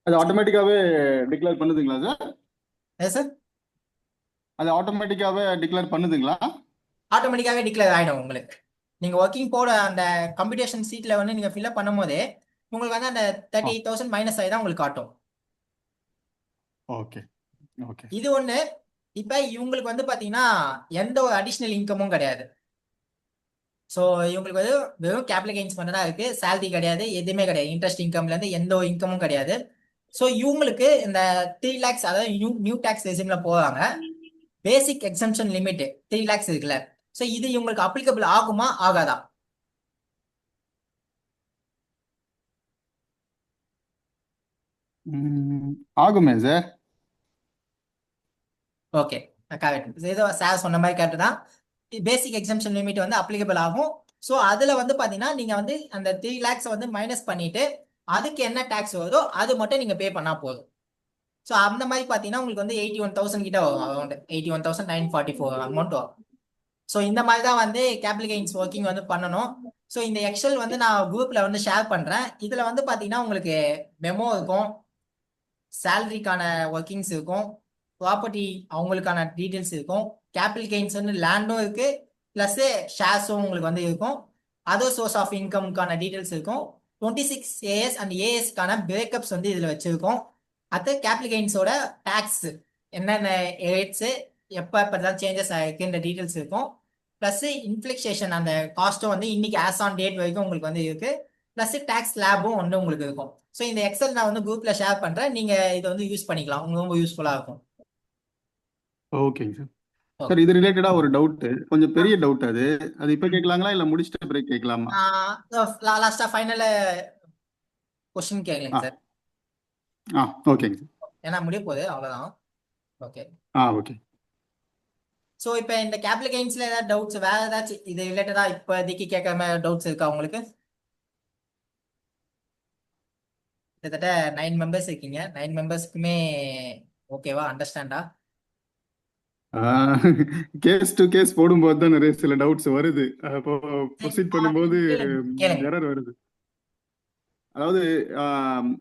அது ஆட்டோமேட்டிக்காவே டிக்ளேர் பண்ணுதுங்களா சார்? எஸ் சார், அது ஆட்டோமேட்டிக்காவே டிக்ளேர் பண்ணுதுங்களா? ஆட்டோமேட்டிக்காவே டிக்ளேர் ஆகிடும் உங்களுக்கு. நீங்கள் ஒர்க்கிங் போட அந்த கம்ப்யூட்டேஷன் சீட்டில் வந்து நீங்கள் ஃபில்அப் பண்ணும் போதே உங்களுக்கு வந்து அந்த 38,000 மைனஸ் ஆகி தான் உங்களுக்கு காட்டும். ஓகே ஓகே இது ஒண்ணு. இப்ப இவங்களுக்கு வந்து பாத்தீங்கன்னா எந்த ஒரு அடிஷ்னல் இன்கமும் கிடையாது. ஸோ இவங்களுக்கு வந்து வெறும் கேபிட்டல் கெயின்ஸ் மட்டும் தான் இருக்கு. சேலரி கிடையாது, எதுவுமே கிடையாது. இன்ட்ரெஸ்ட் இன்கம்ல இருந்து எந்த ஒரு இன்கமும் கிடையாது. ஸோ இவங்களுக்கு இந்த 3 lakhs, அதாவது நியூ டாக்ஸ் ரெஜிம்ல போவாங்க. பேசிக் எக்ஸம்ஷன் லிமிட் 3 lakhs இருக்குல்ல. ஸோ இது இவங்களுக்கு அப்ளிகபிள் ஆகுமா ஆகாதா? ஆகுமே சார். Okay, correct. ஏதோ சார் சொன்ன மாதிரி கரெக்ட் தான். பேசிக் எக்ஸம்ஷன் லிமிட் வந்து அப்ளிகபிள் ஆகும். ஸோ அதுல வந்து பாத்தீங்கன்னா நீங்க வந்து அந்த 3 lakhs வந்து மைனஸ் பண்ணிட்டு அதுக்கு என்ன டாக்ஸ் வருதோ அது மட்டும் நீங்க பே பண்ணா போதும். ஸோ அந்த மாதிரி பாத்தீங்கன்னா உங்களுக்கு வந்து 81,000 கிட்ட வரும். அரௌண்ட் 81,944 அமௌண்ட் வரும். ஸோ இந்த மாதிரி தான் வந்து கேபிட்டல் கெயின்ஸ் ஒர்க்கிங் வந்து பண்ணணும். ஸோ இந்த எக்ஸல் வந்து நான் குரூப்ல வந்து ஷேர் பண்றேன். இதுல வந்து பாத்தீங்கன்னா உங்களுக்கு மெமோ இருக்கும், சேலரிக்கான ஒர்க்கிங்ஸ் இருக்கும், ப்ராப்பர்ட்டி அவங்களுக்கான டீட்டெயில்ஸ் இருக்கும், கேபிட்டல் கெயின்ஸ் வந்து லேண்டும் இருக்கு, பிளஸ் ஷேர்ஸும் உங்களுக்கு வந்து இருக்கும், அதர் சோர்ஸ் ஆஃப் இன்கம்க்கான டீட்டெயில்ஸ் இருக்கும், 26 ஏஎஸ் அண்ட் ஏஎஸ்க்கான பிரேக்கப்ஸ் வந்து இதுல வச்சிருக்கோம். அடுத்து கேபிட்டல் கெயின்ஸோட டாக்ஸ் என்னென்ன ரேட்ஸ் எப்போ எப்போதான் சேஞ்சஸ் ஆகிருக்குன்ற டீட்டெயில்ஸ் இருக்கும். ப்ளஸ் இன்ஃப்ளெக்ஷேஷன் அந்த காஸ்ட்டும் வந்து இன்னைக்கு ஆஸ் ஆன் டேட் வரைக்கும் உங்களுக்கு வந்து இருக்கு. ப்ளஸ் டாக்ஸ் லேபும் வந்து உங்களுக்கு இருக்கும். ஸோ இந்த எக்ஸல் நான் வந்து குரூப்ல ஷேர் பண்றேன். நீங்க இதை வந்து யூஸ் பண்ணிக்கலாம், உங்களுக்கு ரொம்ப யூஸ்ஃபுல்லா இருக்கும். ஓகேங்க சார். சார் இது ரிலேட்டடா ஒரு டவுட், கொஞ்சம் பெரிய டவுட். அது அது இப்ப கேட்கலாங்களா இல்ல முடிச்சிட்ட பிறகு கேட்கலாமா? லாஸ்டா ஃபைனல் கொஸ்டின் கேட்கலைங்க சார். ஓகேங்க சார். ஏன்னா முடிய போகுது, அவ்வளவுதான். ஓகே. ஓகே. ஸோ இப்போ இந்த கேபிட்டல் கெயின்ஸ்ல ஏதாவது டவுட்ஸ், வேற ஏதாச்சும் இது ரிலேட்டடா இப்போதைக்கு கேட்குற மாதிரி டவுட்ஸ் இருக்கா உங்களுக்கு? கிட்டத்தட்ட 9 மெம்பர்ஸ் இருக்கீங்க. 9 மெம்பர்ஸ்க்குமே ஓகேவா, அண்டர்ஸ்டாண்டா? கேஸ் டு கேஸ் போடும்போது தான் நிறைய சில டவுட்ஸ் வருது. அப்போ ப்ரொசீட் பண்ணும்போது கேளுங்க. எரர் வருது. அதாவது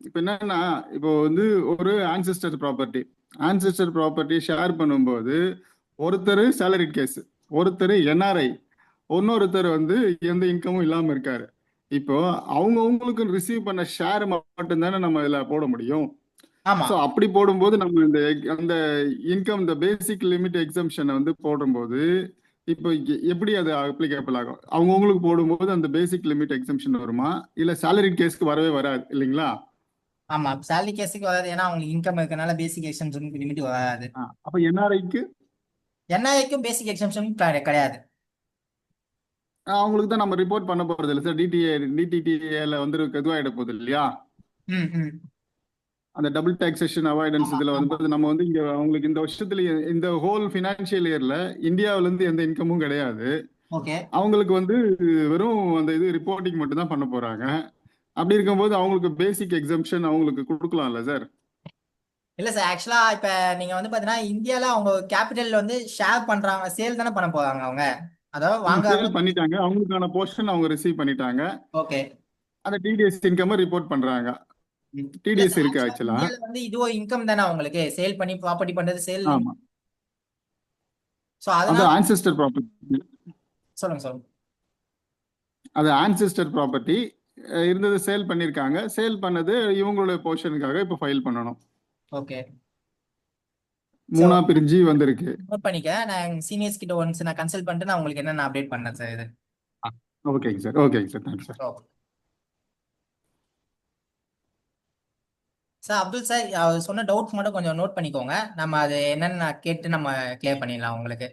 இப்போ என்னன்னா, இப்போ வந்து ஒரு ஆன்செஸ்டர் ப்ராப்பர்ட்டி ஷேர் பண்ணும்போது ஒருத்தர் சேலரி கேஸ், ஒருத்தர் என்ஆர்ஐ, இன்னொருத்தர் வந்து எந்த இன்கமும் இல்லாம இருக்காரு. இப்போ அவங்களுக்கு ரிசீவ் பண்ண ஷேர் மட்டும் தானே நம்ம இதுல போட முடியும். ஆமா, ஸோ அப்படி போடும்போது நம்ம அந்த இன்கம், இந்த பேசிக் லிமிட் எக்ஸம்ஷனை வந்து போடும்போது இப்போ எப்படி அது அப்ளிகபிள் ஆகும்? அவங்கவுங்களுக்கு போடும்போது அந்த பேசிக் லிமிட் எக்ஸம்ஷன் வருமா, இல்ல சேலரி கேஸ்க்கு வரவே வராது இல்லைங்களா? ஆமா, சேலரி கேஸுக்கு வராது. ஏன்னா அவங்களுக்கு இன்கம் இருக்கனால பேசிக் எக்ஸம்ஷன் லிமிட் வராது. அப்ப என்ஆர்ஐக்கு என்ஐக்கும் பேசிக் எக்ஸம்ஷன் கிடையாது. அவங்களுக்கு தான் நம்ம ரிப்போர்ட் பண்ண போறது இல்லை சார். டிடிடிஏல வந்து இதுவாயிட போகுது இல்லையா? ம் ம் அந்த டபுள் டாக்ஸேஷன் அவாய்டன்ஸ் ஆமா இதுல ஆமா வந்து நம்ம வந்து இங்க அவங்களுக்கு இந்த வருஷத்துல இந்த ஹோல் ஃபினான்ஷியல் இயர்ல இந்தியாவுல இருந்து எந்த இன்கமும் கிடையாது. ஓகே. அவங்களுக்கு வந்து வெறும் அந்த இது ரிப்போர்ட்டிங் மட்டும் தான் பண்ண போறாங்க. அப்படி இருக்கும்போது அவங்களுக்கு பேசிக் எக்ஸம்ஷன் அவங்களுக்கு கொடுக்கலாம்ல சார்? இல்ல சார், ஆக்சுவலா இப்ப நீங்க வந்து பாத்தீங்கன்னா இந்தியால அவங்க கேபிட்டல் வந்து ஷேர் பண்றாங்க, சேல் தானே பண்ண போறாங்க அவங்க, அதாவது வாங்க. சேல் பண்ணிட்டாங்க, அவங்களுக்கான போர்ஷன் அவங்க ரிசீவ் பண்ணிட்டாங்க. ஓகே. அந்த டிடிஎஸ் இன்கம் ரிப்போர்ட் பண்றாங்க. இல்ல டிடிஎஸ் சார், இருக்கு ஆக்சுவலா ஆக்சுவலா. இந்தியால வந்து இதுவோ இன்கம் தானே அவங்களுக்கு, சேல் பண்ணி ப்ராப்பர்ட்டி பண்றது சேல். ஆமா, சோ அது அதனால ஆன்செஸ்டர் ப்ராப்பர்ட்டி. சொல்லுங்க. அது ஆன்செஸ்டர் ப்ராப்பர்ட்டி இருந்தது, சேல் பண்ணிருக்காங்க. சேல் பண்ணது இவங்களுடைய போர்ஷனுக்காக இப்ப ஃபைல் பண்ணணும். ஓகே. மூணா பிரிஞ்சு வந்திருக்கு. நோட் பண்ணிக்க. நான் சீனியர்ஸ் கிட்ட ஒன்ஸ் நான் கன்சல்ட் பண்ணிட்டு நான் உங்களுக்கு என்னென்ன அப்டேட் பண்ணேன் சார் இது. ஓகேங்க சார். ஓகேங்க sir. Thanks sir. Sir Abdul sir, அவர் சொன்ன டவுட்ஸ் மட்டும் கொஞ்சம் நோட் பண்ணிக்கோங்க. நம்ம அது என்னன்னு நான் கேட்டு நம்ம கிளியர் பண்ணிடலாம் உங்களுக்கு.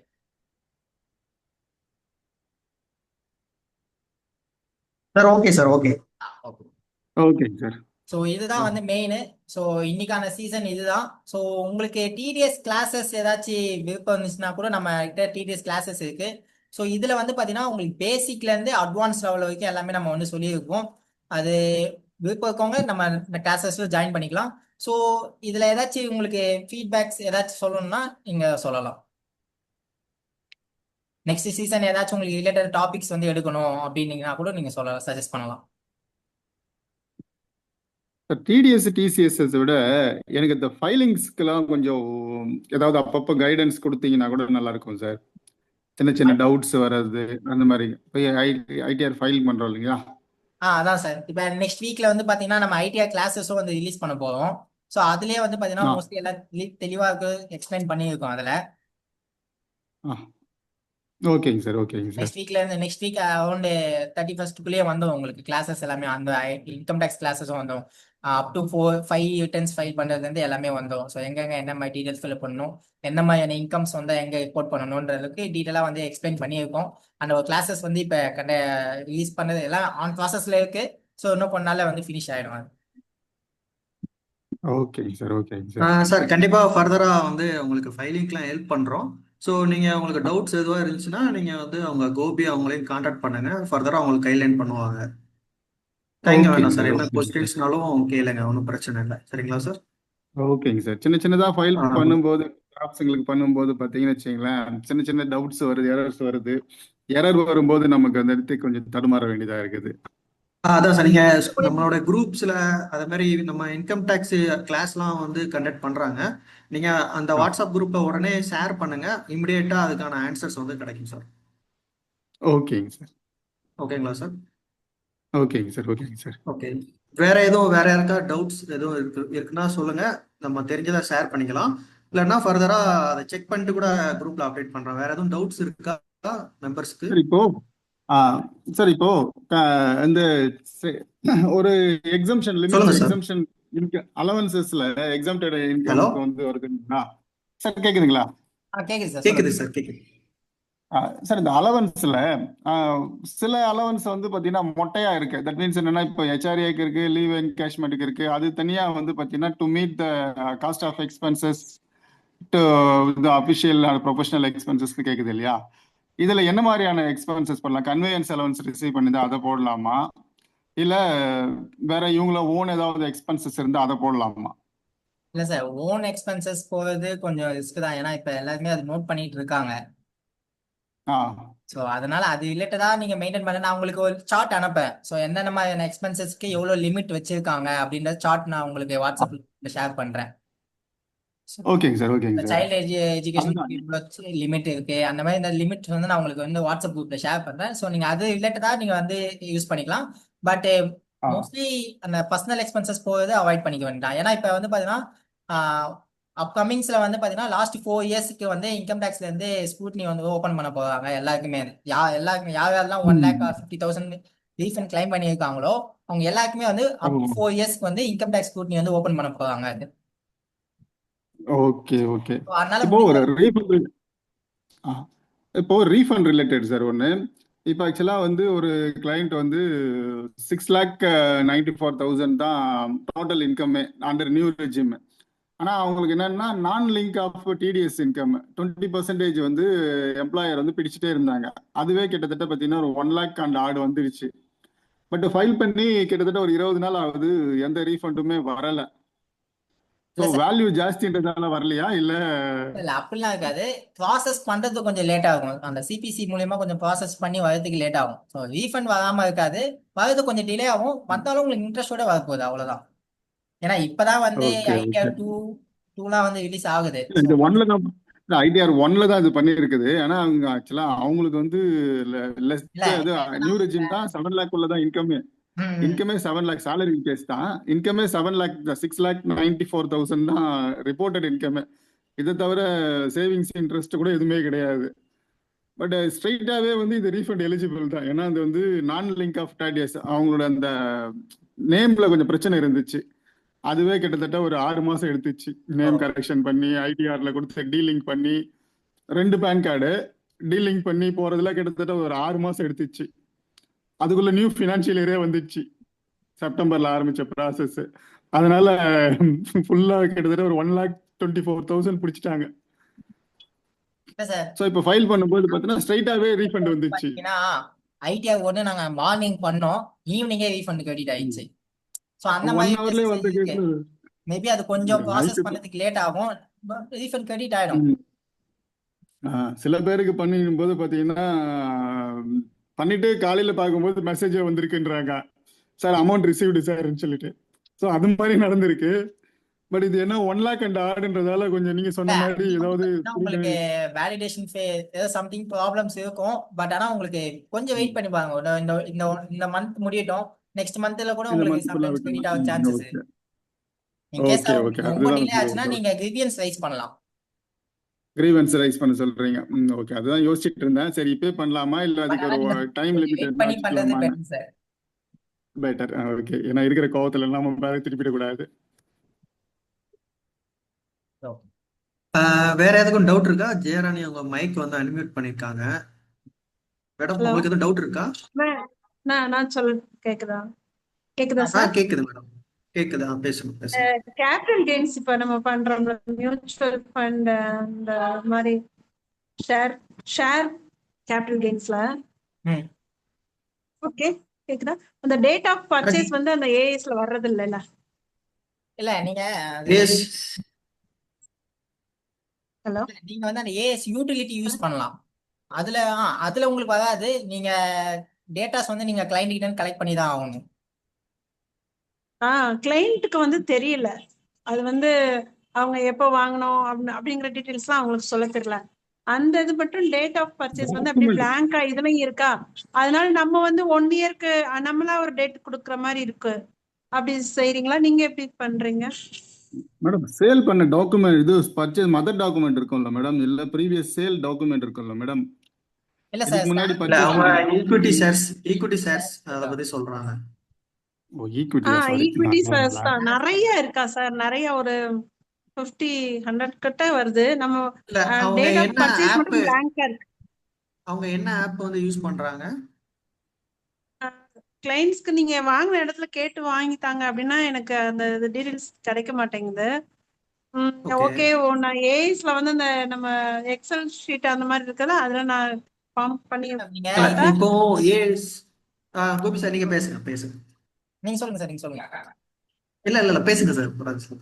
Sir okay sir. Okay. Okay. ஓகேங்க சார். ஸோ இதுதான் வந்து மெயின். ஸோ இன்னைக்கான சீசன் இதுதான். ஸோ உங்களுக்கு டிடிஎஸ் கிளாஸஸ் ஏதாச்சும் விருப்பம் இருந்துச்சுன்னா கூட நம்ம கிட்ட டிடிஎஸ் கிளாஸஸ் இருக்கு. ஸோ இதுல வந்து பார்த்தீங்கன்னா உங்களுக்கு பேசிக்ல இருந்து அட்வான்ஸ் லெவல் வரைக்கும் எல்லாமே நம்ம வந்து சொல்லியிருக்கோம். அது விருப்பம் இருக்கவங்க நம்ம இந்த கிளாஸஸ்ல ஜாயின் பண்ணிக்கலாம். ஸோ இதுல ஏதாச்சும் உங்களுக்கு ஃபீட்பேக்ஸ் ஏதாச்சும் சொல்லணும்னா நீங்க சொல்லலாம். நெக்ஸ்ட் சீசன் ஏதாச்சும் உங்களுக்கு ரிலேட்டட் டாபிக்ஸ் வந்து எடுக்கணும் அப்படின்னீங்கன்னா கூட நீங்க சொல்லலாம், சஜஸ்ட் பண்ணலாம். டிடிஎஸ் டிசிஎஸ் விட எனக்கு இந்த ஃபைலிங்ஸ்க்கெல்லாம் கொஞ்சம் ஏதாவது அப்பப்போ கைடன்ஸ் கொடுத்தீங்கன்னா கூட நல்லா இருக்கும் சார். சின்ன சின்ன டவுட்ஸ் வர்றது அந்த மாதிரி. இப்போ ஐடிஆர் ஃபைல் பண்றோம் இல்லைங்களா, அதான் சார். இப்போ நெக்ஸ்ட் வீக்ல வந்து பாத்தீங்கன்னா நம்ம ஐடிஆர் கிளாஸஸும் வந்து ரிலீஸ் பண்ண போறோம். ஸோ அதுலயே வந்து பாத்தீங்கன்னா ஆ மோஸ்ட்லி எல்லாம் தெளிவா எக்ஸ்பிளைன் பண்ணியிருக்கோம் அதுல. ஆ ஓகேங்க சார், ஓகேங்க sir. Next week around 31st வந்துடும் உங்களுக்கு கிளாஸஸ் எல்லாமே. அந்த இன்கம் டேக்ஸ் கிளாஸஸும் வந்துடும். அப் டு 5 ரிட்டர்ன்ஸ் ஃபைல் பண்றதுலேருந்து எல்லாமே வந்துடும். ஸோ எங்கெங்க என்ன மாதிரி டீடைல்ஸ் ஃபில் பண்ணணும், என்ன மாதிரியான இன்கம்ஸ் வந்து எங்க ரிப்போர்ட் பண்ணணுன்றதுக்கு டீட்டெயிலாக வந்து எக்ஸ்பிளைன் பண்ணியிருக்கோம். அந்த ஒரு கிளாஸஸ் வந்து இப்போ ரிலீஸ் பண்ணது எல்லாம் ஆன் ப்ராசஸ்ல இருக்கு. ஸோ இன்னும் கொஞ்ச நாள்ல வந்து ஃபினிஷ் ஆயிடும் அது. ஓகேங்க சார், ஓகேங்க சார். சார் கண்டிப்பா ஃபர்தரா வந்து உங்களுக்கு ஃபைலிங்க்குலாம் ஹெல்ப் பண்றோம். ஸோ நீங்க உங்களுக்கு டவுட்ஸ் எதுவாக இருந்துச்சுன்னா நீங்க வந்து அவங்க கோபி அவங்களையும் காண்டாக்ட் பண்ணுங்க. ஃபர்தரா உங்களுக்கு கைட்லைன் பண்ணுவாங்க. தயங்க ஓகேங்க வேணாம் சார். சார், என்ன ஓகேங்க சார். கொஸ்டின்ஸ்னாலும் கேளுங்க, ஒன்றும் பிரச்சனை இல்லை. சரிங்களா சார்? ஓகேங்க சார். சின்ன சின்னதா ஃபைல் ஆ பண்ணும்போது, ஜாப்ஸுங்களுக்கு பண்ணும்போது பார்த்தீங்கன்னு வச்சுங்களேன், சின்ன சின்ன டவுட்ஸ் வருது, எரர்ஸ் வருது. எரர் வரும்போது நமக்கு அந்த இடத்துக்கு கொஞ்சம் தடுமாற வேண்டியதா இருக்குது. அதான் சார், நீங்க நம்மளோட குரூப்ஸ்ல அதே மாதிரி நம்ம இன்கம் டேக்ஸ் கிளாஸ்லாம் வந்து கண்டக்ட் பண்றாங்க. நீங்க அந்த ஆ வாட்ஸ்அப் குரூப்பை உடனே ஷேர் பண்ணுங்க. இமிடியேட்டா அதுக்கான ஆன்சர்ஸ் வந்து கிடைக்கும் சார். ஓகேங்க சார், ஓகேங்களா சார்? ஓகேங்க சார், ஓகேங்க சார். ஓகே. வேற யாருக்கா டவுட்ஸ் எதுவும் இருக்குன்னா சொல்லுங்க. நம்ம தெரிஞ்சதை ஷேர் பண்ணிக்கலாம். இல்லைன்னா ஃபர்தரா அதை செக் பண்ணிட்டு கூட குரூப்ல அப்டேட் பண்றோம். வேற எதுவும் டவுட்ஸ் இருக்கா மெம்பர்ஸ்க்கு? சார் இப்போ ஆ சார் இப்போ இந்த செ- ஒரு எக்ஸம்ஷன் லிமிட்ஸ், சொல்லுங்க சார். எக்ஸம்ஷன் அலவன்சஸ்ல எக்ஸம்டட் ஹலோ, இன்கம்க்கு வந்து வருதுங்களா சார்? கேக்குதுங்களா கேக்குது சார், கேக்குது சொல்லுங்க. சார், கேக்குது. சார்? இந்த அலவன்ஸ்ல சில அலவன்ஸ் வந்து பாத்தீங்கன்னா மொட்டையா இருக்கு. தட் மீன்ஸ் என்னன்னா, இப்போ ஹெச்ஆர்ஏக்கு இருக்கு, லீவ் என்கேஷ்மெண்ட்டுக்கு இருக்கு. அது தனியா வந்து பாத்தீங்கன்னா to meet the cost of expenses to the official professional எக்ஸ்பென்சஸ்க்கு கேக்குது இல்லையா? இதுல என்ன மாதிரியான எக்ஸ்பென்சஸ் பண்ணலாம்? கன்வேயன்ஸ் அலவன்ஸ் ரிசீவ் பண்ணிதான் அதை போடலாமா, இல்ல வேற இவங்கள ஓன் ஏதாவது எக்ஸ்பென்சஸ் இருந்தா அதை போடலாமா? இல்ல சார், ஓன் எக்ஸ்பென்சஸ் போறது கொஞ்சம் ரிஸ்க் தான். ஏன்னா இப்ப எல்லாருமே அது நோட் பண்ணிட்டு இருக்காங்க. ஆ ஸோ அதனால அது ரிலேட்டடா நீங்க மெயின்டைன் பண்ண நான் உங்களுக்கு ஒரு சார்ட் அனுப்பேன். ஸோ என்னென்ன மாதிரியான எக்ஸ்பென்சஸ்க்கு எவ்வளவு லிமிட் வச்சிருக்காங்க அப்படின்ற சார்ட் நான் உங்களுக்கு வாட்ஸ்அப்ல ஷேர் பண்றேன். ஓகேங்க சார், ஓகேங்க சார். சைல்டு எஜுகேஷன் அதுதான். இவ்வளோ லிமிட் இருக்கு, அந்த மாதிரி இந்த லிமிட் வந்து நான் உங்களுக்கு வந்து வாட்ஸ்அப் குரூப்ல ஷேர் பண்றேன். ஸோ நீங்க அது ரிலேட்டடா நீங்க வந்து யூஸ் பண்ணிக்கலாம். பட் ஆ மோஸ்ட்லி அந்த பர்சனல் எக்ஸ்பென்சஸ் போகிறது அவாய்ட் பண்ணிக்க வேண்டாம். ஏன்னா இப்போ வந்து பாத்தீங்கன்னா அப்கமிங்ஸ்ல வந்து பாத்தீங்கன்னா லாஸ்ட் 4 இயர்ஸ்க்கு வந்து இன்கம் டேக்ஸ்ல இருந்து ஸ்கூட்னி வந்து ஓபன் பண்ண போறாங்க எல்லாருக்குமே. எல்லாருக்குமே யாரெல்லாம் 1,50,000 ரீஃபண்ட் கிளைம் பண்ணியிருக்காங்களோ அவங்க எல்லாருக்குமே வந்து அப் டு 4 இயர்ஸ்க்கு வந்து இன்கம் டேக்ஸ் ஸ்கூட்னி வந்து ஓபன் பண்ண போறாங்க. Okay, okay. So, அதனால இப்போ முடிஞ்ச ஒரு ரீஃபண்ட் இப்போ ரீஃபண்ட் ரிலேட்டட் சார் ஒன்று. இப்போ ஆக்சுவலாக வந்து ஒரு கிளைண்ட் வந்து 6,94,000 தான் டோட்டல் இன்கம்மே அண்டர் நியூ ரெஜிம். ஆனால் அவங்களுக்கு என்னன்னா நான் லிங்க் ஆஃப் டிடிஎஸ் இன்கம் 20% வந்து எம்ப்ளாயர் வந்து பிடிச்சிட்டே இருந்தாங்க. அதுவே கிட்டத்தட்ட பார்த்தீங்கன்னா ஒரு 1 lakh அண்ட் ஆடு வந்துடுச்சு. பட் ஃபைல் பண்ணி கிட்டத்தட்ட ஒரு 20 நாள் ஆகுது, எந்த ரீஃபண்டுமே வரல. ஸோ இல்ல சார், வேல்யூ ஜாஸ்தின்றதால வரலையா இல்ல? இல்ல அப்படிலாம் இருக்காது. ப்ராசஸ் பண்றது கொஞ்சம் லேட் ஆகும். அந்த சிபிசி மூலியமா கொஞ்சம் ப்ராசஸ் பண்ணி வரதுக்கு லேட் ஆகும். ஸோ ரீஃபண்ட் வராம இருக்காது, வரது கொஞ்சம் டிலே ஆகும். வந்தாலும் உங்களுக்கு இன்ட்ரெஸ்டோட வரப்போகுது, அவ்வளவுதான். ஏன்னா இப்பதான் வந்து ஓகே, ஐடிஆர் ஓகே. டூலாம் வந்து ரிலீஸ் ஆகுது. இந்த ஒன்ல தான், ஐடிஆர் ஒன்ல தான் இது பண்ணியிருக்குது. ஆனா அவங்க ஆக்சுவலா அவங்களுக்கு வந்து லெஸ், இல்ல அது நியூ ரெஜிம் தான் 7 lakh உள்ள தான் இன்கமே. ம், இன்கமே 7 lakh, salary கேஸ் தான் இன்கமே 7 lakh, 6,94,000 தான் ரிப்போர்ட்டட் இன்கமே. இதை தவிர சேவிங்ஸ் இன்ட்ரெஸ்ட் கூட எதுவுமே கிடையாது. பட் ஸ்ட்ரைட்டாவே வந்து இது ரீஃபண்ட் எலிஜிபிள் தான். ஏன்னா அது வந்து நான் லிங்க் ஆஃப் டிடிஎஸ் அவங்களோட அந்த நேம்ல கொஞ்சம் பிரச்சனை இருந்துச்சு. அதுவே கிட்டத்தட்ட ஒரு 6 மாசம் எடுத்துச்சு. நேம் கரெக்ஷன் பண்ணி ஐடிஆர்ல கொடுத்து டீலிங்க் பண்ணி 2 பேன் கார்டு டீலிங் பண்ணி போறதுல கிட்டத்தட்ட ஒரு 6 மாசம் எடுத்துச்சு. அதுக்குள்ள நியூ ஃபினான்ஷியல் இயரே வந்துச்சு, செப்டம்பர்ல ஆரம்பிச்ச ப்ராசஸ். அதனால ஃபுல்லா கிட்டத்தட்ட ஒரு 1,24,000 பிடிச்சிட்டாங்க. இல்ல சார், ஸோ இப்போ ஃபைல் பண்ணும்போது பார்த்தீங்கன்னா ஸ்ட்ரைட்டாவே ரீஃபண்ட் வந்துச்சு. பாத்தீங்கன்னா ஐடிஆர் ஒன்று நாங்க மார்னிங் பண்ணோம், ஈவினிங்கே ரீஃபண்ட் கிரெடிட் ஆயிடுச்சு. ஸோ அந்த 1 மாதிரி ஹவர்லயே வந்த இருக்கு. கேஸ்ல மேபி அது கொஞ்சம் ப்ராசஸ் நைட்டு பண்ணதுக்கு லேட் ஆகும், ரீஃபண்ட் கிரெடிட் ஆயிடும். சில பேருக்கு பண்ணும் போது பாத்தீங்கன்னா பண்ணிட்டு காலையில பார்க்கும்போது மெசேஜே வந்திருக்குன்றாங்க, சார் அமௌண்ட் ரிசீவ்டு சார்ன்னு சொல்லிட்டு. ஸோ அது மாதிரி நடந்திருக்கு. பட் இது என்ன 1 lakh அண்ட் ஆடுன்றதால கொஞ்சம் நீங்க சொன்ன மாதிரி ஏதாவது உங்களுக்கு வேலிடேஷன் ஏதோ சம்திங் ப்ராப்ளம்ஸ் இருக்கும். பட் ஆனா உங்களுக்கு கொஞ்சம் வெயிட் பண்ணி பாருங்க. இந்த மந்த் முடியட்டும், நெக்ஸ்ட் மந்த்ல கூட இந்த உங்களுக்கு மந்த் ஃபுல்லா சம்டைம்ஸ் கிரெடிட் ஆக விட்டுலாம். Chances okay in case okay okay ரொம்ப அதுதான் டிலே ப்ரோ. ஆச்சுன்னா நீங்க கிரிவியன்ஸ் ரைஸ் பண்ணலாம். கிரீவன்ஸ் ரைஸ் பண்ண சொல்றீங்க. ஓகே அதுதான் யோசிச்சுட்டு இருந்தேன். சரி இப்பே பண்ணலாமா இல்ல பட் அதுக்கு ஆனா நீங்க ஒரு டைம் கொஞ்சம் லிமிட் வெயிட் எதுனா பண்ணி பண்றது வச்சுக்கலாமான்னு. Better sir. பெட்டர். ஓகே ஏன்னா இருக்கிற கோவத்துல எல்லாம் நம்ம பேர திருப்பிடக்கூடாது. வேற எதுக்கும் டவுட் இருக்கா? ஜெயராணி உங்க மைக் வந்து அன்மியூட் பண்ணிருக்காங்க. மேடம் ஹலோ உங்களுக்கு எதுவும் டவுட் இருக்கா? நான் சொல்ல கேக்குதா சார்? கேக்குது மேடம், கேக்குது. பேசுங்க பேசுங்க. கேபிட்டல் கெயின்ஸ் இப்ப நம்ம பண்றோம்ல, மியூச்சுவல் ஃபண்ட் அந்த மாதிரி ஷேர் ஷேர் கேபிட்டல் கெயின்ஸ்ல ம். ஓகே கேக்குதா? அந்த டேட் ஆஃப் பர்ச்சேஸ் வந்து அந்த ஏஎஸ்ல வர்றது இல்லைல்ல? இல்ல நீங்க அது எஸ் ஹலோ நீங்க வந்து அந்த ஏஎஸ் யூட்டிலிட்டி யூஸ் பண்ணலாம். அதுல அதுல உங்களுக்கு வராது. நீங்க டேட்டாஸ் வந்து நீங்க கிளைண்ட் கிட்ட கலெக்ட் பண்ணி தான் ஆகணும். கிளைண்ட்டுக்கு வந்து தெரியல, அது வந்து அவங்க எப்போ வாங்கணும் அப்படிங்கிற டீட்டெயில்ஸ்லாம் அவங்களுக்கு சொல்ல தெரியல. அந்த இது மட்டும் டேட் ஆஃப் பர்ச்சேஸ் வந்து அப்படி டாக்குமெண்ட் பிளாங்கா இதுலயும் இருக்கா, அதனால நம்ம வந்து 1 இயர்க்கு நம்மளா ஒரு டேட் கொடுக்குற மாதிரி இருக்கு. அப்படி செய்றீங்களா? நீங்க எப்படி பண்றீங்க? மேடம் சேல் பண்ண டாக்குமெண்ட் இது பர்ச்சேஸ் மதர் டாக்குமெண்ட் இருக்கும்ல மேடம், இல்ல ப்ரீவியஸ் சேல் டாக்குமெண்ட் இருக்கும்ல மேடம், இல்ல இதுக்கு சார், முன்னாடி இல்ல பர்ச்சேஸ் அவங்க பண்ண. ஈக்விட்டி ஷேர்ஸ் அதை பத்தி சொல்றாங்க. ஓ ஈக்விட்டியா, சாரி. ஈக்விட்டி ஷேர்ஸ் தான் நிறைய இருக்கா சார்? நிறைய ஒரு 50-100 கிட்ட வருது. நம்ம இல்ல அவங்க டேட் ஆஃப் என்ன பர்ச்சேஸ் ஆப் மட்டும் பிளாங்கா இருக்கு. அவங்க என்ன ஆப் வந்து யூஸ் பண்றாங்க? கிளைண்ட்ஸ்க்கு நீங்க வாங்கின இடத்துல கேட்டு வாங்கித்தாங்க அப்படின்னா எனக்கு அந்த டீடைல்ஸ் கிடைக்க மாட்டேங்குது. ஓகே. ஓகே, நான் ஏஎஸ்ல வந்து அந்த நம்ம எக்ஸல் ஷீட் அந்த மாதிரி இருக்குல்ல, அதுல நான் ஃபார்ம் பண்ணி நீங்க இல்ல பார்த்தா இப்போ ஏஎஸ் கோபி சார் நீங்க பேசுங்க. நீங்க சொல்லுங்க சார், நீங்க சொல்லுங்க. இல்ல பேசுங்க சார்.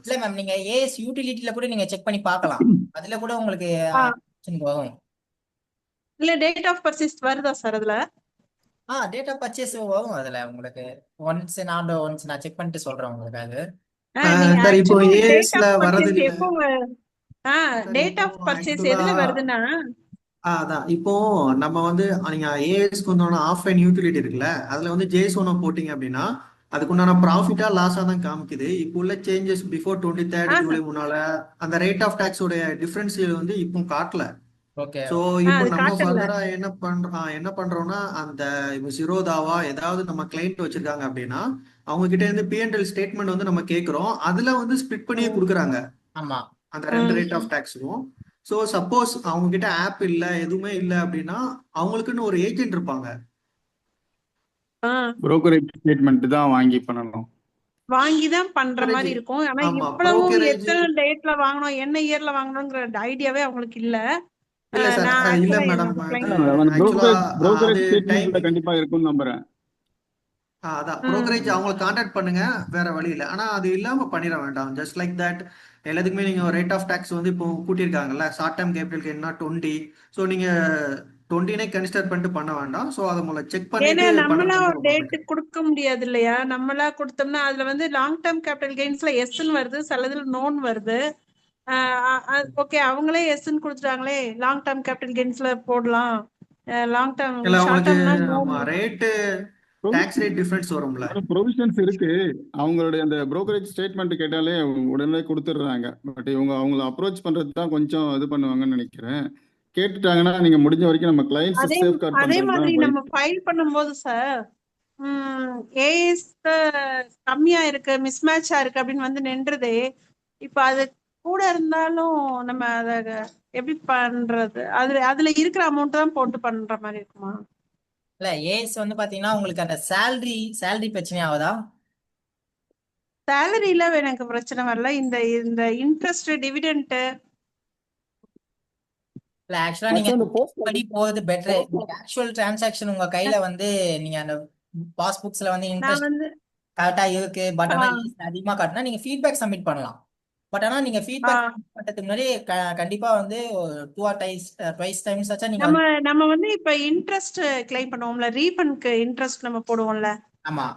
இல்ல மேம், நீங்க ஏஎஸ் யூட்டிலிட்டில கூட நீங்க செக் பண்ணி பார்க்கலாம். அதுல கூட உங்களுக்கு ஆ, வரும். இல்ல டேட் ஆஃப் பர்ச்சேஸ் வருதா சார் அதுல? டேட் ஆஃப் பர்ச்சேஸ் வரும் அதுல உங்களுக்கு. ஒன்ஸ் நான் செக் பண்ணிட்டு சொல்றேன் உங்களுக்கு. அது நீங்க சார் இப்போ ஆக்சுவலி டேட் ஏஎஸ்ல ஆஃப் வரது பர்ச்சேஸ் இல்ல எப்போ சார். டேட் இப்போ ஆஃப் பர்ச்சேஸ் ஆக்சுவலா எதுல வருதுன்னா அதான் இப்போ நம்ம வந்து நீங்க ஏஎஸ்க்கு வந்தோம்னா ஆஃப்லைன் யூட்டிலிட்டி இருக்குல்ல, அதுல வந்து ஜேஎஸ் ஒன்று போட்டீங்க அப்படின்னா அதுக்குண்டான ப்ராஃபிட்டா லாஸா தான் காமிக்குது. இப்போ உள்ள சேஞ்சஸ் பிஃபோர் 23 ஜூலை முன்னால அந்த ரேட் ஆஃப் டாக்ஸோட டிஃபரன்ஸ் வந்து இப்போ காட்டல. ஓகே. ஸோ இப்போ அது நம்ம காட்டல. ஃபர்தரா என்ன பண்றோம்னா அந்த இப்போ ஜீரோதாவா ஏதாவது நம்ம கிளைண்ட் வச்சிருக்காங்க அப்படின்னா அவங்க கிட்ட இருந்து பிஎன்எல் ஸ்டேட்மெண்ட் வந்து நம்ம கேட்குறோம். அதுல வந்து ஸ்பிளிட் பண்ணியே கொடுக்குறாங்க ஆமா. அந்த ரெண்டு ரேட் ஆஃப் டாக்ஸும். ஸோ சப்போஸ் அவங்க கிட்ட ஆப் இல்லை எதுவுமே இல்லை அப்படின்னா அவங்களுக்குன்னு ஒரு ஏஜென்ட் இருப்பாங்க. புரோக்கரேஜ் ஸ்டேட்மெண்ட் தான் வாங்கி பண்ணணும். வாங்கிதான் பண்ற மாதிரி இருக்கும். ஆனா ஆமா இவ்வளவும் புரோக்கரேஜ் எத்தனை டேட்ல வாங்கணும், என்ன இயர்ல வாங்கணுங்கிற ஐடியாவே அவங்களுக்கு இல்ல. இல்ல சார். நான் இல்ல ஆக்சுவலா மேடம், என்னோட அது கிளைண்ட் ஆக்சுவலா அது புரோக்கரேஜ் ஸ்டேட்மெண்ட்ல டைமிங். கண்டிப்பா இருக்கும்னு நம்புறேன். அதான் புரோக்கரேஜ் அவங்களை கான்டாக்ட் பண்ணுங்க, வேற வழி இல்லை. ஆனா அது இல்லாம பண்ணிட வேண்டாம். ஜஸ்ட் லைக் தட் எல்லாத்துக்குமே நீங்க ரேட் ஆஃப் டாக்ஸ் வந்து இப்போ கூட்டியிருக்காங்கல்ல, ஷார்ட் டேர்ம் கேபிட்டலுக்கு என்ன 20. ஸோ நீங்க 20 கன்சிடர் பண்ணிட்டு பண்ண வேண்டாம். ஸோ அதை முதல்ல செக் ஏன்னா பண்ணிட்டு நம்மளா பண்றது ஒரு ரொம்ப டேட் பெட்டர். கொடுக்க முடியாது இல்லையா? நம்மளா கொடுத்தோம்னா அதுல வந்து லாங் டேர்ம் கேபிட்டல் கெயின்ஸ்ல எஸ்ன்னு வருது, சிலதுல நோன் வருது. ஓகே, அவங்களே எஸ்ன்னு கொடுத்துட்டாங்களே, லாங் டேர்ம் கேபிட்டல் கெயின்ஸ்ல போடலாம். லாங் டேர்ம் இல்ல ஷார்ட் உங்களுக்கு டேர்ம்னா ஆமா no. Rate tax rate difference வரும்ல. ப்ரொவிஷன்ஸ் இருக்கு. அவங்களுடைய அந்த புரோக்கரேஜ் ஸ்டேட்மெண்ட் கேட்டாலே உடனே கொடுத்துடுறாங்க. பட் இவங்க அவங்கள அப்ரோச் பண்றது தான் கொஞ்சம் இது பண்ணுவாங்கன்னு நினைக்கிறேன். கேட்டுட்டாங்கன்னா நீங்க முடிஞ்ச வரைக்கும் நம்ம கிளைண்ட்ஸ் அதே சேஃப்கார்ட் அதே பண்றது மாதிரி தான் நம்ம ஃபைல் பண்ணும்போது சார், ஏஎஸ் கம்மியா இருக்கு, மிஸ்மேட்சா இருக்கு அப்படின்னு வந்து நின்றுதே. இப்ப அது கூட இருந்தாலும் நம்ம அத எப்படி பண்றது? அதுல இருக்கிற அமௌண்ட் தான் போட்டு பண்ற மாதிரி இருக்குமா? இல்ல ஏஎஸ் வந்து பாத்தீங்கன்னா உங்களுக்கு அந்த சேலரி பிரச்சனை ஆகுதா? சேலரியில எனக்கு பிரச்சனை வரல. இந்த இந்த இன்ட்ரெஸ்ட் டிவிடெண்ட் இல்ல ஆக்சுவலா நீங்க படி போறது பெட்டர். ஆக்சுவல் டிரான்சாக்ஷன் உங்க கையில வந்து நீங்க அந்த பாஸ்புக்ஸ்ல வந்து நான் இன்ட்ரெஸ்ட் வந்து கரெக்டா இருக்கு. பட் ஆனா அதிகமா காட்டினா நீங்க ஃபீட்பேக் சப்மிட் பண்ணலாம். பட் ஆனா நீங்க ஃபீட்பேக் பண்றதுக்கு முன்னாடி கண்டிப்பா வந்து 2 or twice times ஆச்சா நீங்க நம்ம நம்ம வந்து இப்ப இன்ட்ரெஸ்ட் கிளைம் பண்ணுவோம்ல, ரீஃபண்ட்க்கு இன்ட்ரெஸ்ட் நம்ம போடுவோம்ல. ஆமா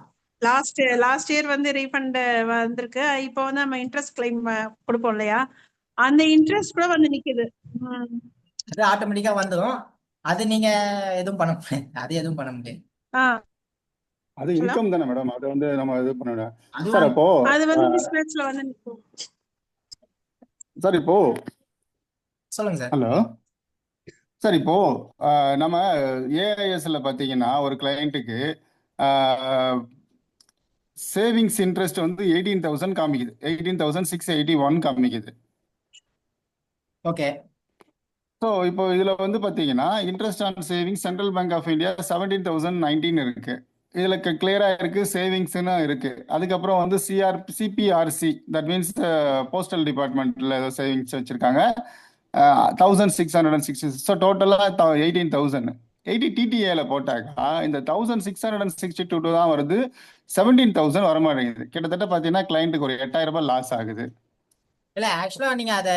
லாஸ்ட் இயர் வந்து ரீஃபண்ட் வந்திருக்கு, இப்போ வந்து நம்ம இன்ட்ரெஸ்ட் கிளைம் கொடுப்போம் இல்லையா, அந்த இன்ட்ரெஸ்ட் கூட வந்து நிக்குது. அது ஆட்டோமேட்டிக்கா வந்துடும். அது நீங்க எதுவும் பண்ண முடியாது. அது எதுவும் பண்ண முடியாது. அது ஹலோ இன்கம் தானே மேடம், அதை வந்து நம்ம இது பண்ணணும் சார். அதுவும் அப்போ அது வந்து மிஸ்மேட்ச்ல வந்து நிக்கும். சார் இப்போ சொல்லுங்க சார். ஹலோ சார், இப்போ நம்ம ஏஐஎஸ்ல பார்த்தீங்கன்னா ஒரு கிளையண்ட்டுக்கு சேவிங்ஸ் இன்ட்ரெஸ்ட் வந்து 18,000 காமிக்குது, 18,681 காமிக்குது. ஓகே. ஸோ இப்போ இதில் வந்து பார்த்தீங்கன்னா interest on savings central bank of India 17,019 இருக்கு. இதில் கிளியராக இருக்கு, சேவிங்ஸ்னு இருக்கு. அதுக்கப்புறம் வந்து சிபிஆர்சி, தட் மீன்ஸ் போஸ்டல் டிபார்ட்மெண்ட்டில் ஏதோ சேவிங்ஸ் வச்சிருக்காங்க 1,660. ஸோ டோட்டலாக 18,000. 80 டிடிஏல போட்டாக்கா இந்த 1,662 தான் வருது, 17,000 வரமாட்டேங்குது. கிட்டத்தட்ட பார்த்தீங்கன்னா கிளைண்ட்டுக்கு ஒரு 8,000 ரூபாய் லாஸ் ஆகுது. இல்ல ஆக்சுவலா நீங்க அத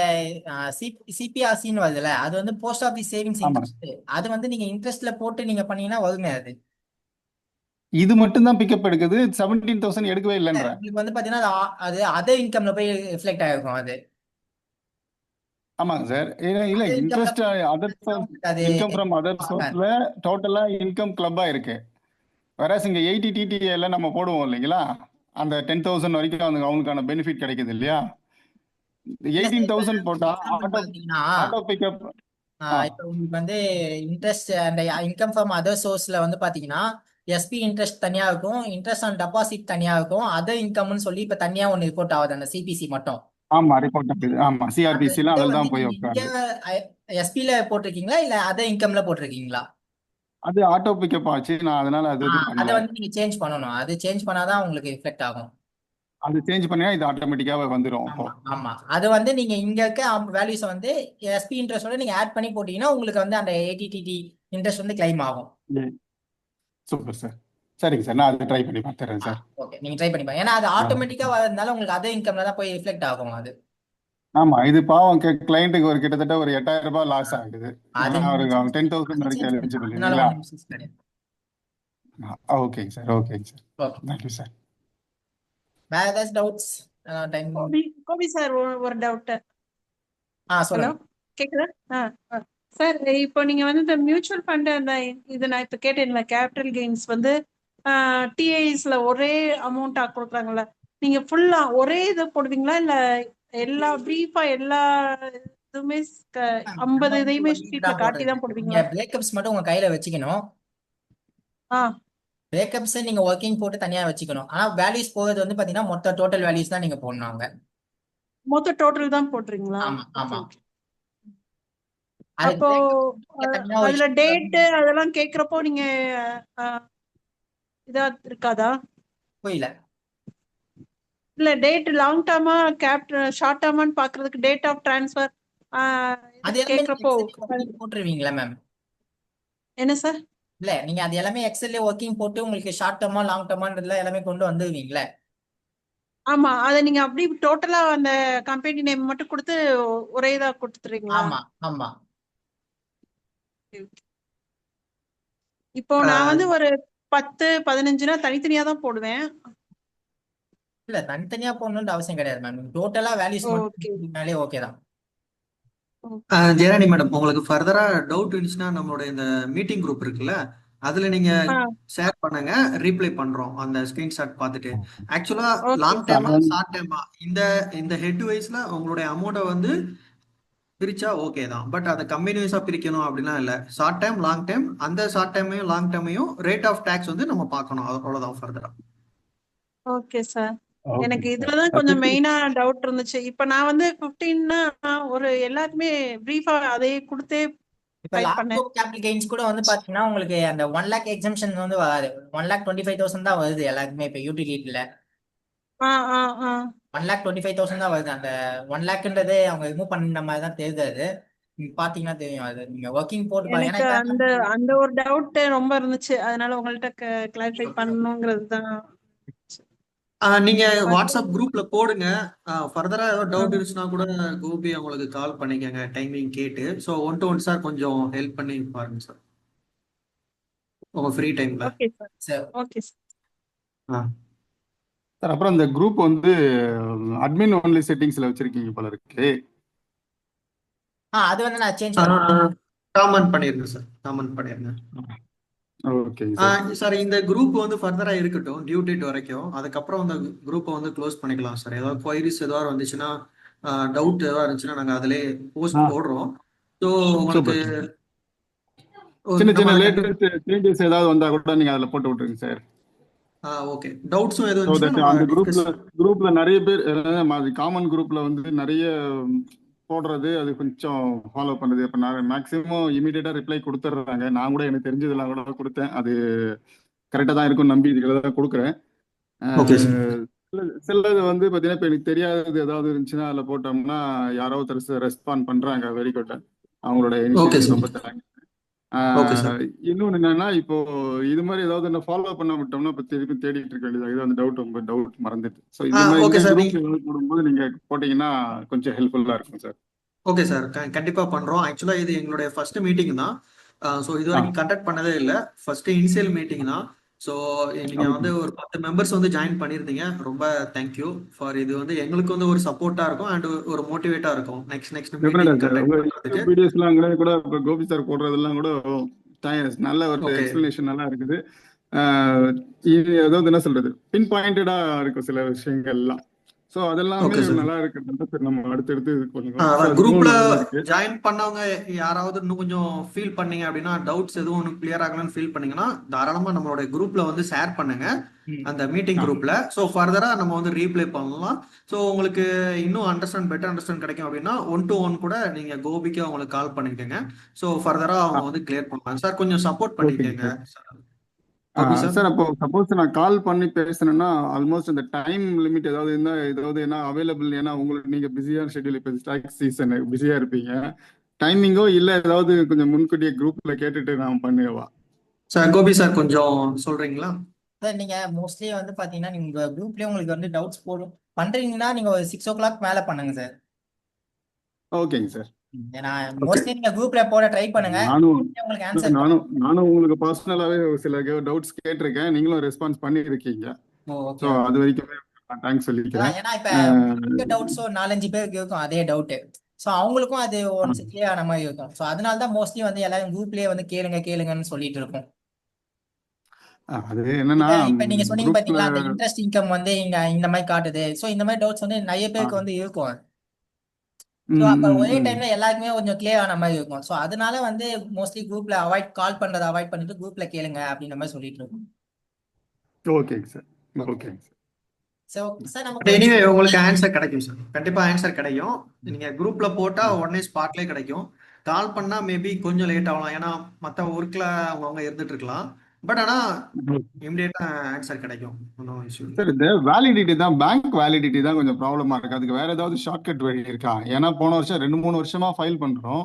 சிபிஆர்சின்னு வருதுல்ல, அது வந்து போஸ்ட் ஆஃபீஸ் சேவிங்ஸ் ஆமாம், இன்ட்ரெஸ்ட். அது வந்து நீங்க இன்ட்ரெஸ்ட்ல போட்டு நீங்க பண்ணீங்கன்னா வருங்க அது. இது மட்டும்தான் பிக்கப் எடுக்குது, 17,000 எடுக்கவே இல்லைன்றேன். உங்களுக்கு வந்து பாத்தீங்கன்னா அது அதர் இன்கம்ல போய் ரிஃப்ளெக்ட் ஆயிருக்கும் அது. ஆமாங்க சார். இல்லை அதர் இன்கம்ல இன்ட்ரெஸ்ட் அதர் சோர்ஸ், அது இன்கம் ஃப்ரம் அதர் சோர்ஸ்ல டோட்டலா இன்கம் கிளப்பா இருக்கு. வேறாஸ் இங்க 80 டிடிஏல நம்ம போடுவோம் இல்லைங்களா, அந்த 10,000 வரைக்கும் அவங்களுக்கான பெனிஃபிட் கிடைக்குது இல்லையா. இல்ல சார். இப்ப 18,000 போட்டா எக்ஸாம்பிள் பாத்தீங்கன்னா ஆட்டோ பிக்கப். இப்போ உங்களுக்கு வந்து இன்ட்ரெஸ்ட் அந்த இன்கம் ஃப்ரம் அதர் சோர்ஸ்ல வந்து பாத்தீங்கன்னா எஸ்பி இன்ட்ரெஸ்ட் தனியா இருக்கும், இன்ட்ரெஸ்ட் ஆன் டெபாசிட் தனியா இருக்கும், அதர் இன்கம்னு சொல்லி இப்ப தனியா ஒன்னு ரிப்போர்ட் ஆகுது அந்த சிபிசி மட்டும். ஆமா, ரிப்போர்ட் ஆகுது. ஆமா, அந்த சிஆர்பிசிலாம் இதை அதில் வந்து தான் போய் நீங்க இங்க உட்காருது. எஸ்பில போட்டிருக்கீங்களா இல்ல அதர் இன்கம்ல போட்டிருக்கீங்களா? அது ஆட்டோ பிக்கப் ஆச்சு, நான் அதனால அது இது அதை பண்ணல. வந்து நீங்க சேஞ்ச் பண்ணணும். அது சேஞ்ச் பண்ணாதான் உங்களுக்கு ரிஃப்ளெக்ட் ஆகும். அது சேஞ்ச் பண்ணியா இது ஆட்டோமேட்டிக்காவே வந்துடும். அப்போ ஆமா ஆமா. அது வந்து நீங்க இங்க இருக்க வேல்யூஸ் வந்து எஸ்பி இன்ட்ரெஸ்டோட நீங்க ஆட் பண்ணி போட்டீங்கன்னா உங்களுக்கு வந்து அந்த 80 டிடி இன்ட்ரெஸ்ட் வந்து கிளைம் ஆகும். Super sir. சரிங்க சார், நான் அதை ட்ரை பண்ணி பார்த்துறேன் சார். ஓகே, நீங்க ட்ரை பண்ணி பாருங்க. ஏன்னா அது ஆட்டோமேட்டிக்கா வரதுனால உங்களுக்கு அதர் இன்கம்ல தான் போய் ரிஃப்ளெக்ட் ஆகும் அது. ஆமா, இது பாவம் கிளைண்ட்டுக்கு ஒரு கிட்டத்தட்ட ஒரு 8,000 ரூபாய் லாஸ் ஆகுது. அது ஏன்னா நீங்க அவருக்கு 10,000 வரைக்கும் சேஞ்ச் எலிஜிபிள் பண்ணிக்கலாம். அதனால இல்லைங்களா. ஒன்றும் இஷ்யூஸ் கிடையாது. ஓகேங்க சார், ஓகேங்க சார். ஓகே. Thank you sir. வேற ஏதாச்சும் டவுட்ஸ்? டைம். கோபி சார் ஒரு டவுட். ஹலோ சொல்லுங்க. கேக்குதா? சார் இப்போ நீங்க வந்து இந்த மியூச்சுவல் ஃபண்ட் அந்த இது நான் இப்ப கேட்டேன்ல கேபிட்டல் கெயின்ஸ் வந்து டிஐஸ்ல ஒரே அமௌண்டா கொடுக்குறாங்கல்ல, நீங்க ஃபுல்லா ஒரே இது போடுவீங்களா இல்ல எல்லா பிரீஃபா எல்லா இதுவுமே 50 இதையுமே ஷீட்ல காட்டி தான் நீங்க போடுவீங்களா? பிரேக்கப்ஸ் மட்டும் உங்க கையில வச்சுக்கணும். ஆ பிரேக்கப்ஸ் நீங்க ஒர்க்கிங் போட்டு தனியா வச்சுக்கணும். ஆனா வேல்யூஸ் போகிறது வந்து பாத்தீங்கன்னா மொத்த டோட்டல் வேல்யூஸ் தான் நீங்க போடணும். மொத்த டோட்டல் தான் போடுறீங்களா? ஆமா ஆமா. Okay. அது அப்போ தனியா ஒரு அதுல டேட் அதெல்லாம் கேக்குறப்போ நீங்க இதா இருக்காதா? புரியல. இல்ல டேட் லாங் டேர்மா ஷார்ட் டேர்மான்னு பாக்குறதுக்கு டேட் ஆஃப் டிரான்ஸ்ஃபர் அது எல்லாமே கேக்குறப்போ போட்டுருவீங்களா மேம்? என்ன சார்? இல்ல நீங்க அது எல்லாமே எக்ஸல்ல ஒர்க்கிங் போட்டு உங்களுக்கு ஷார்ட் டேர்மா லாங் டேர்மான்றதுல எல்லாமே கொண்டு வந்துருவீங்களே. ஆமா, அத நீங்க அப்படி டோட்டலா அந்த கம்பெனி நேம் மட்டும் கொடுத்து ஒரே இதா கொடுத்துறீங்களா? ஆமா ஆமா. இப்போ நான் வந்து ஒரு 10-15 தனித்தனியா தான் போடுவேன். இல்ல தனித்தனியா போடணும்னு அவசியம் கிடையாது மேம். டோட்டலா வேல்யூஸ் மட்டும் ஓகே தான். ஜெயராணி மேடம், உங்களுக்கு ஃபர்தரா டவுட் இருந்துச்சுன்னா நம்மளோட இந்த மீட்டிங் குரூப் இருக்குல்ல, அதுல நீங்க ஷேர் பண்ணுங்க, ரீப்ளை பண்றோம் அந்த ஸ்கிரீன்ஷாட் பார்த்துட்டு. ஆக்சுவலா லாங் டேர்மா ஷார்ட் டேர்மா இந்த ஹெட் வைஸ்ல உங்களுடைய அமௌண்ட்டை வந்து பிரிச்சா ஓகே தான். பட் அதை கம்பெனி வைஸா பிரிக்கணும் அப்படிலாம் இல்லை. ஷார்ட் டைம் லாங் டைம், அந்த ஷார்ட் டைமையும் லாங் டைமையும் ரேட் ஆஃப் டாக்ஸ் வந்து நம்ம பார்க்கணும். அவ்வளவுதான் ஃபர்தரா. Okay sir. எனக்கு இதுலதான் கொஞ்சம் மெயினா டவுட் இருந்துச்சு. இப்ப நான் வந்து 15னா ஒரு எல்லாருக்குமே பிரீஃபா அதையே கொடுத்தே இப்ப லாங் கேபிட்டல் கெயின்ஸ் கூட வந்து பாத்தீங்கன்னா உங்களுக்கு அந்த 1 lakh எக்ஸம்ஷன் வந்து வராது. 1,25,000 தான் வருது எல்லாருக்குமே இப்ப யூட்டிலிட்டில. 1,25,000 தான் வருது. அந்த 1 lakhன்றதே அவங்க ரிமூவ் பண்ண மாதிரி தான் தெரியுது. அது நீங்க பாத்தீங்கன்னா தெரியும். அது நீங்க ஒர்க்கிங் போட்டு பாருங்க. எனக்கு அந்த ஒரு டவுட் ரொம்ப இருந்துச்சு. அதனால உங்கள்ட்ட கிளாரிஃபை பண்ணணுங்கிறது தான். நீங்க வாட்ஸ்அப் குரூப்ல போடுங்க. ஃபர்தரா ஏதாவது டவுட் இருந்துச்சுன்னா கூட கோபி அவங்களுக்கு கால் பண்ணிக்கங்க, டைமிங் கேட்டு. ஸோ 1 to 1 சார் கொஞ்சம் ஹெல்ப் பண்ணி பாருங்க சார் உங்க ஃப்ரீ டைம்ல. Okay sir. Okay sir. Sir அப்புறம் இந்த குரூப் வந்து அட்மின் ஒன்லி செட்டிங்ஸ்ல வச்சிருக்கீங்க போல இருக்கு. அது வந்து நான் சேஞ்ச் காமன் பண்ணிருங்க சார், காமன் பண்ணிருங்க. ஓகேங்க சார். சார் இந்த குரூப் வந்து ஃபர்தரா இருக்கட்டும் டியூ டேட் வரைக்கும். அதுக்கப்புறம் அந்த குரூப்பை வந்து க்ளோஸ் பண்ணிக்கலாம் சார். ஏதாவது கொயரிஸ் ஏதாவது வந்துச்சுன்னா, டவுட் ஏதாவது இருந்துச்சுன்னா நாங்கள் அதிலே போஸ்ட் ஆ போடுறோம். ஸோ உங்களுக்கு சூப்பர் சார். ஒரு சின்ன நம்ம சின்ன அதை லேட்டஸ்ட் சேஞ்சஸ் ஏதாவது வந்தா கூட நீங்க அதுல போட்டு விட்டுருங்க சார். ஓகே, டவுட்ஸும் எதுவும் ஸோ இருந்துச்சுன்னா தட் நம்ம அந்த டிஸ்கஸ். குரூப்ல நிறைய பேர் காமன் குரூப்ல வந்து நிறைய போடுறது அது கொஞ்சம் ஃபாலோ பண்ணுது. இப்போ நான் மேக்ஸிமம் இமீடியட்டா ரிப்ளை கொடுத்துட்றாங்க. நான் கூட எனக்கு தெரிஞ்சதெல்லாம் கூட கொடுத்தேன். அது கரெக்டாக தான் இருக்கும்னு நம்பி இதுல தான் கொடுக்குறேன். Okay sir. சிலது வந்து பார்த்தீங்கன்னா இப்போ எனக்கு தெரியாதது ஏதாவது இருந்துச்சுன்னா அதில் போட்டோம்னா யாரோ ஒருத்தர் ரெஸ்பாண்ட் பண்றாங்க. Very good. அவங்களோட ஓகே இனிஷியேட்டிவ் சார். ரொம்ப தேங்க்ஸ். Okay sir. இன்னொன்று என்னன்னா, இப்போ இது மாதிரி ஏதாவது என்ன ஃபாலோ பண்ண விட்டோம்னா இப்போ திருப்பி தேடிட்டு இருக்க வேண்டியது. இது அந்த டவுட் மறந்துட்டு. ஸோ இந்த மாதிரி ஓகே இந்த சார். குரூப் ஏதாவது போடும்போது நீங்க போட்டீங்கன்னா கொஞ்சம் ஹெல்ப்ஃபுல்லா இருக்கும் சார். ஓகே சார், கண்டிப்பா பண்றோம். ஆக்சுவலா இது எங்களுடைய ஃபர்ஸ்ட் மீட்டிங் தான். ஸோ இது வரைக்கும் கண்டக்ட் பண்ணதே இல்லை. ஃபர்ஸ்ட் இனிஷியல் மீட்டிங் தான். ஸோ நீங்க வந்து ஒரு 10 மெம்பர்ஸ் வந்து ஜாயின் பண்ணியிருந்தீங்க. ரொம்ப தேங்க்யூ ஃபார் இது வந்து எங்களுக்கு வந்து ஒரு சப்போர்ட்டா இருக்கும் அண்ட் ஒரு மோட்டிவேட்டா இருக்கும் நெக்ஸ்ட் டெஃபினட்டா மீட்டிங் சார். கண்டக்ட் உங்க பண்றதுக்கு. யூடியூப் வீடியோஸ்லாம் கூட இப்போ கோபி சார் போடுறதெல்லாம் கூட நல்ல ஒரு ஓகே. எக்ஸ்பிளனேஷன் நல்லா இருக்குது. இது ஏதாவது என்ன சொல்றது, பின் பாயிண்டடா இருக்கும் சில விஷயங்கள்லாம். ஸோ அதெல்லாமே ஓகே சார். நல்லா இருக்கிறது சார். நம்ம அடுத்தடுத்து இது பண்ணுவோம். அதான் சார் குரூப்ல நல்லா இருக்கு. ஜாயின் பண்ணவங்க யாராவது இன்னும் கொஞ்சம் ஃபீல் பண்ணீங்க அப்படின்னா, டவுட்ஸ் எதுவும் ஒன்று கிளியர் ஆகலன்னு ஃபீல் பண்ணீங்கன்னா தாராளமா நம்மளோட குரூப்ல வந்து ஷேர் பண்ணுங்க அந்த மீட்டிங் குரூப்ல. ஸோ ஃபர்தரா நம்ம வந்து ரீப்ளே பண்ணலாம். ஸோ உங்களுக்கு இன்னும் பெட்டர் அண்டர்ஸ்டாண்ட் கிடைக்கும் அப்படின்னா 1-to-1 கூட நீங்க கோபிக்கு அவங்களுக்கு கால் பண்ணிக்கோங்க. ஸோ ஃபர்தரா அவங்க வந்து கிளியர் பண்ணலாம். சார் கொஞ்சம் சப்போர்ட் ஓகேங்க பண்ணிக்கோங்க சார். கோபி சார். சார் அப்போ சப்போஸ் நான் கால் பண்ணி பேசணும்னா ஆல்மோஸ்ட் இந்த டைம் லிமிட் ஏதாவது இருந்தா ஏதாவது என்ன அவைலபிள்? ஏன்னா உங்களுக்கு நீங்க பிஸியான ஷெட்யூல், இப்போ ஸ்டாக் சீசன் பிஸியா இருப்பீங்க. டைமிங்கோ இல்ல ஏதாவது கொஞ்சம் முன்கூட்டியே குரூப்ல கேட்டுட்டு நான் பண்ணுவா? சார் கோபி சார் கொஞ்சம் சொல்றீங்களா? சார் நீங்க மோஸ்ட்லி வந்து பாத்தீங்கன்னா நீங்க குரூப்லயே உங்களுக்கு வந்து டவுட்ஸ் பண்றீங்கன்னா நீங்க ஒரு 6 o'clock மேல பண்ணுங்க சார். ஓகேங்க சார். ஏன்னா ஓகே. மோஸ்ட்லி நீங்க குரூப்ல போட ட்ரை பண்ணுங்க, நானும் உங்களுக்கு ஆன்சர் நானும் உங்களுக்கு பர்சனலாவே சில டவுட்ஸ் கேட்டிருக்கேன். நீங்களும் ரெஸ்பான்ஸ் பண்ணியிருக்கீங்க. ஓகே. ஸோ அது வரைக்குமே தேங்க்ஸ் சொல்லிக்கிறேன். ஏன்னா இப்ப டவுட்ஸ் 4-5 பேருக்கு இருக்கும் அதே டவுட். ஸோ அவங்களுக்கும் அது ஒன்ஸ் கிளியர் ஆன மாதிரி இருக்கும். ஸோ அதனால தான் மோஸ்ட்லி வந்து எல்லாரும் குரூப்லயே வந்து கேளுங்கன்னு சொல்லிட்டு இருக்கோம். அது என்னன்னா இப்ப நீங்க சொன்னீங்க குரூப்ல பாத்தீங்களா, அந்த இன்ட்ரெஸ்ட் இன்கம் வந்து இங்க இந்த மாதிரி காட்டுது. ஸோ இந்த மாதிரி டவுட்ஸ் வந்து நிறைய பேருக்கு வந்து இருக்கும். ஸோ அப்ப ஒரே டைம்ல எல்லாருக்குமே கொஞ்சம் கிளியர் ஆன மாதிரி இருக்கும். ஸோ அதனால வந்து மோஸ்ட்லி குரூப்ல கால் பண்றதை அவாய்ட் பண்ணிட்டு குரூப்ல கேளுங்க அப்படின்ற மாதிரி சொல்லிட்டு இருக்கோம். ஓகேங்க சார். ஓகேங்க சார். சார் நமக்கு எனிவே உங்களுக்கு ஆன்சர் கிடைக்கும் சார். கண்டிப்பா ஆன்சர் கிடைக்கும். நீங்க குரூப்ல போட்டா உடனே ஸ்பாட்லயே கிடைக்கும். கால் பண்ணா மேபி கொஞ்சம் லேட் ஆகலாம். ஏன்னா மத்த ஒர்க்ல அவங்க இருந்துட்டு இருக்கலாம். பட் ஆனா இமிடியேட்டா ஆன்சர் கிடைக்கும். ஒன்றும் இஷ்யூ இல்லை. சார் இந்த வேலிடிட்டி தான், பேங்க் வேலிடிட்டி தான் கொஞ்சம் ப்ராப்ளமா இருக்கு. அதுக்கு வேற ஏதாவது ஷார்ட்கட் வழி இருக்கா? ஏன்னா போன வருஷம் 2-3 வருஷமா ஃபைல் பண்றோம்,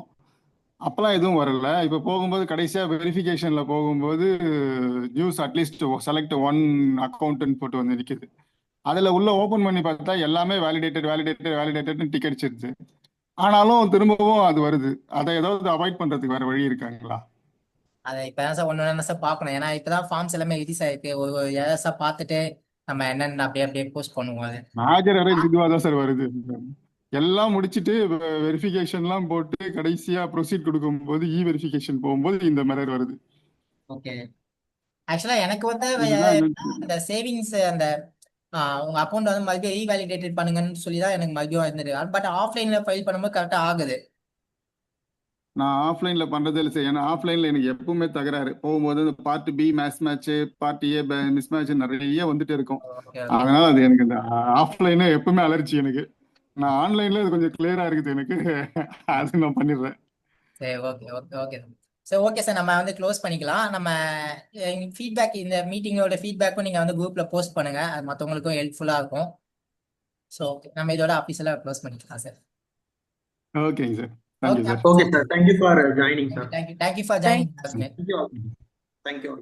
அப்பெல்லாம் எதுவும் வரல. இப்போ போகும்போது கடைசியா வெரிஃபிகேஷன்ல போகும்போது நியூஸ் அட்லீஸ்ட் செலக்ட் ஒன் அக்கௌண்ட்னு போட்டு வந்து நிற்குது. அதுல உள்ள ஓபன் பண்ணி பார்த்தா எல்லாமே வேலிடேட்டட் டிக் அடிச்சிருச்சு. ஆனாலும் திரும்பவும் அது வருது. அதை ஏதாவது அவாய்ட் பண்றதுக்கு வேற வழி இருக்காங்களா? அதை இப்பதான் சார் ஒன்று சார் பார்க்கணும். ஏன்னா இப்பதான் ஃபார்ம்ஸ் எல்லாமே ரிலீஸ் ஆயிருக்கு. ஒரு எரர்ஸா பார்த்துட்டு நம்ம என்னென்ன அப்படியே போஸ்ட் பண்ணுவோம். அது மேஜர் அரேஞ்ச் இதுவாக தான் சார் வருது. எல்லாம் முடிச்சுட்டு வெரிஃபிகேஷன்லாம் போட்டு கடைசியா ப்ரொசீட் கொடுக்கும்போது வெரிஃபிகேஷன் போகும்போது இந்த மிரர் வருது. ஓகே. ஆக்சுவலா எனக்கு வந்து அந்த சேவிங்ஸ் அந்த உங்க அக்கௌண்ட் வந்து மறுபடியும் ரீவேலிடேட்டட் பண்ணுங்கன்னு சொல்லி தான் எனக்கு மறுபடியும் இருந்தது. பட் ஆஃப்லைன்ல ஃபைல் பண்ணும்போது கரெக்டா ஆகுது. நான் ஆஃப்லைன்ல பண்றதே இல்லை சார். ஏன்னா ஆஃப்லைன்ல எனக்கு எப்பவுமே தகராறு. போகும்போது இந்த part B match, part A mismatch நிறைய வந்துட்டு இருக்கும். அதனால அது எனக்கு இந்த ஆஃப்லைனே எப்பவுமே அலர்ஜி எனக்கு. நான் ஆன்லைன்ல இது கொஞ்சம் கிளியரா இருக்குது எனக்கு. அது நான் பண்ணிடுறேன். சரி, ஓகே சரி, ஓகே சார். நம்ம வந்து க்ளோஸ் பண்ணிக்கலாம். நம்ம ஃபீட்பேக், இந்த மீட்டிங்கோட ஃபீட்பேக்கும் நீங்க வந்து குரூப்ல போஸ்ட் பண்ணுங்க. அது மற்றவங்களுக்கும் ஹெல்ப்ஃபுல்லா இருக்கும். ஸோ ஓகே, நம்ம இதோட ஆஃபீஸில் க்ளோஸ் பண்ணிக்கலாம் சார். ஓகேங்க sir. Thank you sir. Okay sir. Thank you for joining sir. Thank you for joining. Thank you.